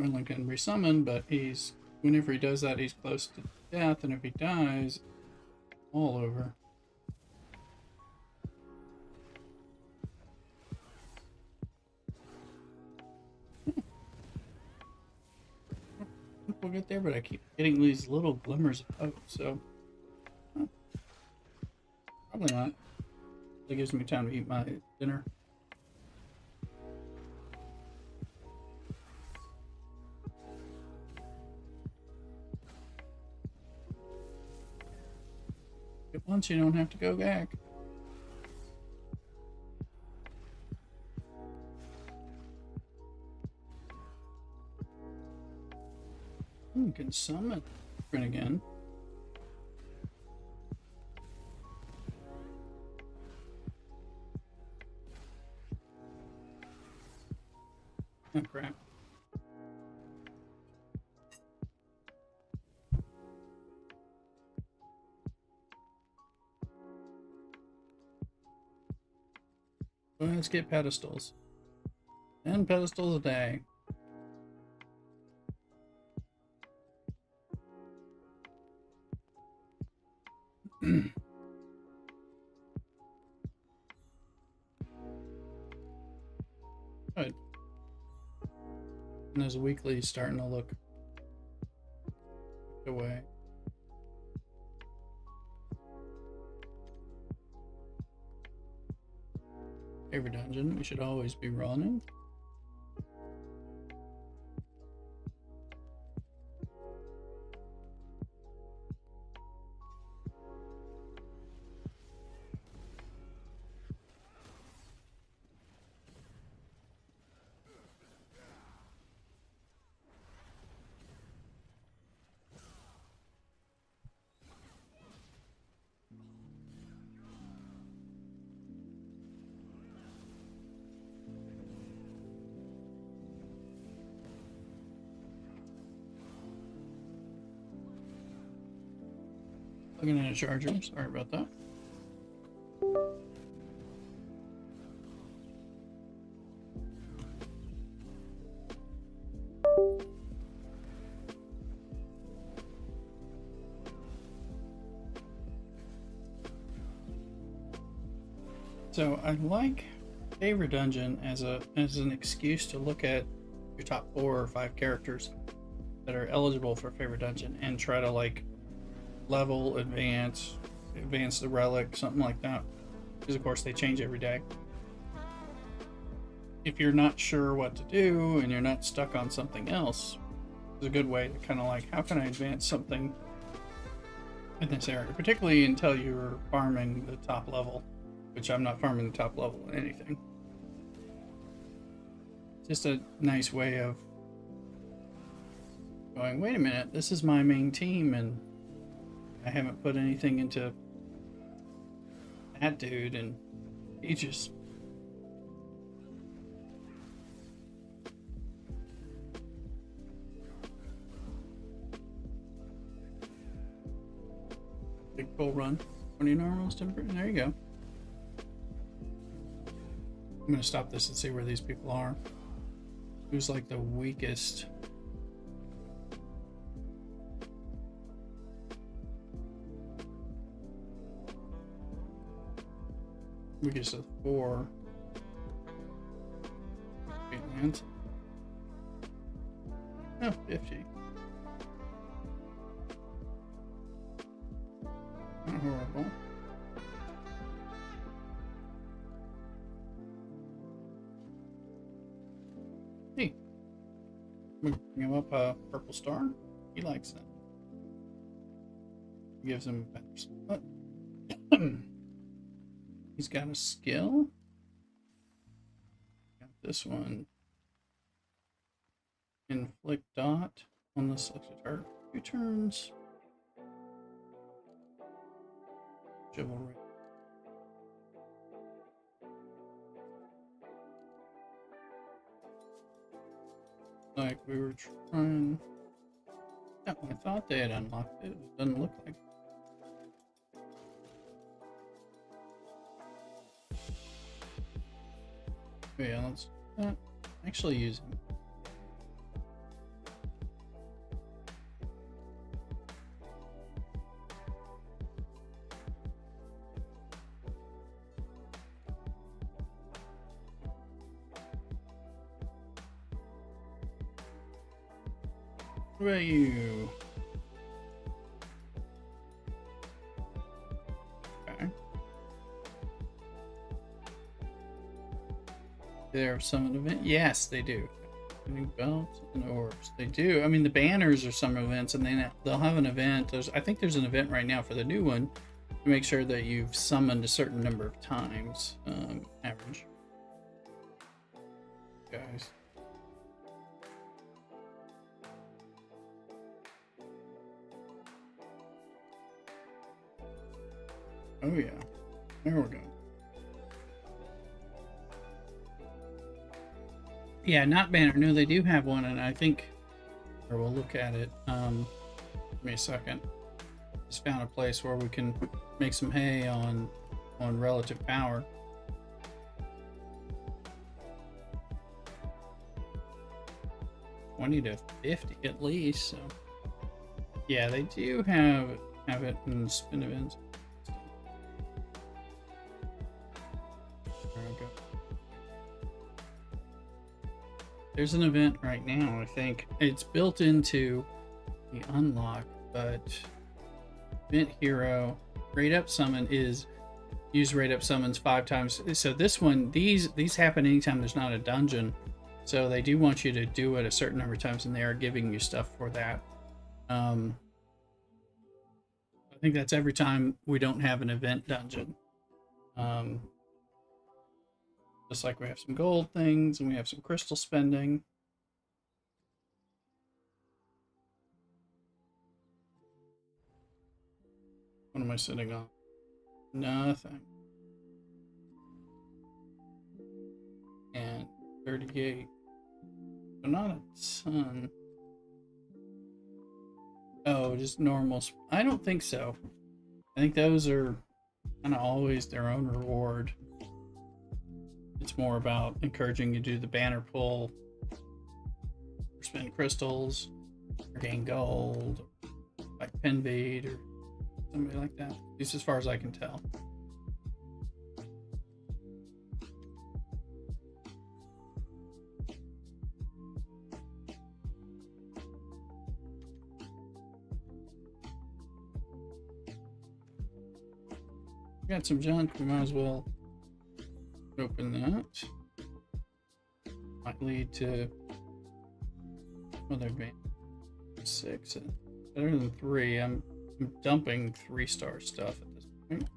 Erlen can resummon, but whenever he does that, he's close to death, and if he dies, all over. We'll get there, but I keep getting these little glimmers of hope, so probably not. It gives me time to eat my dinner. Get once, you don't have to go back. You can summon again. Oh crap. Well, let's get pedestals. 10 pedestals a day. Good. And those weeklies starting to look away. Every dungeon we should always be running. Looking at a charger. Sorry about that. So I like favorite dungeon as an excuse to look at your top 4 or 5 characters that are eligible for favorite dungeon and try to like level, advance the relic, something like that. Because of course they change every day. If you're not sure what to do and you're not stuck on something else, it's a good way to kind of like, how can I advance something in this area, particularly until you're farming the top level, which I'm not farming the top level in anything. Just a nice way of going, wait a minute, this is my main team and I haven't put anything into that dude in ages. Big full run. 20 normals, 10%. There you go. I'm going to stop this and see where these people are. Who's like the weakest? Weakest of 4. Lands. Oh, 50. Not horrible. Hey, we bring him up a purple star. He likes that. Gives him a better spot. He's got a skill. Got this one. Inflict dot on the selected target for 2 turns. Chivalry. Like we were trying. Yeah, I thought they had unlocked it. It doesn't look like. Okay, let's actually use him. What about you? Okay. There are summon event? Yes, they do. New belts and orbs. They do. I mean, the banners are summer events, and then they'll have an event. I think there's an event right now for the new one to make sure that you've summoned a certain number of times, average. Guys. Oh yeah, there we go. Yeah, not banner. No, they do have one, and I think, or we'll look at it. Give me a second. Just found a place where we can make some hay on relative power. $20 to $50 at least. So yeah, they do have it in spin events. There we go. There's an event right now. I think it's built into the unlock, but event hero rate up summon is use rate up summons 5 times. So this one, these happen anytime there's not a dungeon. So they do want you to do it a certain number of times, and they are giving you stuff for that. I think that's every time we don't have an event dungeon. Just like we have some gold things and we have some crystal spending. What am I sitting on? Nothing. And 38. So not a ton. Oh, just normal. I don't think so. I think those are kind of always their own reward. It's more about encouraging you to do the banner pull, or spend crystals, or gain gold, or like pin bead, or something like that. At least as far as I can tell. Got some junk, we might as well open that. Might lead to another advance. 6. Better than 3. I'm dumping 3-star stuff at this point.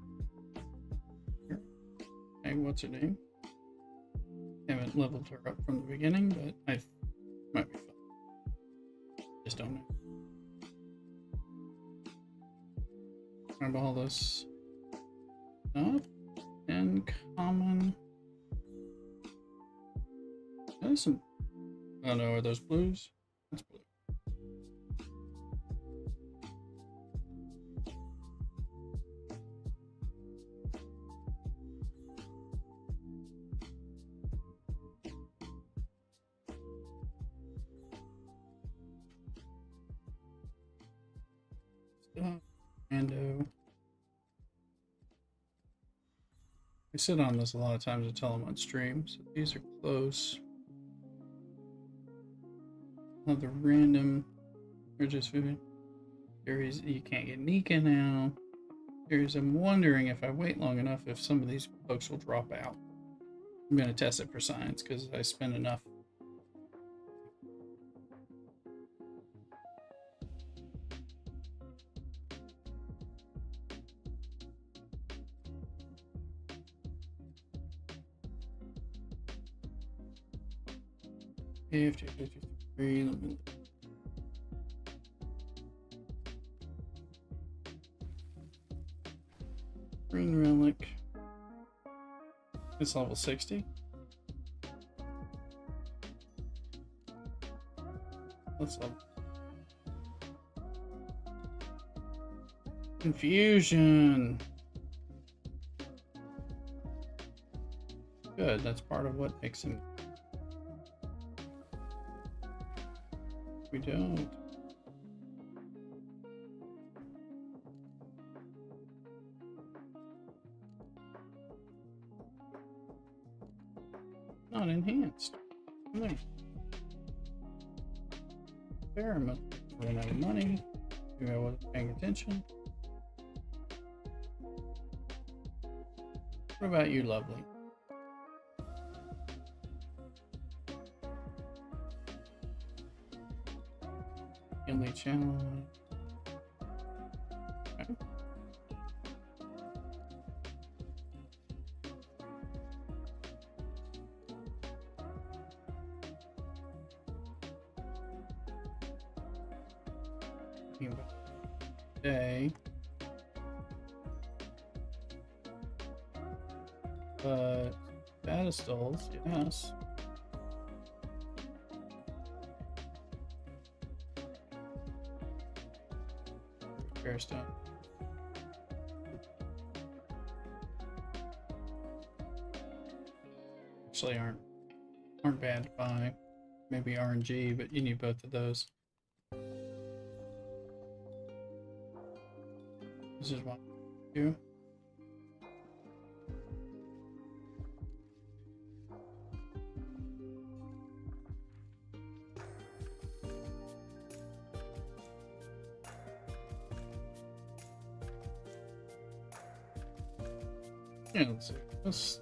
Here. Okay, what's her name? Haven't leveled her up from the beginning, but I might be fun. Just don't know. Grab all this up and common. There's some. Oh no, are those blues? That's blue. Rando. I sit on this a lot of times to tell them on stream, so these are close. Have the random purchase food. There's you can't get Nika now. I'm wondering if I wait long enough if some of these folks will drop out. I'm gonna test it for science because I spend enough. $50.53. Let me look. Green relic. It's level 60. Let's level. Confusion. Good, that's part of what makes him. We don't. Not enhanced. There. There, I must run out of money. Maybe I wasn't paying attention. What about you, lovely? Elite channel. Okay. Day. But pedestals, yes. Fairstone. Actually aren't bad to buy. Maybe RNG, but you need both of those. This is one, two. Yeah, let's see. This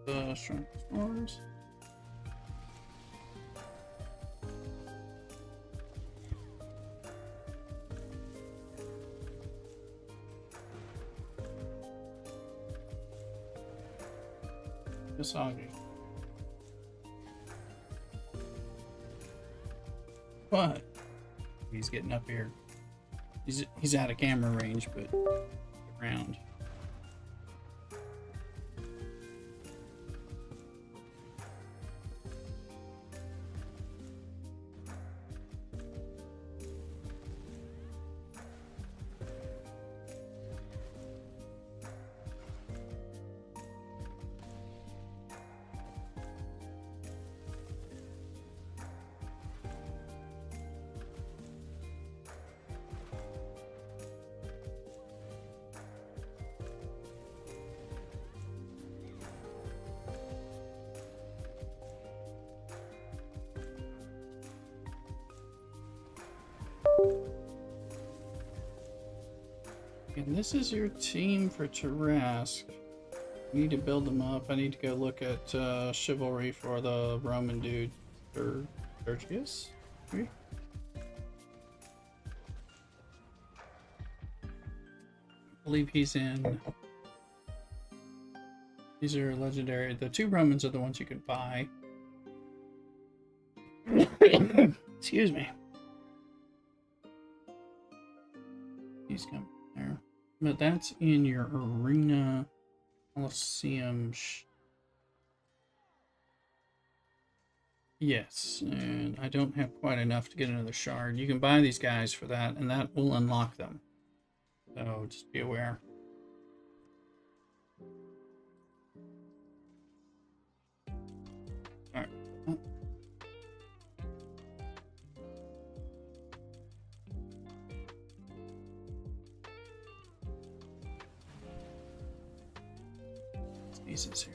the Shrine Explorers. Misagi. But he's getting up here. He's out of camera range, but around. And this is your team for Tarask. I need to build them up. I need to go look at chivalry for the Roman dude. Or Sergius? Maybe? I believe he's in. These are legendary. The 2 Romans are the ones you can buy. Excuse me. He's coming there. But that's in your arena Colosseum. Yes, and I don't have quite enough to get another shard. You can buy these guys for that, and that will unlock them. So just be aware. Alright. Pieces here.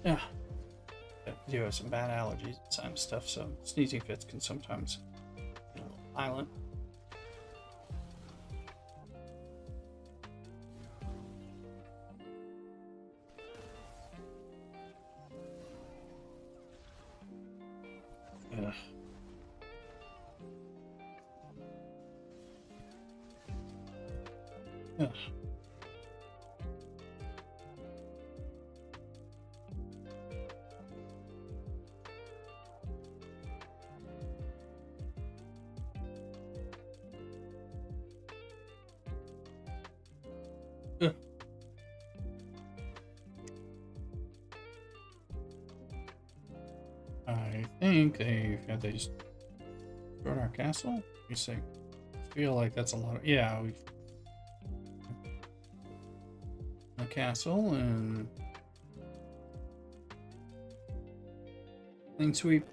Yeah, I do have some bad allergies and stuff, so sneezing fits can sometimes be a little violent. Ugh. Ugh. Ugh. I think they just destroyed our castle. Let me see. I feel like that's a lot of, yeah, we've the castle and clean sweep.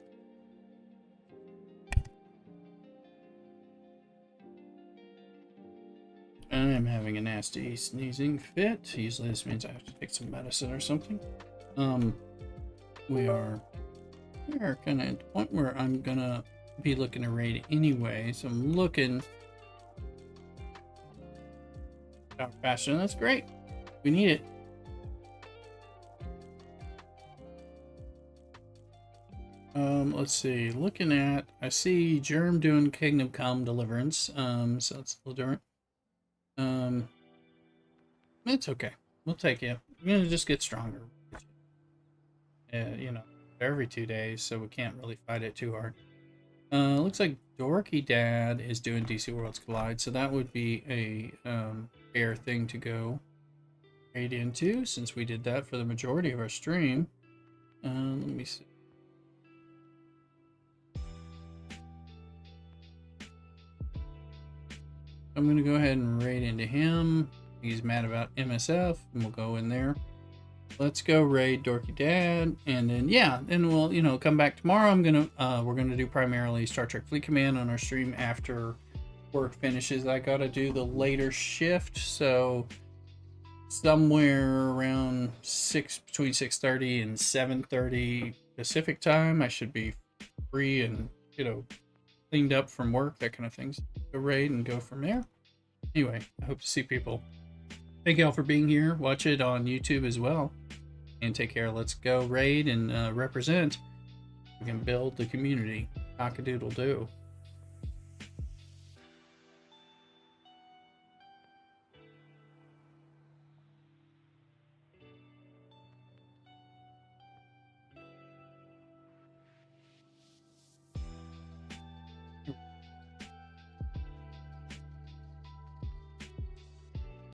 I am having a nasty sneezing fit. Usually this means I have to take some medicine or something. We are kind of at the point where I'm gonna be looking to raid anyway, so I'm looking faster, and that's great. We need it. Let's see. Looking at, I see Germ doing Kingdom Come Deliverance. So it's a little different. It's okay. We'll take it. We're gonna just get stronger. You know, every 2 days, so we can't really fight it too hard. Looks like Dorky Dad is doing DC Worlds Collide, so that would be a fair thing to go raid into, since we did that for the majority of our stream. Let me see. I'm going to go ahead and raid into him. He's mad about MSF, and we'll go in there. Let's go raid Dorky Dad, and then yeah, then we'll, you know, come back tomorrow. We're gonna do primarily Star Trek Fleet Command on our stream after work finishes. I gotta do the later shift, so somewhere around between 6:30 and 7:30 Pacific time, I should be free and, you know, cleaned up from work, that kind of things. Go raid and go from there. Anyway, I hope to see people. Thank y'all for being here. Watch it on YouTube as well. And take care. Let's go raid and represent. We can build the community. Cock-a-doodle-doo.